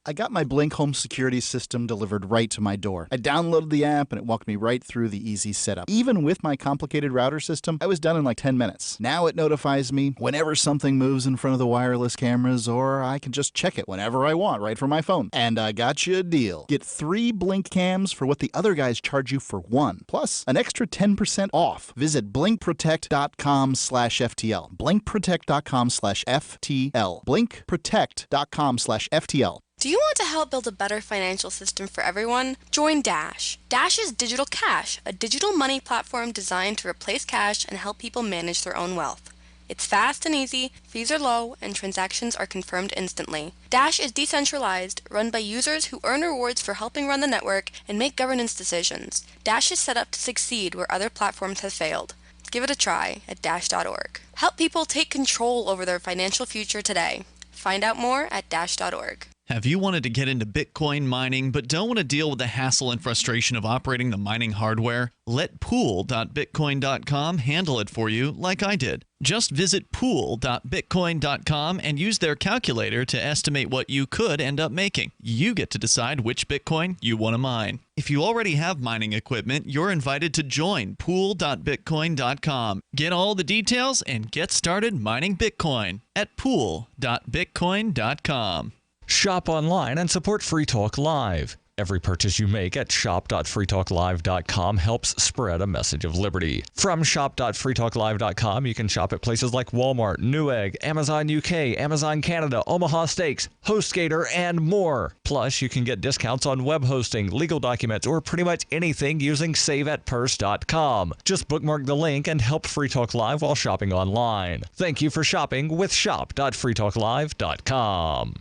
I got my Blink home security system delivered right to my door. I downloaded the app and it walked me right through the easy setup. Even with my complicated router system, I was done in like 10 minutes. Now it notifies me whenever something moves in front of the wireless cameras, or I can just check it whenever I want right from my phone. And I got you a deal. Get 3 Blink cams for what the other guys charge you for 1, plus an extra 10% off. Visit blinkprotect.com/FTL. blinkprotect.com/FTL. blinkprotect.com/FTL. Do you want to help build a better financial system for everyone? Join Dash. Dash is Digital Cash, a digital money platform designed to replace cash and help people manage their own wealth. It's fast and easy, fees are low, and transactions are confirmed instantly. Dash is decentralized, run by users who earn rewards for helping run the network and make governance decisions. Dash is set up to succeed where other platforms have failed. Give it a try at dash.org. Help people take control over their financial future today. Find out more at dash.org. Have you wanted to get into Bitcoin mining but don't want to deal with the hassle and frustration of operating the mining hardware? Let pool.bitcoin.com handle it for you like I did. Just visit pool.bitcoin.com and use their calculator to estimate what you could end up making. You get to decide which Bitcoin you want to mine. If you already have mining equipment, you're invited to join pool.bitcoin.com. Get all the details and get started mining Bitcoin at pool.bitcoin.com. Shop online and support Free Talk Live. Every purchase you make at shop.freetalklive.com helps spread a message of liberty. From shop.freetalklive.com, you can shop at places like Walmart, Newegg, Amazon UK, Amazon Canada, Omaha Steaks, HostGator, and more. Plus, you can get discounts on web hosting, legal documents, or pretty much anything using saveatpurse.com. Just bookmark the link and help Free Talk Live while shopping online. Thank you for shopping with shop.freetalklive.com.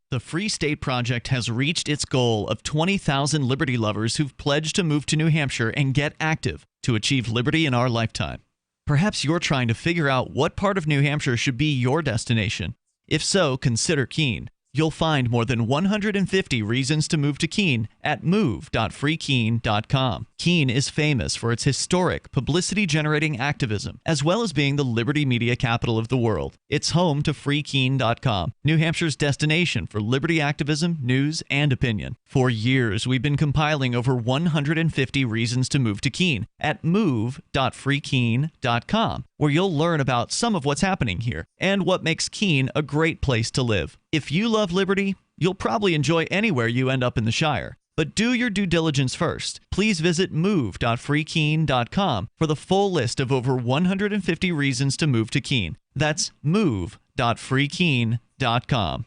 The Free State Project has reached its goal of 20,000 liberty lovers who've pledged to move to New Hampshire and get active to achieve liberty in our lifetime. Perhaps you're trying to figure out what part of New Hampshire should be your destination. If so, consider Keene. You'll find more than 150 reasons to move to Keene at move.freekeene.com. Keene is famous for its historic, publicity-generating activism, as well as being the liberty media capital of the world. It's home to freekeene.com, New Hampshire's destination for liberty activism, news, and opinion. For years, we've been compiling over 150 reasons to move to Keene at move.freekeene.com, where you'll learn about some of what's happening here and what makes Keene a great place to live. If you love liberty, you'll probably enjoy anywhere you end up in the Shire. But do your due diligence first. Please visit move.freekeene.com for the full list of over 150 reasons to move to Keene. That's move.freekeene.com.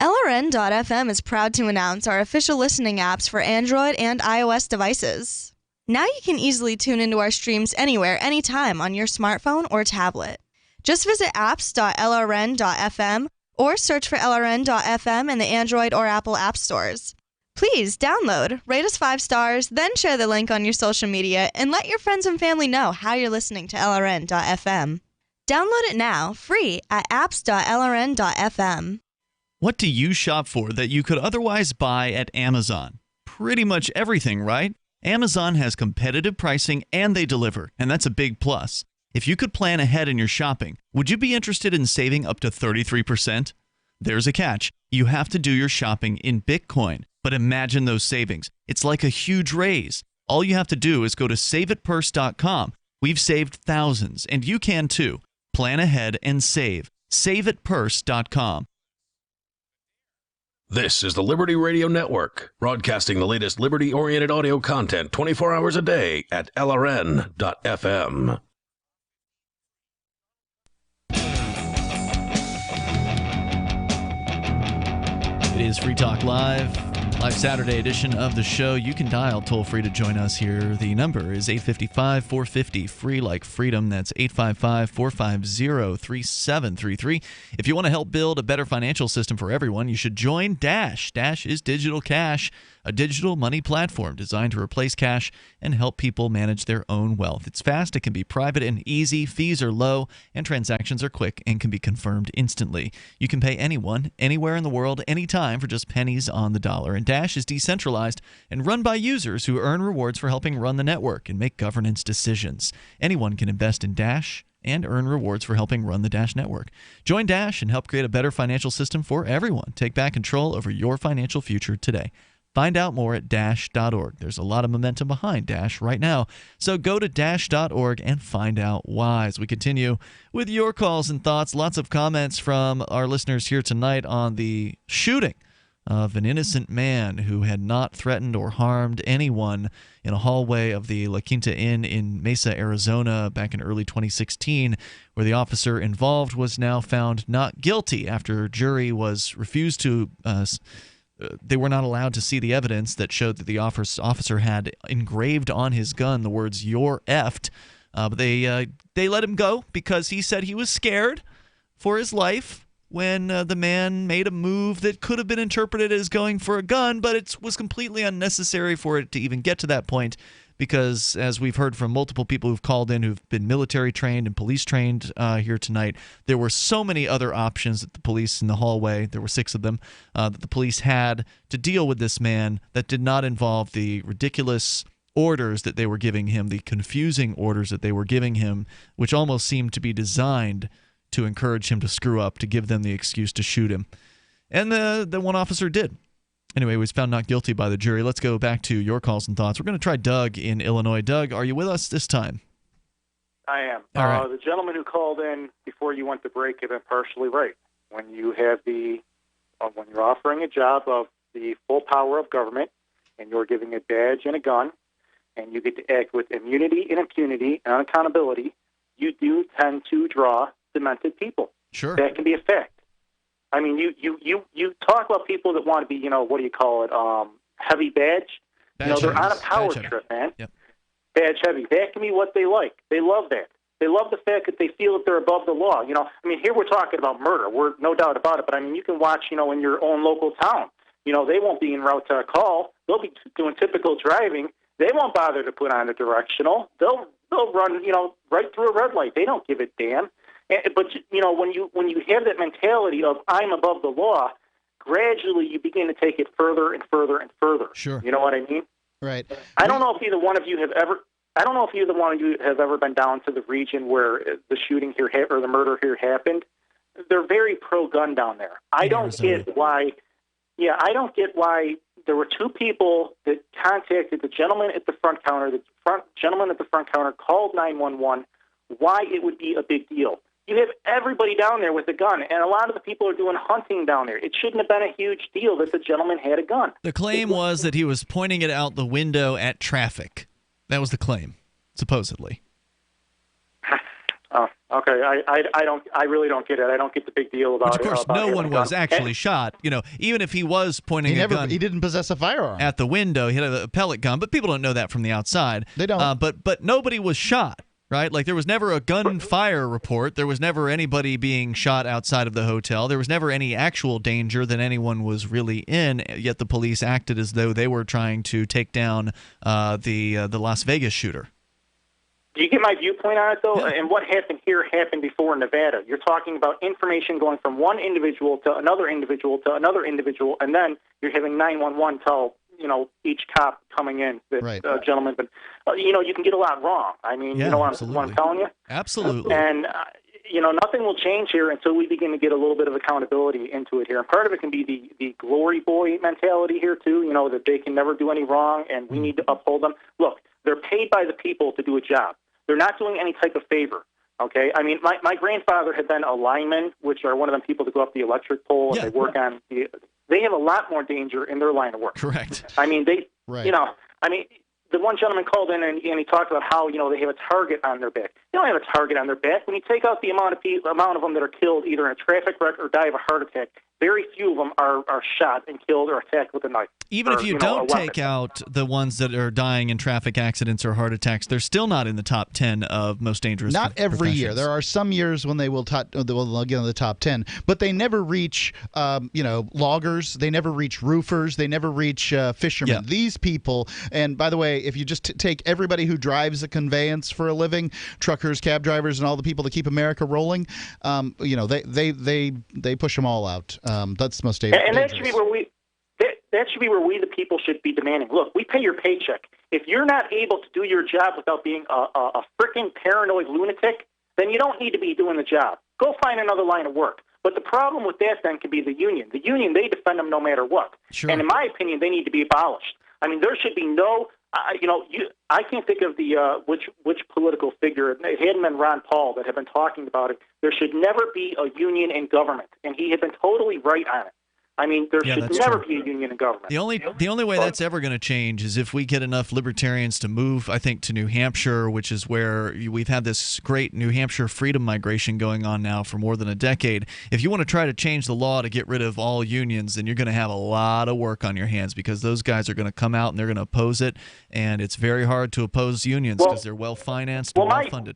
LRN.FM is proud to announce our official listening apps for Android and iOS devices. Now you can easily tune into our streams anywhere, anytime on your smartphone or tablet. Just visit apps.lrn.fm or search for LRN.FM in the Android or Apple app stores. Please download, rate us 5 stars, then share the link on your social media and let your friends and family know how you're listening to LRN.FM. Download it now, free at apps.lrn.fm. What do you shop for that you could otherwise buy at Amazon? Pretty much everything, right? Amazon has competitive pricing and they deliver, and that's a big plus. If you could plan ahead in your shopping, would you be interested in saving up to 33%? There's a catch. You have to do your shopping in Bitcoin. But imagine those savings. It's like a huge raise. All you have to do is go to saveatpurse.com. We've saved thousands, and you can too. Plan ahead and save. SaveItPurse.com. This is the Liberty Radio Network, broadcasting the latest liberty-oriented audio content 24 hours a day at LRN.FM. It is Free Talk Live Saturday edition of the show. You can dial toll-free to join us here. The number is 855-450, free like freedom. That's 855-450-3733. If you want to help build a better financial system for everyone, you should join Dash. Dash is digital cash, a digital money platform designed to replace cash and help people manage their own wealth. It's fast, it can be private and easy, fees are low, and transactions are quick and can be confirmed instantly. You can pay anyone, anywhere in the world, anytime for just pennies on the dollar. And Dash is decentralized and run by users who earn rewards for helping run the network and make governance decisions. Anyone can invest in Dash and earn rewards for helping run the Dash network. Join Dash and help create a better financial system for everyone. Take back control over your financial future today. Find out more at Dash.org. There's a lot of momentum behind Dash right now. So go to Dash.org and find out why. As we continue with your calls and thoughts, lots of comments from our listeners here tonight on the shooting of an innocent man who had not threatened or harmed anyone in a hallway of the La Quinta Inn in Mesa, Arizona back in early 2016, where the officer involved was now found not guilty after a jury was refused to they were not allowed to see the evidence that showed that the officer had engraved on his gun the words "You're effed." But they let him go because he said he was scared for his life when the man made a move that could have been interpreted as going for a gun, but it was completely unnecessary for it to even get to that point because, as we've heard from multiple people who've called in who've been military trained and police trained here tonight, there were so many other options that the police in the hallway, there were 6 of them, that the police had to deal with this man that did not involve the ridiculous orders that they were giving him, the confusing orders that they were giving him, which almost seemed to be designed to encourage him to screw up, to give them the excuse to shoot him. And the one officer did. Anyway, he was found not guilty by the jury. Let's go back to your calls and thoughts. We're going to try Doug in Illinois. Doug, are you with us this time? I am. All right. The gentleman who called in before you went to break had been partially right. When you have when you're offering a job of the full power of government and you're giving a badge and a gun and you get to act with immunity and impunity and accountability, you do tend to draw demented people. Sure. That can be a fact. I mean, you talk about people that want to be, what do you call it, heavy badge. They're on a power trip, man. Yep. Badge heavy. That can be what they like. They love that. They love the fact that they feel that they're above the law. Here we're talking about murder. We're no doubt about it. But, you can watch, in your own local town. They won't be en route to a call. They'll be doing typical driving. They won't bother to put on a directional. They'll run, right through a red light. They don't give a damn. But when you have that mentality of I'm above the law, gradually you begin to take it further and further and further. Sure. You know what I mean? Right. I don't know if either one of you have ever. I don't know if either one of you have ever been down to the region where the shooting here or the murder here happened. They're very pro-gun down there. I don't get why. Yeah, I don't get why there were 2 people that contacted the gentleman at the front counter. The gentleman at the front counter called 911. Why it would be a big deal? You have everybody down there with a gun, and a lot of the people are doing hunting down there. It shouldn't have been a huge deal that the gentleman had a gun. The claim was that he was pointing it out the window at traffic. That was the claim, supposedly. Oh, okay. I really don't get it. I don't get the big deal about it. Of course, no one was actually shot. Even if he was pointing a gun, he didn't possess a firearm at the window. He had a pellet gun, but people don't know that from the outside. They don't. But nobody was shot. Right? Like there was never a gunfire report. There was never anybody being shot outside of the hotel. There was never any actual danger that anyone was really in, yet the police acted as though they were trying to take down the Las Vegas shooter. Do you get my viewpoint on it, though? Yeah. And what happened here happened before in Nevada. You're talking about information going from one individual to another individual to another individual, and then you're having 911 tell each cop coming in that gentleman. But you can get a lot wrong. You know what I'm telling you? Absolutely. And nothing will change here until we begin to get a little bit of accountability into it here. And part of it can be the glory boy mentality here too. That they can never do any wrong, and we need to uphold them. Look, they're paid by the people to do a job. They're not doing any type of favor. Okay, I mean, my grandfather had been a lineman, which are one of them people that go up the electric pole and they work on. They have a lot more danger in their line of work. Correct. I mean, the one gentleman called in and he talked about how they have a target on their back. They don't have a target on their back. When you take out the amount of them that are killed either in a traffic wreck or die of a heart attack, very few of them are shot and killed or attacked with a knife. Even if you don't take out the ones that are dying in traffic accidents or heart attacks, they're still not in the top 10 of most dangerous Not every year. There are some years when they'll get in the top 10, but they never reach loggers. They never reach roofers. They never reach fishermen. Yeah. These people, and by the way, if you just take everybody who drives a conveyance for a living, truckers, cab drivers, and all the people that keep America rolling, they push them all out. That's the most dangerous. And that should be where we, the people, should be demanding. Look, we pay your paycheck. If you're not able to do your job without being a freaking paranoid lunatic, then you don't need to be doing the job. Go find another line of work. But the problem with that then could be the union. The union, they defend them no matter what. Sure. And in my opinion, they need to be abolished. I mean, there should be no. I can't think of the which political figure. It hadn't been Ron Paul that had been talking about it. There should never be a union in government, and he had been totally right on it. I mean, there should never be a union in government. The only way that's ever going to change is if we get enough libertarians to move, I think, to New Hampshire, which is where we've had this great New Hampshire freedom migration going on now for more than a decade. If you want to try to change the law to get rid of all unions, then you're going to have a lot of work on your hands because those guys are going to come out and they're going to oppose it, and it's very hard to oppose unions because they're well-financed and well-funded.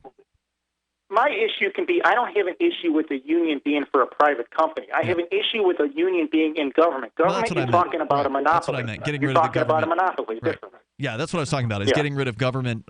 My issue can be I don't have an issue with the union being for a private company. I have an issue with a union being in government. Government, you're talking about a monopoly. That's what I meant. Getting rid of the government. You're talking about a monopoly. Right. Yeah, that's what I was talking about, is getting rid of government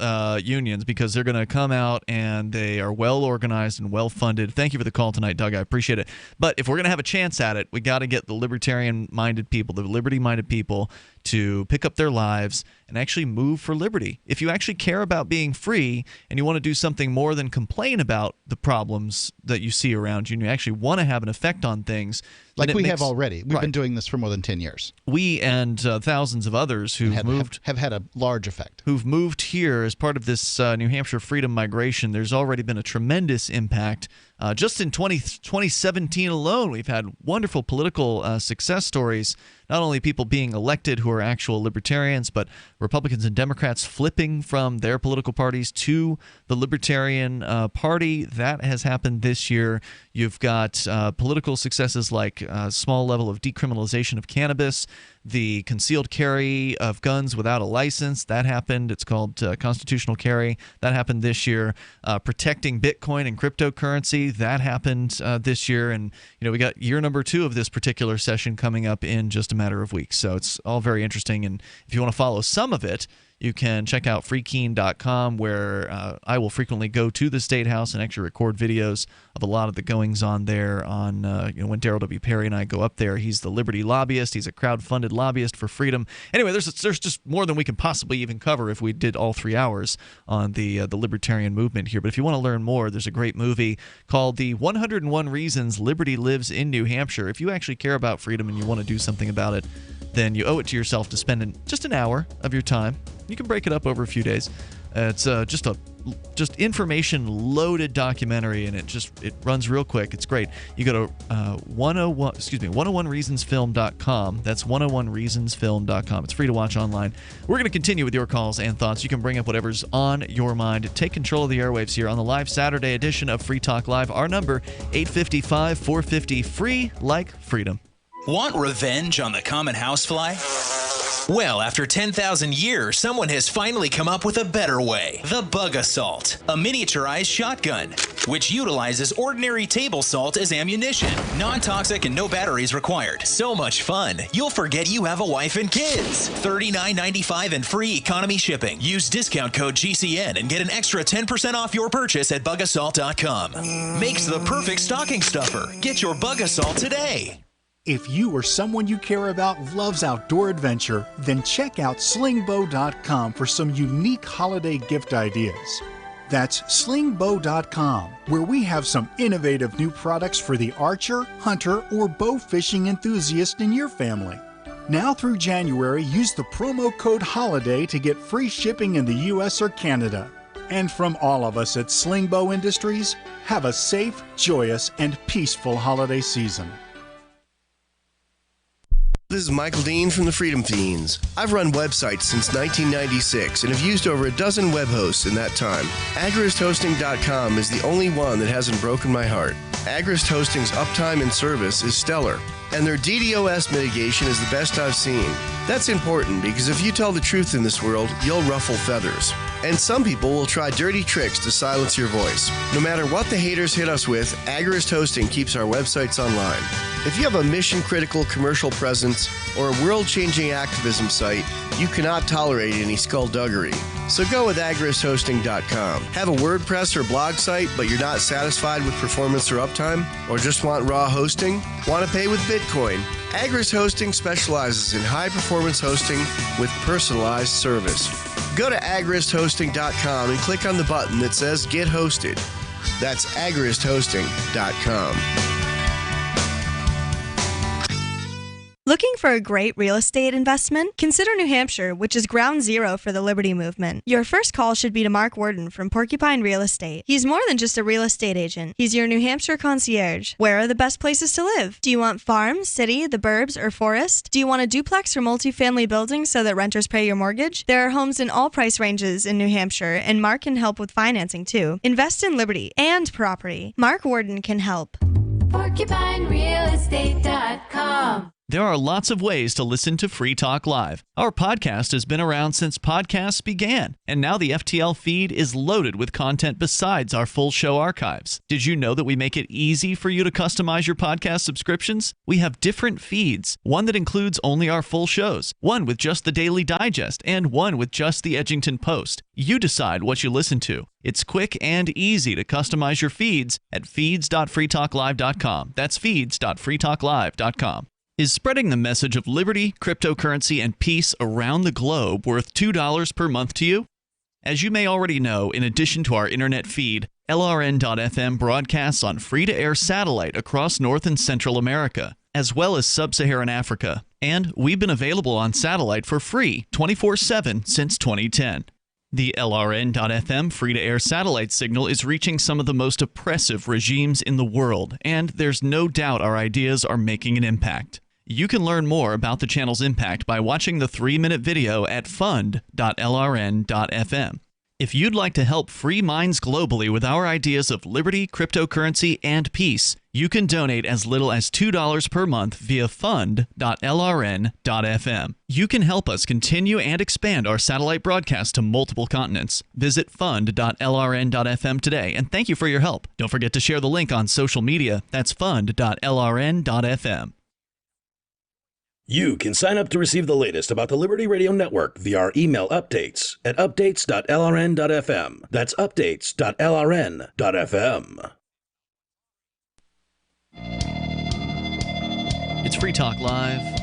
unions because they're going to come out and they are well-organized and well-funded. Thank you for the call tonight, Doug. I appreciate it. But if we're going to have a chance at it, we got to get the libertarian-minded people, the liberty-minded people, to pick up their lives and actually move for liberty. If you actually care about being free and you want to do something more than complain about the problems that you see around you, and you actually want to have an effect on things, like we have already. We've been doing this for more than 10 years. We and thousands of others who have had a large effect. Who've moved here as part of this New Hampshire freedom migration. There's already been a tremendous impact. Just in 2017 alone, we've had wonderful political success stories. Not only people being elected who are actual libertarians, but Republicans and Democrats flipping from their political parties to the Libertarian Party. That has happened this year. You've got political successes like small level of decriminalization of cannabis, the concealed carry of guns without a license. That happened. It's called constitutional carry. That happened this year. Protecting Bitcoin and cryptocurrency. That happened this year. And, we got year number 2 of this particular session coming up in just a matter of weeks. So it's all very interesting. And if you want to follow some of it, you can check out freekeen.com, where I will frequently go to the State House and actually record videos of a lot of the goings-on there on when Darrell W. Perry and I go up there. He's the Liberty lobbyist. He's a crowd-funded lobbyist for freedom. Anyway, there's just more than we can possibly even cover if we did all 3 hours on the libertarian movement here. But if you want to learn more, there's a great movie called The 101 Reasons Liberty Lives in New Hampshire. If you actually care about freedom and you want to do something about it, then you owe it to yourself to spend just an hour of your time. You can break it up over a few days. It's just information-loaded documentary, and it runs real quick. It's great. You go to 101reasonsfilm.com. That's 101reasonsfilm.com. It's free to watch online. We're going to continue with your calls and thoughts. You can bring up whatever's on your mind. Take control of the airwaves here on the live Saturday edition of Free Talk Live. Our number, 855-450, free like freedom. Want revenge on the common housefly? Well, after 10,000 years, someone has finally come up with a better way. The Bug Assault, a miniaturized shotgun, which utilizes ordinary table salt as ammunition. Non-toxic and no batteries required. So much fun, you'll forget you have a wife and kids. $39.95 and free economy shipping. Use discount code GCN and get an extra 10% off your purchase at bugassault.com. Makes the perfect stocking stuffer. Get your Bug Assault today. If you or someone you care about loves outdoor adventure, then check out slingbow.com for some unique holiday gift ideas. That's slingbow.com, where we have some innovative new products for the archer, hunter, or bow fishing enthusiast in your family. Now through January, use the promo code HOLIDAY to get free shipping in the U.S. or Canada. And from all of us at Slingbow Industries, have a safe, joyous, and peaceful holiday season. This is Michael Dean from the Freedom Fiends. I've run websites since 1996 and have used over a dozen web hosts in that time. AgristHosting.com is the only one that hasn't broken my heart. Agrist Hosting's uptime and service is stellar, and their DDoS mitigation is the best I've seen. That's important because if you tell the truth in this world, you'll ruffle feathers. And some people will try dirty tricks to silence your voice. No matter what the haters hit us with, Agrist Hosting keeps our websites online. If you have a mission-critical commercial presence or a world-changing activism site, you cannot tolerate any skullduggery. So go with agristhosting.com. Have a WordPress or blog site, but you're not satisfied with performance or uptime? Or just want raw hosting? Want to pay with Bitcoin? Agrist Hosting specializes in high-performance hosting with personalized service. Go to agristhosting.com and click on the button that says Get Hosted. That's agristhosting.com. Looking for a great real estate investment? Consider New Hampshire, which is ground zero for the Liberty Movement. Your first call should be to Mark Worden from Porcupine Real Estate. He's more than just a real estate agent. He's your New Hampshire concierge. Where are the best places to live? Do you want farm, city, the burbs, or forest? Do you want a duplex or multifamily building so that renters pay your mortgage? There are homes in all price ranges in New Hampshire, and Mark can help with financing too. Invest in Liberty and property. Mark Worden can help. PorcupineRealEstate.com. There are lots of ways to listen to Free Talk Live. Our podcast has been around since podcasts began, and now the FTL feed is loaded with content besides our full show archives. Did you know that we make it easy for you to customize your podcast subscriptions? We have different feeds, one that includes only our full shows, one with just the Daily Digest, and one with just the Edgington Post. You decide what you listen to. It's quick and easy to customize your feeds at feeds.freetalklive.com. That's feeds.freetalklive.com. Is spreading the message of liberty, cryptocurrency, and peace around the globe worth $2 per month to you? As you may already know, in addition to our internet feed, LRN.FM broadcasts on free-to-air satellite across North and Central America, as well as Sub-Saharan Africa. And we've been available on satellite for free 24/7 since 2010. The LRN.FM free-to-air satellite signal is reaching some of the most oppressive regimes in the world, and there's no doubt our ideas are making an impact. You can learn more about the channel's impact by watching the 3-minute video at fund.lrn.fm. If you'd like to help free minds globally with our ideas of liberty, cryptocurrency, and peace, you can donate as little as $2 per month via fund.lrn.fm. You can help us continue and expand our satellite broadcast to multiple continents. Visit fund.lrn.fm today, and thank you for your help. Don't forget to share the link on social media. That's fund.lrn.fm. You can sign up to receive the latest about the Liberty Radio Network via our email updates at updates.lrn.fm. That's updates.lrn.fm. It's Free Talk Live.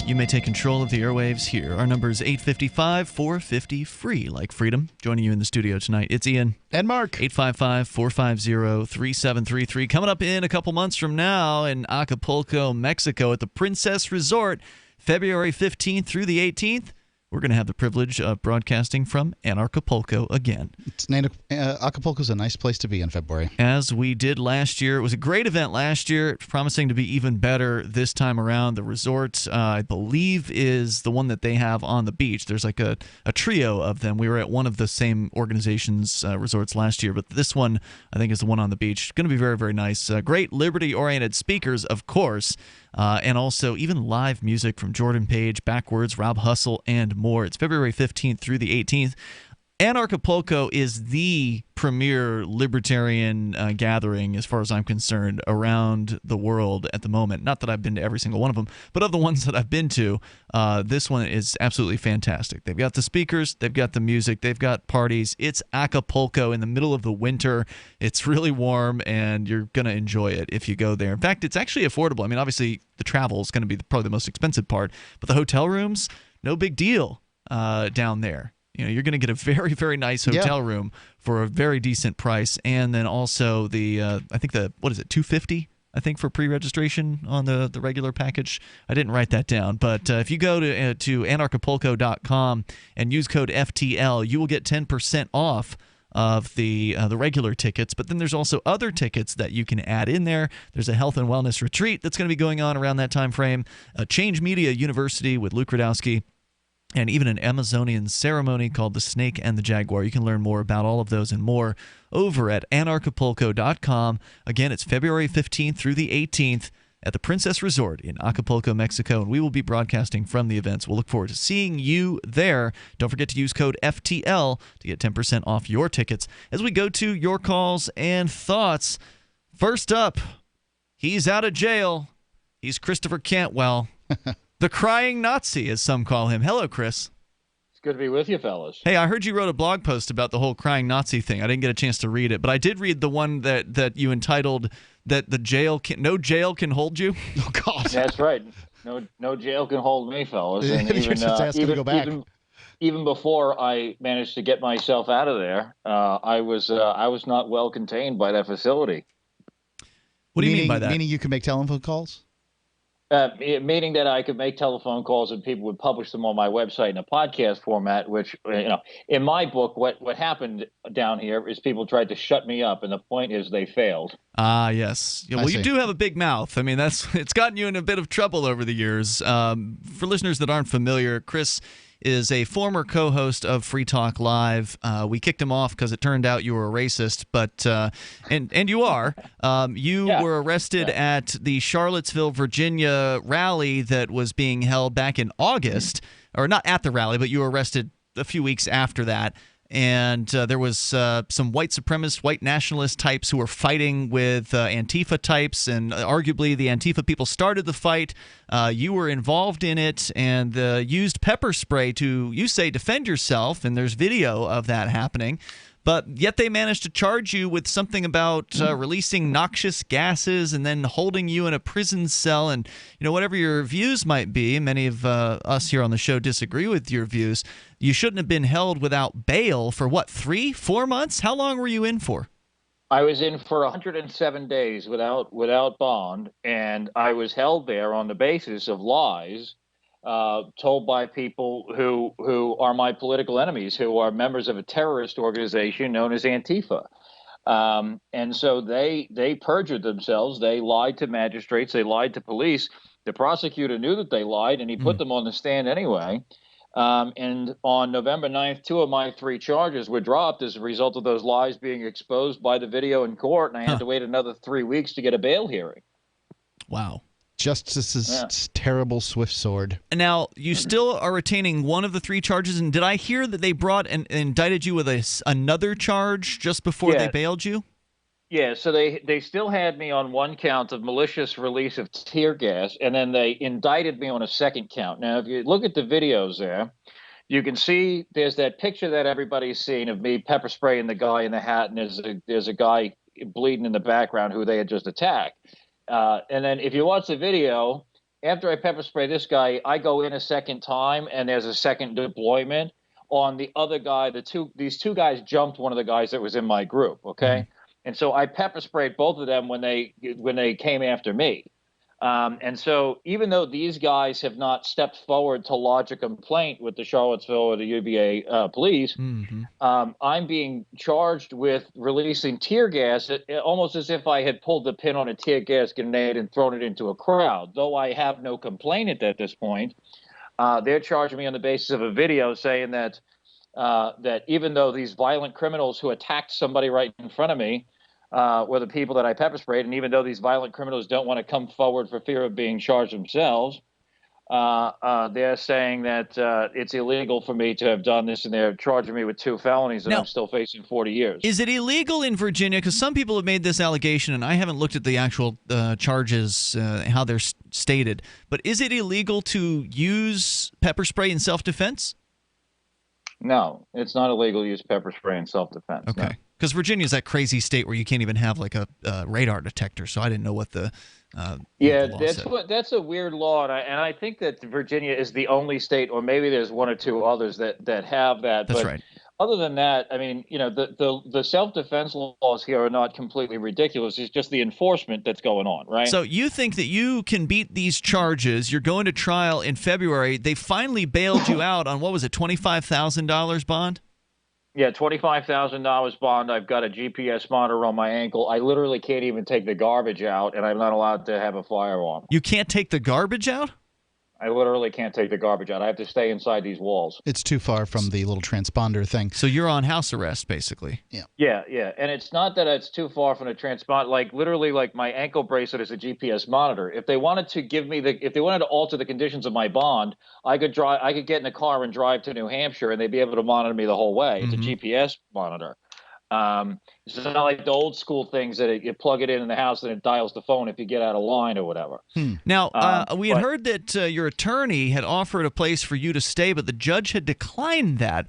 You may take control of the airwaves here. Our number is 855-450-FREE, like freedom. Joining you in the studio tonight, it's Ian. And Mark. 855-450-3733. Coming up in a couple months from now in Acapulco, Mexico at the Princess Resort, February 15th through the 18th. We're going to have the privilege of broadcasting from Anarchapulco again. Acapulco's a nice place to be in February. As we did last year. It was a great event last year. It's promising to be even better this time around. The resort, I believe, is the one that they have on the beach. There's like a trio of them. We were at one of the same organization's resorts last year, but this one, I think, is the one on the beach. Going to be very, very nice. Great liberty-oriented speakers, of course. And also even live music from Jordan Page, Backwards, Rob Hustle, and more. It's February 15th through the 18th. Anarchapulco is the premier libertarian gathering, as far as I'm concerned, around the world at the moment. Not that I've been to every single one of them, but of the ones that I've been to, this one is absolutely fantastic. They've got the speakers, they've got the music, they've got parties. It's Acapulco in the middle of the winter. It's really warm, and you're going to enjoy it if you go there. In fact, it's actually affordable. I mean, obviously, the travel is going to be probably the most expensive part, but the hotel rooms, no big deal down there. You know, you're going to get a very, very nice hotel room for a very decent price, and then also the I think what is it, $250? I think for pre-registration on the regular package. I didn't write that down, but if you go to anarchapulco.com and use code FTL, you will get 10% off of the regular tickets. But then there's also other tickets that you can add in there. There's a health and wellness retreat that's going to be going on around that time frame, a Change Media University with Luke Radowski, and even an Amazonian ceremony called the Snake and the Jaguar. You can learn more about all of those and more over at anarchapulco.com. Again, it's February 15th through the 18th at the Princess Resort in Acapulco, Mexico, and we will be broadcasting from the events. We'll look forward to seeing you there. Don't forget to use code FTL to get 10% off your tickets. As we go to your calls and thoughts, first up, he's out of jail. He's Christopher Cantwell. The crying Nazi, as some call him. Hello, Chris. It's good to be with you, fellas. Hey, I heard you wrote a blog post about the whole crying Nazi thing. I didn't get a chance to read it, but I did read the one that you entitled that no jail can hold you. Oh, God. That's right. No jail can hold me, fellas. And even before I managed to get myself out of there, I was not well contained by that facility. What do you mean by that? Meaning you can make telephone calls? Meaning that I could make telephone calls and people would publish them on my website in a podcast format, which, in my book, what happened down here is people tried to shut me up, and the point is they failed. Ah, yes. Yeah, well, you do have a big mouth. I mean, it's gotten you in a bit of trouble over the years. For listeners that aren't familiar, Chris is a former co-host of Free Talk Live. We kicked him off because it turned out you were a racist, but and you are. You were arrested at the Charlottesville, Virginia rally that was being held back in August, or not at the rally, but you were arrested a few weeks after that. And there was some white supremacist, white nationalist types who were fighting with Antifa types, and arguably the Antifa people started the fight. You were involved in it and used pepper spray to, you say, defend yourself, and there's video of that happening. But yet they managed to charge you with something about releasing noxious gases and then holding you in a prison cell. And, whatever your views might be, many of us here on the show disagree with your views, you shouldn't have been held without bail for, 3-4 months? How long were you in for? I was in for 107 days without bond, and I was held there on the basis of lies told by people who are my political enemies, who are members of a terrorist organization known as Antifa. And so they perjured themselves. They lied to magistrates. They lied to police. The prosecutor knew that they lied, and he put them on the stand anyway. And on November 9th, 2 of my 3 charges were dropped as a result of those lies being exposed by the video in court, and I had to wait another 3 weeks to get a bail hearing. Wow. Justice's terrible swift sword. Now, you still are retaining one of the 3 charges, and did I hear that they brought and indicted you with another charge just before they bailed you? Yeah, so they still had me on 1 count of malicious release of tear gas, and then they indicted me on a 2nd count. Now, if you look at the videos there, you can see there's that picture that everybody's seen of me pepper spraying the guy in the hat, and there's a guy bleeding in the background who they had just attacked. And then if you watch the video, after I pepper spray this guy, I go in a 2nd time, and there's a 2nd deployment on the other guy. These 2 guys jumped one of the guys that was in my group. Okay. And so I pepper sprayed both of them when they came after me. And so even though these guys have not stepped forward to lodge a complaint with the Charlottesville or the UVA police, I'm being charged with releasing tear gas, almost as if I had pulled the pin on a tear gas grenade and thrown it into a crowd. Though I have no complainant at this point, they're charging me on the basis of a video saying that even though these violent criminals who attacked somebody right in front of me were the people that I pepper sprayed, and even though these violent criminals don't want to come forward for fear of being charged themselves, they're saying that it's illegal for me to have done this, and they're charging me with 2 felonies, and I'm still facing 40 years. Is it illegal in Virginia? Because some people have made this allegation, and I haven't looked at the actual charges, how they're stated, but is it illegal to use pepper spray in self-defense? No, it's not illegal to use pepper spray in self-defense. Okay. No. Because Virginia is that crazy state where you can't even have like a radar detector, so I didn't know what the that's a weird law, and I think that Virginia is the only state, or maybe there's 1 or 2 others that have that. That's but right. Other than that, I mean, the self-defense laws here are not completely ridiculous. It's just the enforcement that's going on, right? So you think that you can beat these charges? You're going to trial in February. They finally bailed you out on, what was it, $25,000 bond? Yeah, $25,000 bond. I've got a GPS monitor on my ankle. I literally can't even take the garbage out, and I'm not allowed to have a firearm. You can't take the garbage out? I literally can't take the garbage out. I have to stay inside these walls. It's too far from the little transponder thing. So you're on house arrest, basically. Yeah. Yeah. And it's not that it's too far from the transponder. Like, literally, like, my ankle bracelet is a GPS monitor. If they wanted to if they wanted to alter the conditions of my bond, I could get in the car and drive to New Hampshire, and they'd be able to monitor me the whole way. It's a GPS monitor. It's not like the old school things that you plug it in the house and it dials the phone if you get out of line or whatever. Now, we had heard that your attorney had offered a place for you to stay, but the judge had declined that.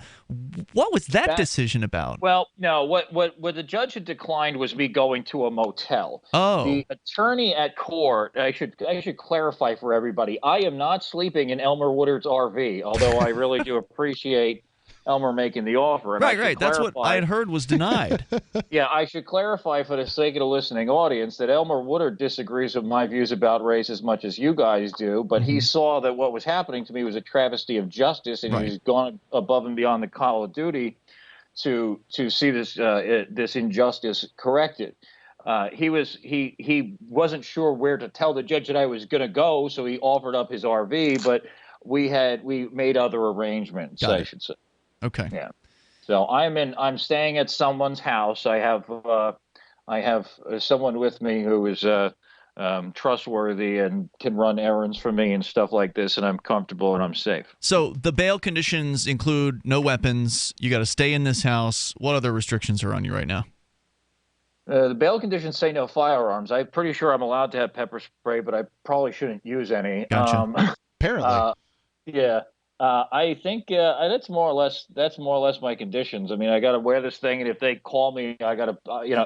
What was that decision about? Well, no, what the judge had declined was me going to a motel. Oh. The attorney at court, I should clarify for everybody, I am not sleeping in Elmer Woodard's RV, although I really do appreciate Elmer making the offer. And right. That's what I had heard was denied. Yeah, I should clarify for the sake of the listening audience that Elmer Woodard disagrees with my views about race as much as you guys do, but he saw that what was happening to me was a travesty of justice, and he's gone above and beyond the call of duty to see this injustice corrected. He wasn't sure where to tell the judge that I was going to go, so he offered up his RV, but we made other arrangements, I should say. Okay. Yeah. So I'm staying at someone's house. I have someone with me who is trustworthy and can run errands for me and stuff like this, and I'm comfortable and I'm safe. So the bail conditions include no weapons. You got to stay in this house. What other restrictions are on you right now? The bail conditions say no firearms. I'm pretty sure I'm allowed to have pepper spray, but I probably shouldn't use any. Gotcha. Apparently. Yeah. I think that's more or less my conditions. I mean, I got to wear this thing, and if they call me, I got to,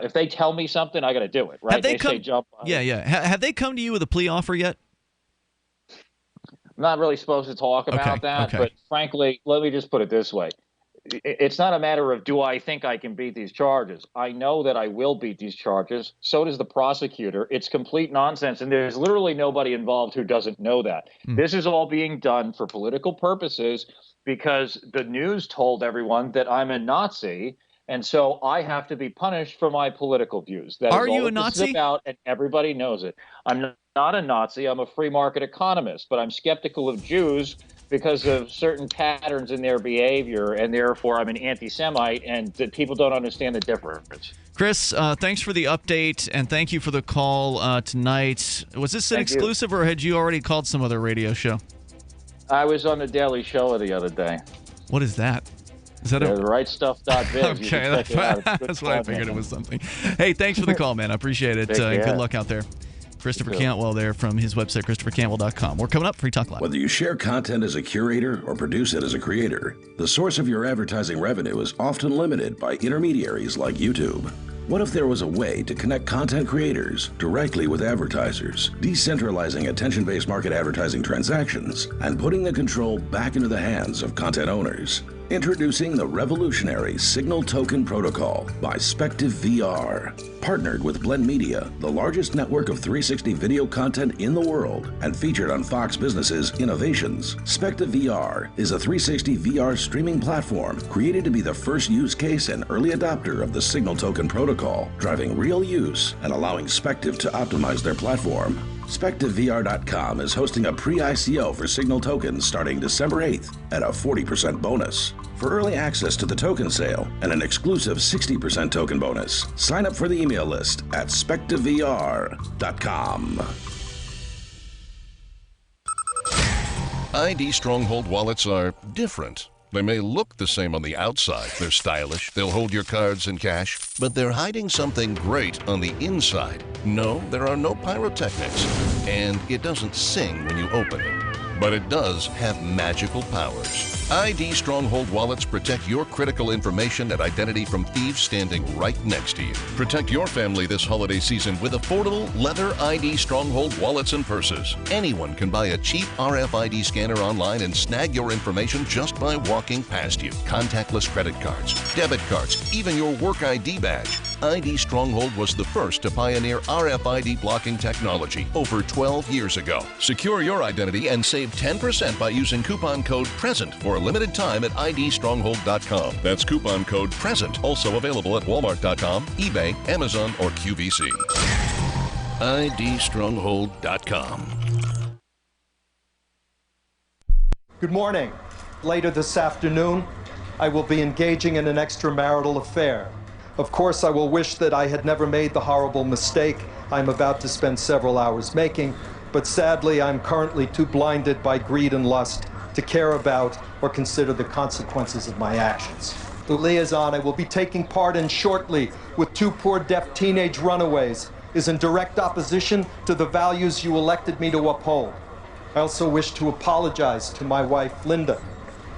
if they tell me something, I got to do it. Right? Have they say jump. Yeah. Have they come to you with a plea offer yet? I'm not really supposed to talk about that, but frankly, let me just put it this way. It's not a matter of do I think I can beat these charges. I know that I will beat these charges. So does the prosecutor. It's complete nonsense, and there's literally nobody involved who doesn't know that. This is all being done for political purposes because the news told everyone that I'm a Nazi, and so I have to be punished for my political views. That Are is all you a that this is Nazi? about, and everybody knows it. I'm not a Nazi. I'm a free market economist, but I'm skeptical of Jews because of certain patterns in their behavior, and therefore I'm an anti-Semite, and people don't understand the difference. Chris, thanks for the update, and thank you for the call tonight. Was this an exclusive, or had you already called some other radio show? I was on the Daily Show the other day. What is that? Is that rightstuff.biz? Okay, that's what I figured it was something. Hey, thanks for the call, man. I appreciate it. Good luck out there. Christopher Cantwell there from his website, ChristopherCantwell.com. We're coming up. Free Talk Live. Whether you share content as a curator or produce it as a creator, the source of your advertising revenue is often limited by intermediaries like YouTube. What if there was a way to connect content creators directly with advertisers, decentralizing attention-based market advertising transactions and putting the control back into the hands of content owners? Introducing the revolutionary Signal Token Protocol by Spective VR. Partnered with Blend Media, the largest network of 360 video content in the world, and featured on Fox Business's Innovations, Spective VR is a 360 VR streaming platform created to be the first use case and early adopter of the Signal Token Protocol, driving real use and allowing Spective to optimize their platform. SpectiveVR.com is hosting a pre-ICO for Signal tokens starting December 8th at a 40% bonus. For early access to the token sale and an exclusive 60% token bonus, sign up for the email list at SpectiveVR.com. ID Stronghold wallets are different. They may look the same on the outside. They're stylish, they'll hold your cards and cash, but they're hiding something great on the inside. No, there are no pyrotechnics, and it doesn't sing when you open it. But it does have magical powers. ID Stronghold wallets protect your critical information and identity from thieves standing right next to you. Protect your family this holiday season with affordable leather ID Stronghold wallets and purses. Anyone can buy a cheap RFID scanner online and snag your information just by walking past you. Contactless credit cards, debit cards, even your work ID badge. ID Stronghold was the first to pioneer RFID blocking technology over 12 years ago. Secure your identity and save Save 10% by using coupon code PRESENT for a limited time at idstronghold.com. That's coupon code PRESENT, also available at walmart.com, eBay, Amazon, or QVC. idstronghold.com. Good morning. Later this afternoon, I will be engaging in an extramarital affair. Of course, I will wish that I had never made the horrible mistake I'm about to spend several hours making, but sadly, I'm currently too blinded by greed and lust to care about or consider the consequences of my actions. The liaison I will be taking part in shortly with two poor deaf teenage runaways is in direct opposition to the values you elected me to uphold. I also wish to apologize to my wife, Linda,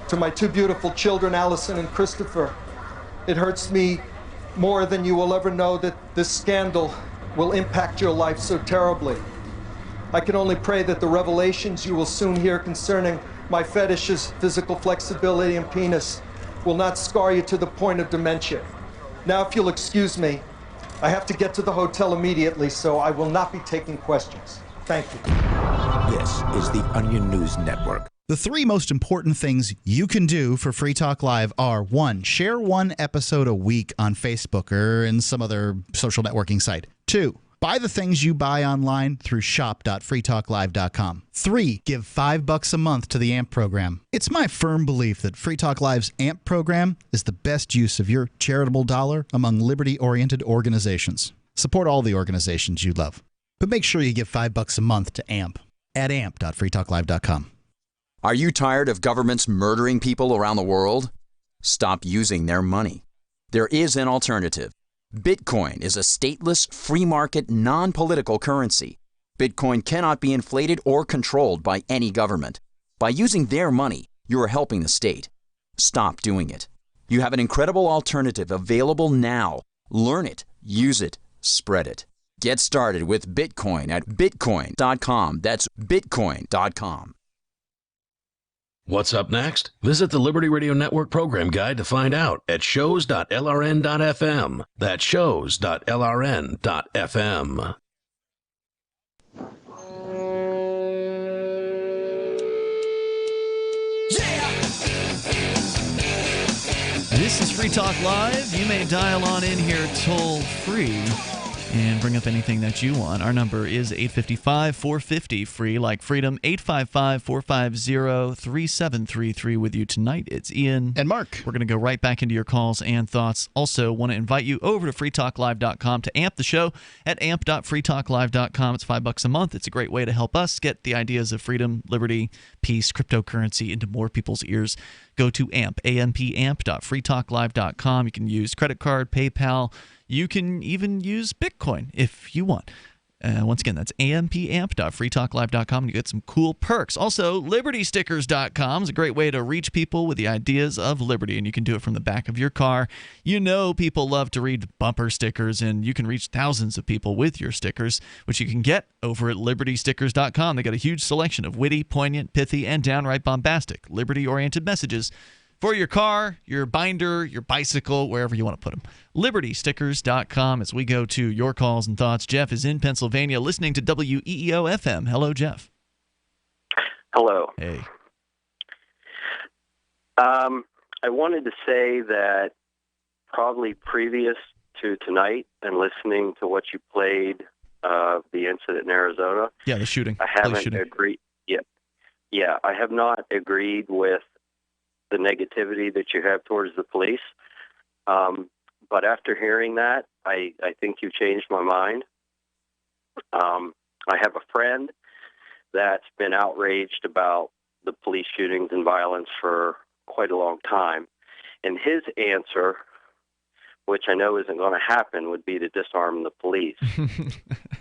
to my two beautiful children, Allison and Christopher. It hurts me more than you will ever know that this scandal will impact your life so terribly. I can only pray that the revelations you will soon hear concerning my fetishes, physical flexibility, and penis will not scar you to the point of dementia. Now, if you'll excuse me, I have to get to the hotel immediately, so I will not be taking questions. Thank you. This is the Onion News Network. The three most important things you can do for Free Talk Live are: 1, share one episode a week on Facebook or in some other social networking site. 2, buy the things you buy online through shop.freetalklive.com. 3, give $5 a month to the AMP program. It's my firm belief that Free Talk Live's AMP program is the best use of your charitable dollar among liberty-oriented organizations. Support all the organizations you love, but make sure you give $5 a month to AMP at amp.freetalklive.com. Are you tired of governments murdering people around the world? Stop using their money. There is an alternative. Bitcoin is a stateless, free market, non-political currency. Bitcoin cannot be inflated or controlled by any government. By using their money, you are helping the state. Stop doing it. You have an incredible alternative available now. Learn it, use it, spread it. Get started with Bitcoin at bitcoin.com. That's bitcoin.com. What's up next? Visit the Liberty Radio Network program guide to find out at shows.lrn.fm. That's shows.lrn.fm. This is Free Talk Live. You may dial on in here toll free and bring up anything that you want. Our number is 855-450-FREE, like freedom, 855-450-3733. With you tonight, it's Ian. And Mark. We're going to go right back into your calls and thoughts. Also, want to invite you over to freetalklive.com to amp the show at amp.freetalklive.com. It's $5 a month. It's a great way to help us get the ideas of freedom, liberty, peace, cryptocurrency into more people's ears. Go to amp.freetalklive.com. You can use credit card, PayPal. You can even use Bitcoin if you want. Once again, that's amp.freetalklive.com. You get some cool perks. Also, libertystickers.com is a great way to reach people with the ideas of liberty, and you can do it from the back of your car. You know people love to read bumper stickers, and you can reach thousands of people with your stickers, which you can get over at libertystickers.com. They got a huge selection of witty, poignant, pithy, and downright bombastic, liberty-oriented messages for your car, your binder, your bicycle, wherever you want to put them. LibertyStickers.com. As we go to your calls and thoughts, Jeff is in Pennsylvania listening to WEEO-FM. Hello, Jeff. Hello. Hey. I wanted to say that probably previous to tonight and listening to what you played, the incident in Arizona. Yeah, the shooting. I haven't agreed. Yeah, I have not agreed with the negativity that you have towards the police. But after hearing that, I think you changed my mind. I have a friend that's been outraged about the police shootings and violence for quite a long time. And his answer, which I know isn't going to happen, would be to disarm the police.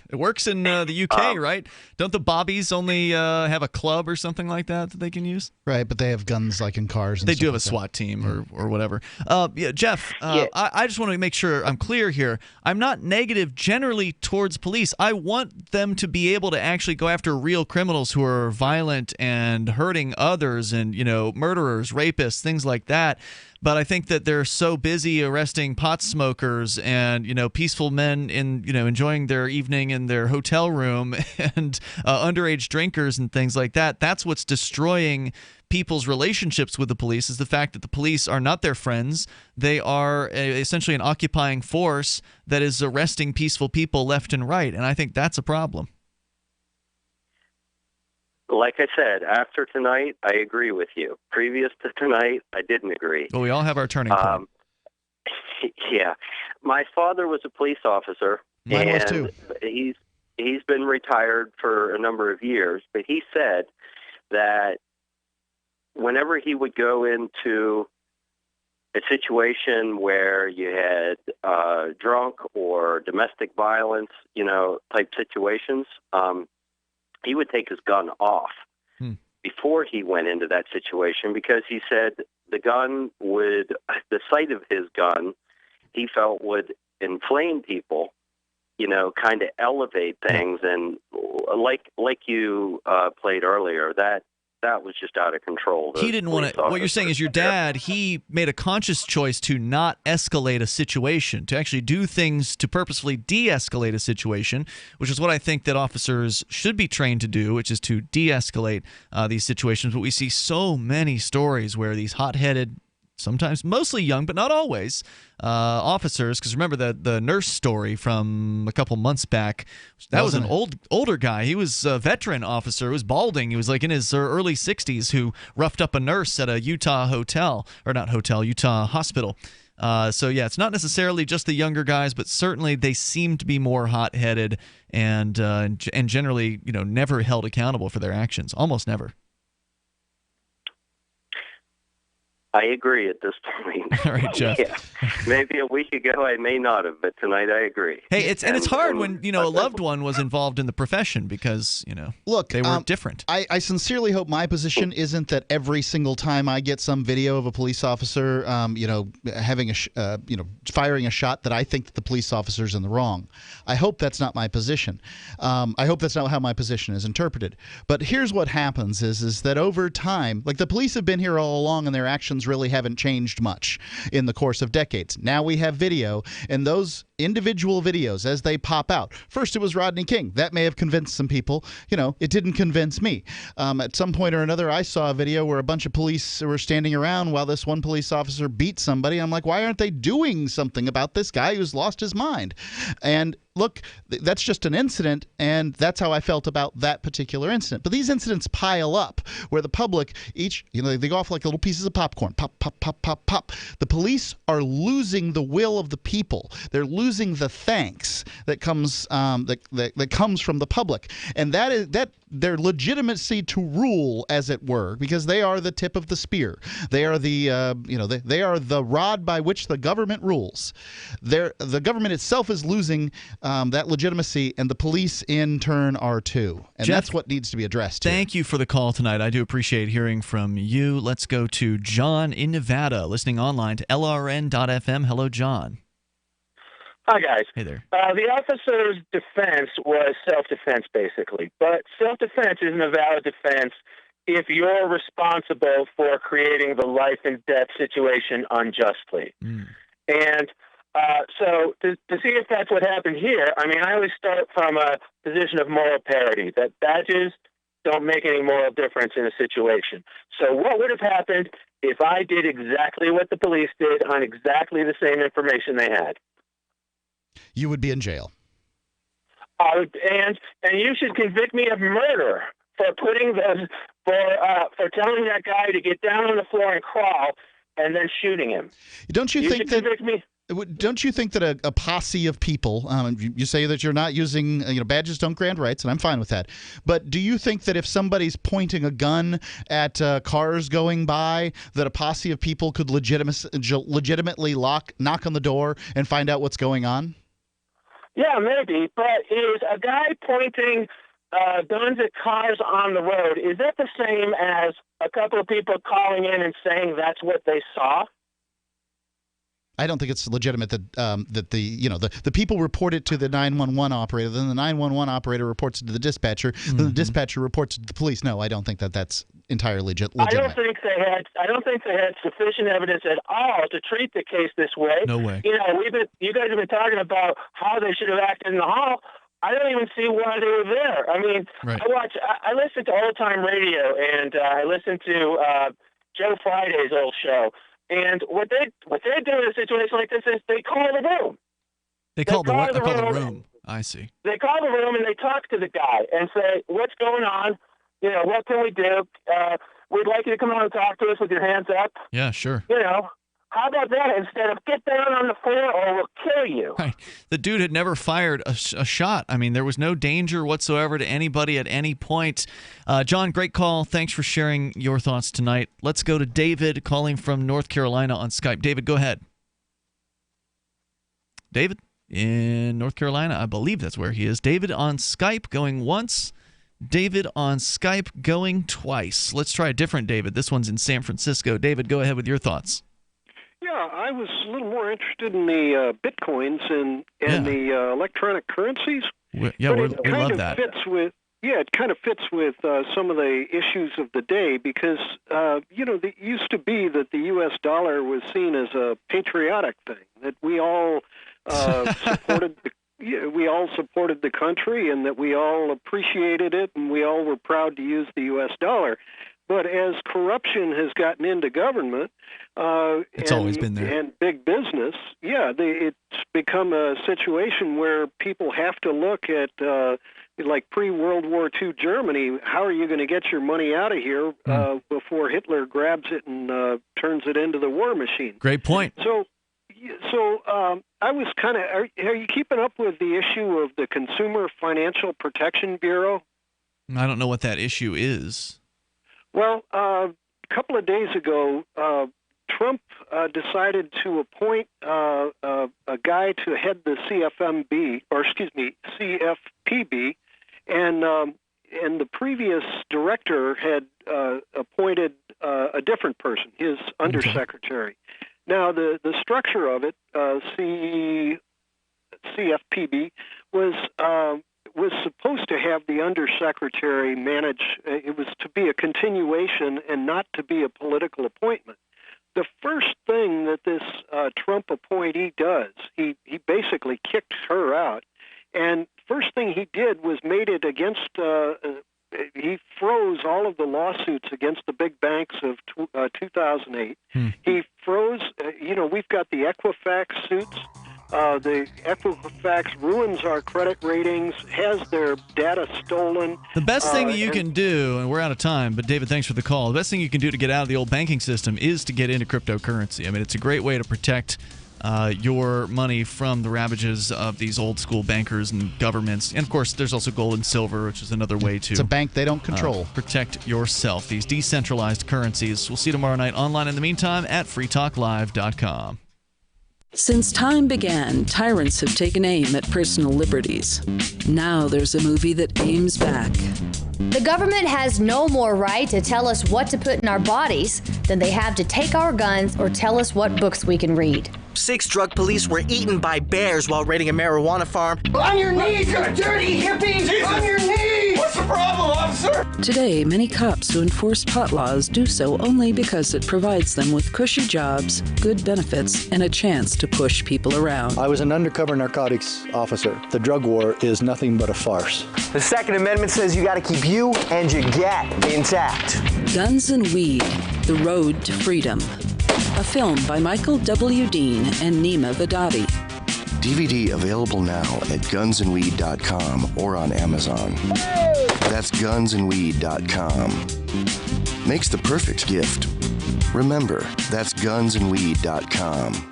It works in the UK, right? Don't the bobbies only have a club or something like that they can use? Right, but they have guns like in cars. And they stuff do have like a SWAT team or whatever. Yeah, Jeff, I just want to make sure I'm clear here. I'm not negative generally towards police. I want them to be able to actually go after real criminals who are violent and hurting others and, murderers, rapists, things like that. But I think that they're so busy arresting pot smokers and, peaceful men in, enjoying their evening in their hotel room and underage drinkers and things like that. That's what's destroying people's relationships with the police, is the fact that the police are not their friends. They are essentially an occupying force that is arresting peaceful people left and right. And I think that's a problem. Like I said, after tonight, I agree with you. Previous to tonight, I didn't agree. Well, we all have our turning point. Yeah. My father was a police officer. Mine was too. He's been retired for a number of years, but he said that whenever he would go into a situation where you had drunk or domestic violence, type situations, he would take his gun off before he went into that situation, because he said the sight of his gun, he felt, would inflame people, kind of elevate things. And like you played earlier, that was just out of control. He didn't want to. What you're saying is your dad, he made a conscious choice to not escalate a situation, to actually do things to purposefully de-escalate a situation, which is what I think that officers should be trained to do, which is to de-escalate these situations. But we see so many stories where these hot-headed, sometimes mostly young, but not always, officers, because remember the nurse story from a couple months back, that was an older guy. He was a veteran officer. He was balding. He was like in his early 60s, who roughed up a nurse at a Utah Utah hospital. So yeah, it's not necessarily just the younger guys, but certainly they seem to be more hot-headed and generally, never held accountable for their actions. Almost never. I agree at this point. All right, Jeff. Yeah. Maybe a week ago I may not have, but tonight I agree. Hey, it's hard when a loved one was involved in the profession, because look, they were different. I sincerely hope my position isn't that every single time I get some video of a police officer, having firing a shot, that I think that the police officer's in the wrong. I hope that's not my position. I hope that's not how my position is interpreted. But here's what happens: is that over time, like, the police have been here all along, and their actions really haven't changed much in the course of decades. Now we have video, and those individual videos, as they pop out. First, it was Rodney King. That may have convinced some people. It didn't convince me. At some point or another, I saw a video where a bunch of police were standing around while this one police officer beat somebody. I'm like, why aren't they doing something about this guy who's lost his mind? And look, that's just an incident, and that's how I felt about that particular incident. But these incidents pile up, where the public they go off like little pieces of popcorn. Pop, pop, pop, pop, pop. The police are losing the will of the people. They're losing the thanks that comes that comes from the public, and that their legitimacy to rule, as it were, because they are the tip of the spear. They are they are the rod by which the government rules. The government itself is losing that legitimacy, and the police in turn are too. And Jeff, that's what needs to be addressed. Thank you for the call tonight. I do appreciate hearing from you. Let's go to John in Nevada, listening online to LRN.FM. Hello, John. Hi, guys. Hey there. The officer's defense was self-defense, basically. But self-defense isn't a valid defense if you're responsible for creating the life and death situation unjustly. And so to see if that's what happened here, I always start from a position of moral parity, that badges don't make any moral difference in a situation. So what would have happened if I did exactly what the police did on exactly the same information they had? You would be in jail. And you should convict me of murder for putting for telling that guy to get down on the floor and crawl, and then shooting him. Don't you think that a posse of people, you say that you're not using, badges don't grant rights, and I'm fine with that. But do you think that if somebody's pointing a gun at cars going by, that a posse of people could legitimately knock on the door and find out what's going on? Yeah, maybe. But is a guy pointing guns at cars on the road, is that the same as a couple of people calling in and saying that's what they saw? I don't think it's legitimate that the people report it to the 911 operator, then the 911 operator reports it to the dispatcher, then the dispatcher reports it to the police. No, I don't think that that's entirely legitimate. I don't think they had sufficient evidence at all to treat the case this way. No way. You guys have been talking about how they should have acted in the hall. I don't even see why they were there. I mean, right. I listen to old time radio, and I listen to Joe Friday's old show. And what they do in a situation like this is they call the room. They call the room. I see. They call the room and they talk to the guy and say, "What's going on? What can we do? We'd like you to come out and talk to us with your hands up." Yeah, sure. How about that instead of get down on the floor or we'll kill you? Right. The dude had never fired a shot. I mean, there was no danger whatsoever to anybody at any point. John, great call. Thanks for sharing your thoughts tonight. Let's go to David calling from North Carolina on Skype. David, go ahead. David in North Carolina, I believe that's where he is. David on Skype going once. David on Skype going twice. Let's try a different David. This one's in San Francisco. David, go ahead with your thoughts. Yeah, I was a little more interested in the bitcoins and the electronic currencies. We love that. It kind of fits with some of the issues of the day because, it used to be that the U.S. dollar was seen as a patriotic thing, that we all supported the country and that we all appreciated it and we all were proud to use the U.S. dollar. But as corruption has gotten into government, it's always been there, and big business, it's become a situation where people have to look at, like pre-World War II Germany, how are you going to get your money out of here before Hitler grabs it and turns it into the war machine? Great point. So I was kind of, are you keeping up with the issue of the Consumer Financial Protection Bureau? I don't know what that issue is. Well, a couple of days ago, Trump decided to appoint a guy to head the CFPB, and the previous director had appointed a different person, his undersecretary. Now, the structure of it, CFPB, was supposed to have the undersecretary manage. It was to be a continuation and not to be a political appointment. The first thing that this Trump appointee does, he basically kicked her out. And first thing he did was made it against, he froze all of the lawsuits against the big banks of 2008. He froze, we've got the Equifax suits. The Equifax ruins our credit ratings, has their data stolen. The best thing that you can do, and we're out of time, but David, thanks for the call. The best thing you can do to get out of the old banking system is to get into cryptocurrency. I mean, it's a great way to protect your money from the ravages of these old school bankers and governments. And of course, there's also gold and silver, which is another way to... It's a bank they don't control. Protect yourself. These decentralized currencies. We'll see you tomorrow night online in the meantime at freetalklive.com. Since time began, tyrants have taken aim at personal liberties. Now there's a movie that aims back. The government has no more right to tell us what to put in our bodies than they have to take our guns or tell us what books we can read. 6 drug police were eaten by bears while raiding a marijuana farm. On your knees, you dirty hippie! Jesus. On your knees! What's the problem, officer? Today, many cops who enforce pot laws do so only because it provides them with cushy jobs, good benefits, and a chance to push people around. I was an undercover narcotics officer. The drug war is nothing but a farce. The Second Amendment says you got to keep you and your gat intact. Guns and Weed, The Road to Freedom. A film by Michael W. Dean and Nima Vadadi. DVD available now at gunsandweed.com or on Amazon. That's gunsandweed.com. Makes the perfect gift. Remember, that's gunsandweed.com.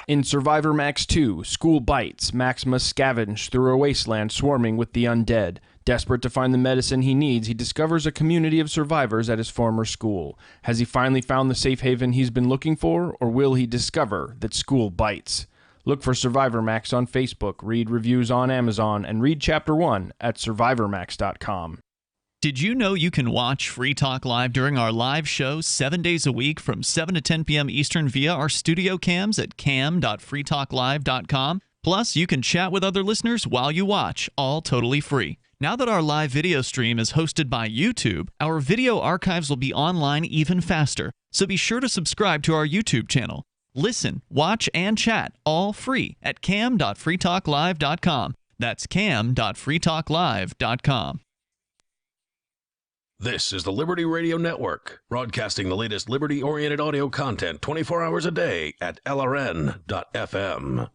In Survivor Max 2, School Bites, Max must scavenge through a wasteland swarming with the undead. Desperate to find the medicine he needs, he discovers a community of survivors at his former school. Has he finally found the safe haven he's been looking for, or will he discover that school bites? Look for Survivor Max on Facebook, read reviews on Amazon, and read Chapter 1 at survivormax.com. Did you know you can watch Free Talk Live during our live show 7 days a week from 7 to 10 p.m. Eastern via our studio cams at cam.freetalklive.com? Plus, you can chat with other listeners while you watch, all totally free. Now that our live video stream is hosted by YouTube, our video archives will be online even faster. So be sure to subscribe to our YouTube channel. Listen, watch, and chat all free at cam.freetalklive.com. That's cam.freetalklive.com. This is the Liberty Radio Network, broadcasting the latest liberty-oriented audio content 24 hours a day at LRN.FM.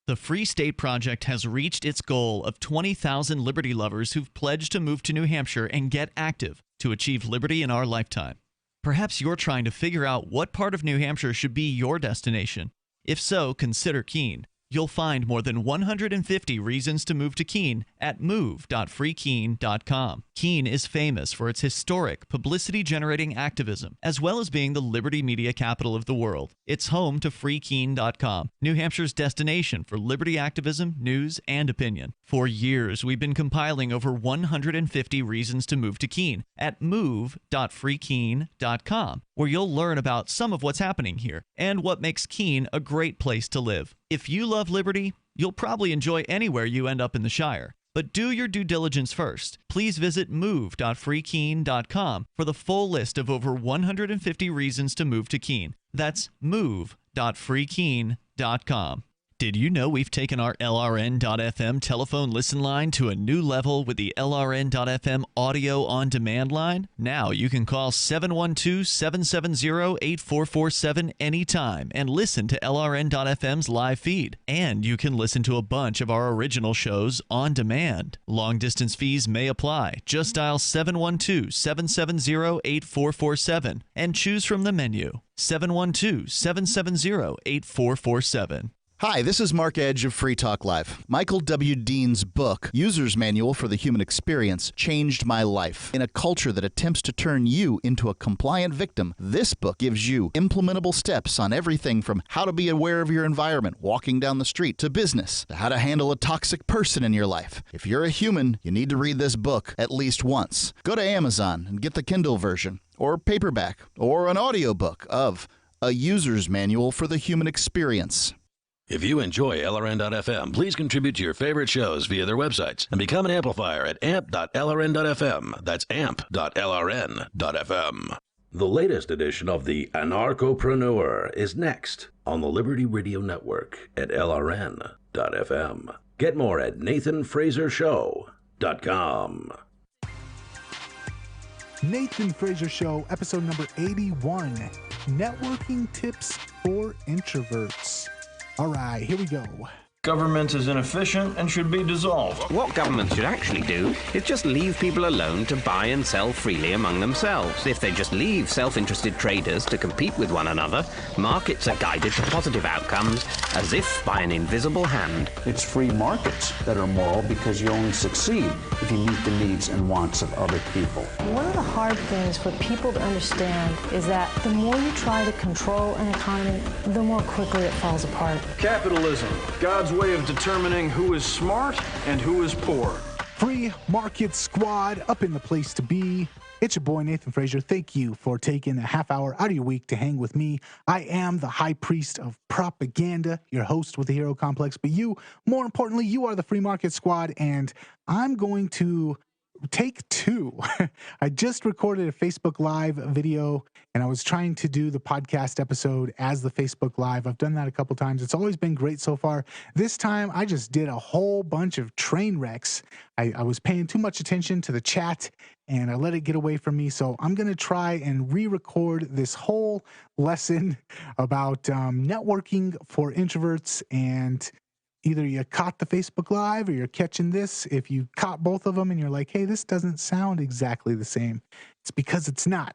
The Free State Project has reached its goal of 20,000 liberty lovers who've pledged to move to New Hampshire and get active to achieve liberty in our lifetime. Perhaps you're trying to figure out what part of New Hampshire should be your destination. If so, consider Keene. You'll find more than 150 reasons to move to Keene at move.freekeene.com. Keene is famous for its historic, publicity-generating activism, as well as being the liberty media capital of the world. It's home to freekeene.com, New Hampshire's destination for liberty activism, news, and opinion. For years, we've been compiling over 150 reasons to move to Keene at move.freekeene.com, where you'll learn about some of what's happening here and what makes Keene a great place to live. If you love liberty, you'll probably enjoy anywhere you end up in the Shire. But do your due diligence first. Please visit move.freekeene.com for the full list of over 150 reasons to move to Keene. That's move.freekeene.com. Did you know we've taken our LRN.FM telephone listen line to a new level with the LRN.FM audio on demand line? Now you can call 712-770-8447 anytime and listen to LRN.FM's live feed. And you can listen to a bunch of our original shows on demand. Long distance fees may apply. Just dial 712-770-8447 and choose from the menu. 712-770-8447. Hi, this is Mark Edge of Free Talk Live. Michael W. Dean's book, User's Manual for the Human Experience, changed my life. In a culture that attempts to turn you into a compliant victim, this book gives you implementable steps on everything from how to be aware of your environment, walking down the street, to business, to how to handle a toxic person in your life. If you're a human, you need to read this book at least once. Go to Amazon and get the Kindle version, or paperback, or an audiobook of A User's Manual for the Human Experience. If you enjoy LRN.FM, please contribute to your favorite shows via their websites and become an amplifier at amp.lrn.fm. That's amp.lrn.fm. The latest edition of the Anarchopreneur is next on the Liberty Radio Network at LRN.fm. Get more at NathanFraserShow.com. Nathan Fraser Show, episode number 81, Networking Tips for Introverts. All right, here we go. Government is inefficient and should be dissolved. What government should actually do is just leave people alone to buy and sell freely among themselves. If they just leave self-interested traders to compete with one another, markets are guided to positive outcomes as if by an invisible hand. It's free markets that are moral because you only succeed if you meet the needs and wants of other people. One of the hard things for people to understand is that the more you try to control an economy, the more quickly it falls apart. Capitalism, God's way of determining who is smart and who is poor. Free Market Squad, up in the place to be. It's your boy Nathan Fraser. Thank you for taking a half hour out of your week to hang with me. I am the high priest of propaganda, your host with the Hero Complex. But you, more importantly, you are the Free Market Squad, and I'm going to take two. I just recorded a Facebook Live video, and I was trying to do the podcast episode as the Facebook Live. I've done that a couple times. It's always been great so far. This time, I just did a whole bunch of train wrecks. I was paying too much attention to the chat, and I let it get away from me. So I'm going to try and re-record this whole lesson about networking for introverts, and either you caught the Facebook Live or you're catching this. If you caught both of them and you're like, hey, this doesn't sound exactly the same, it's because it's not.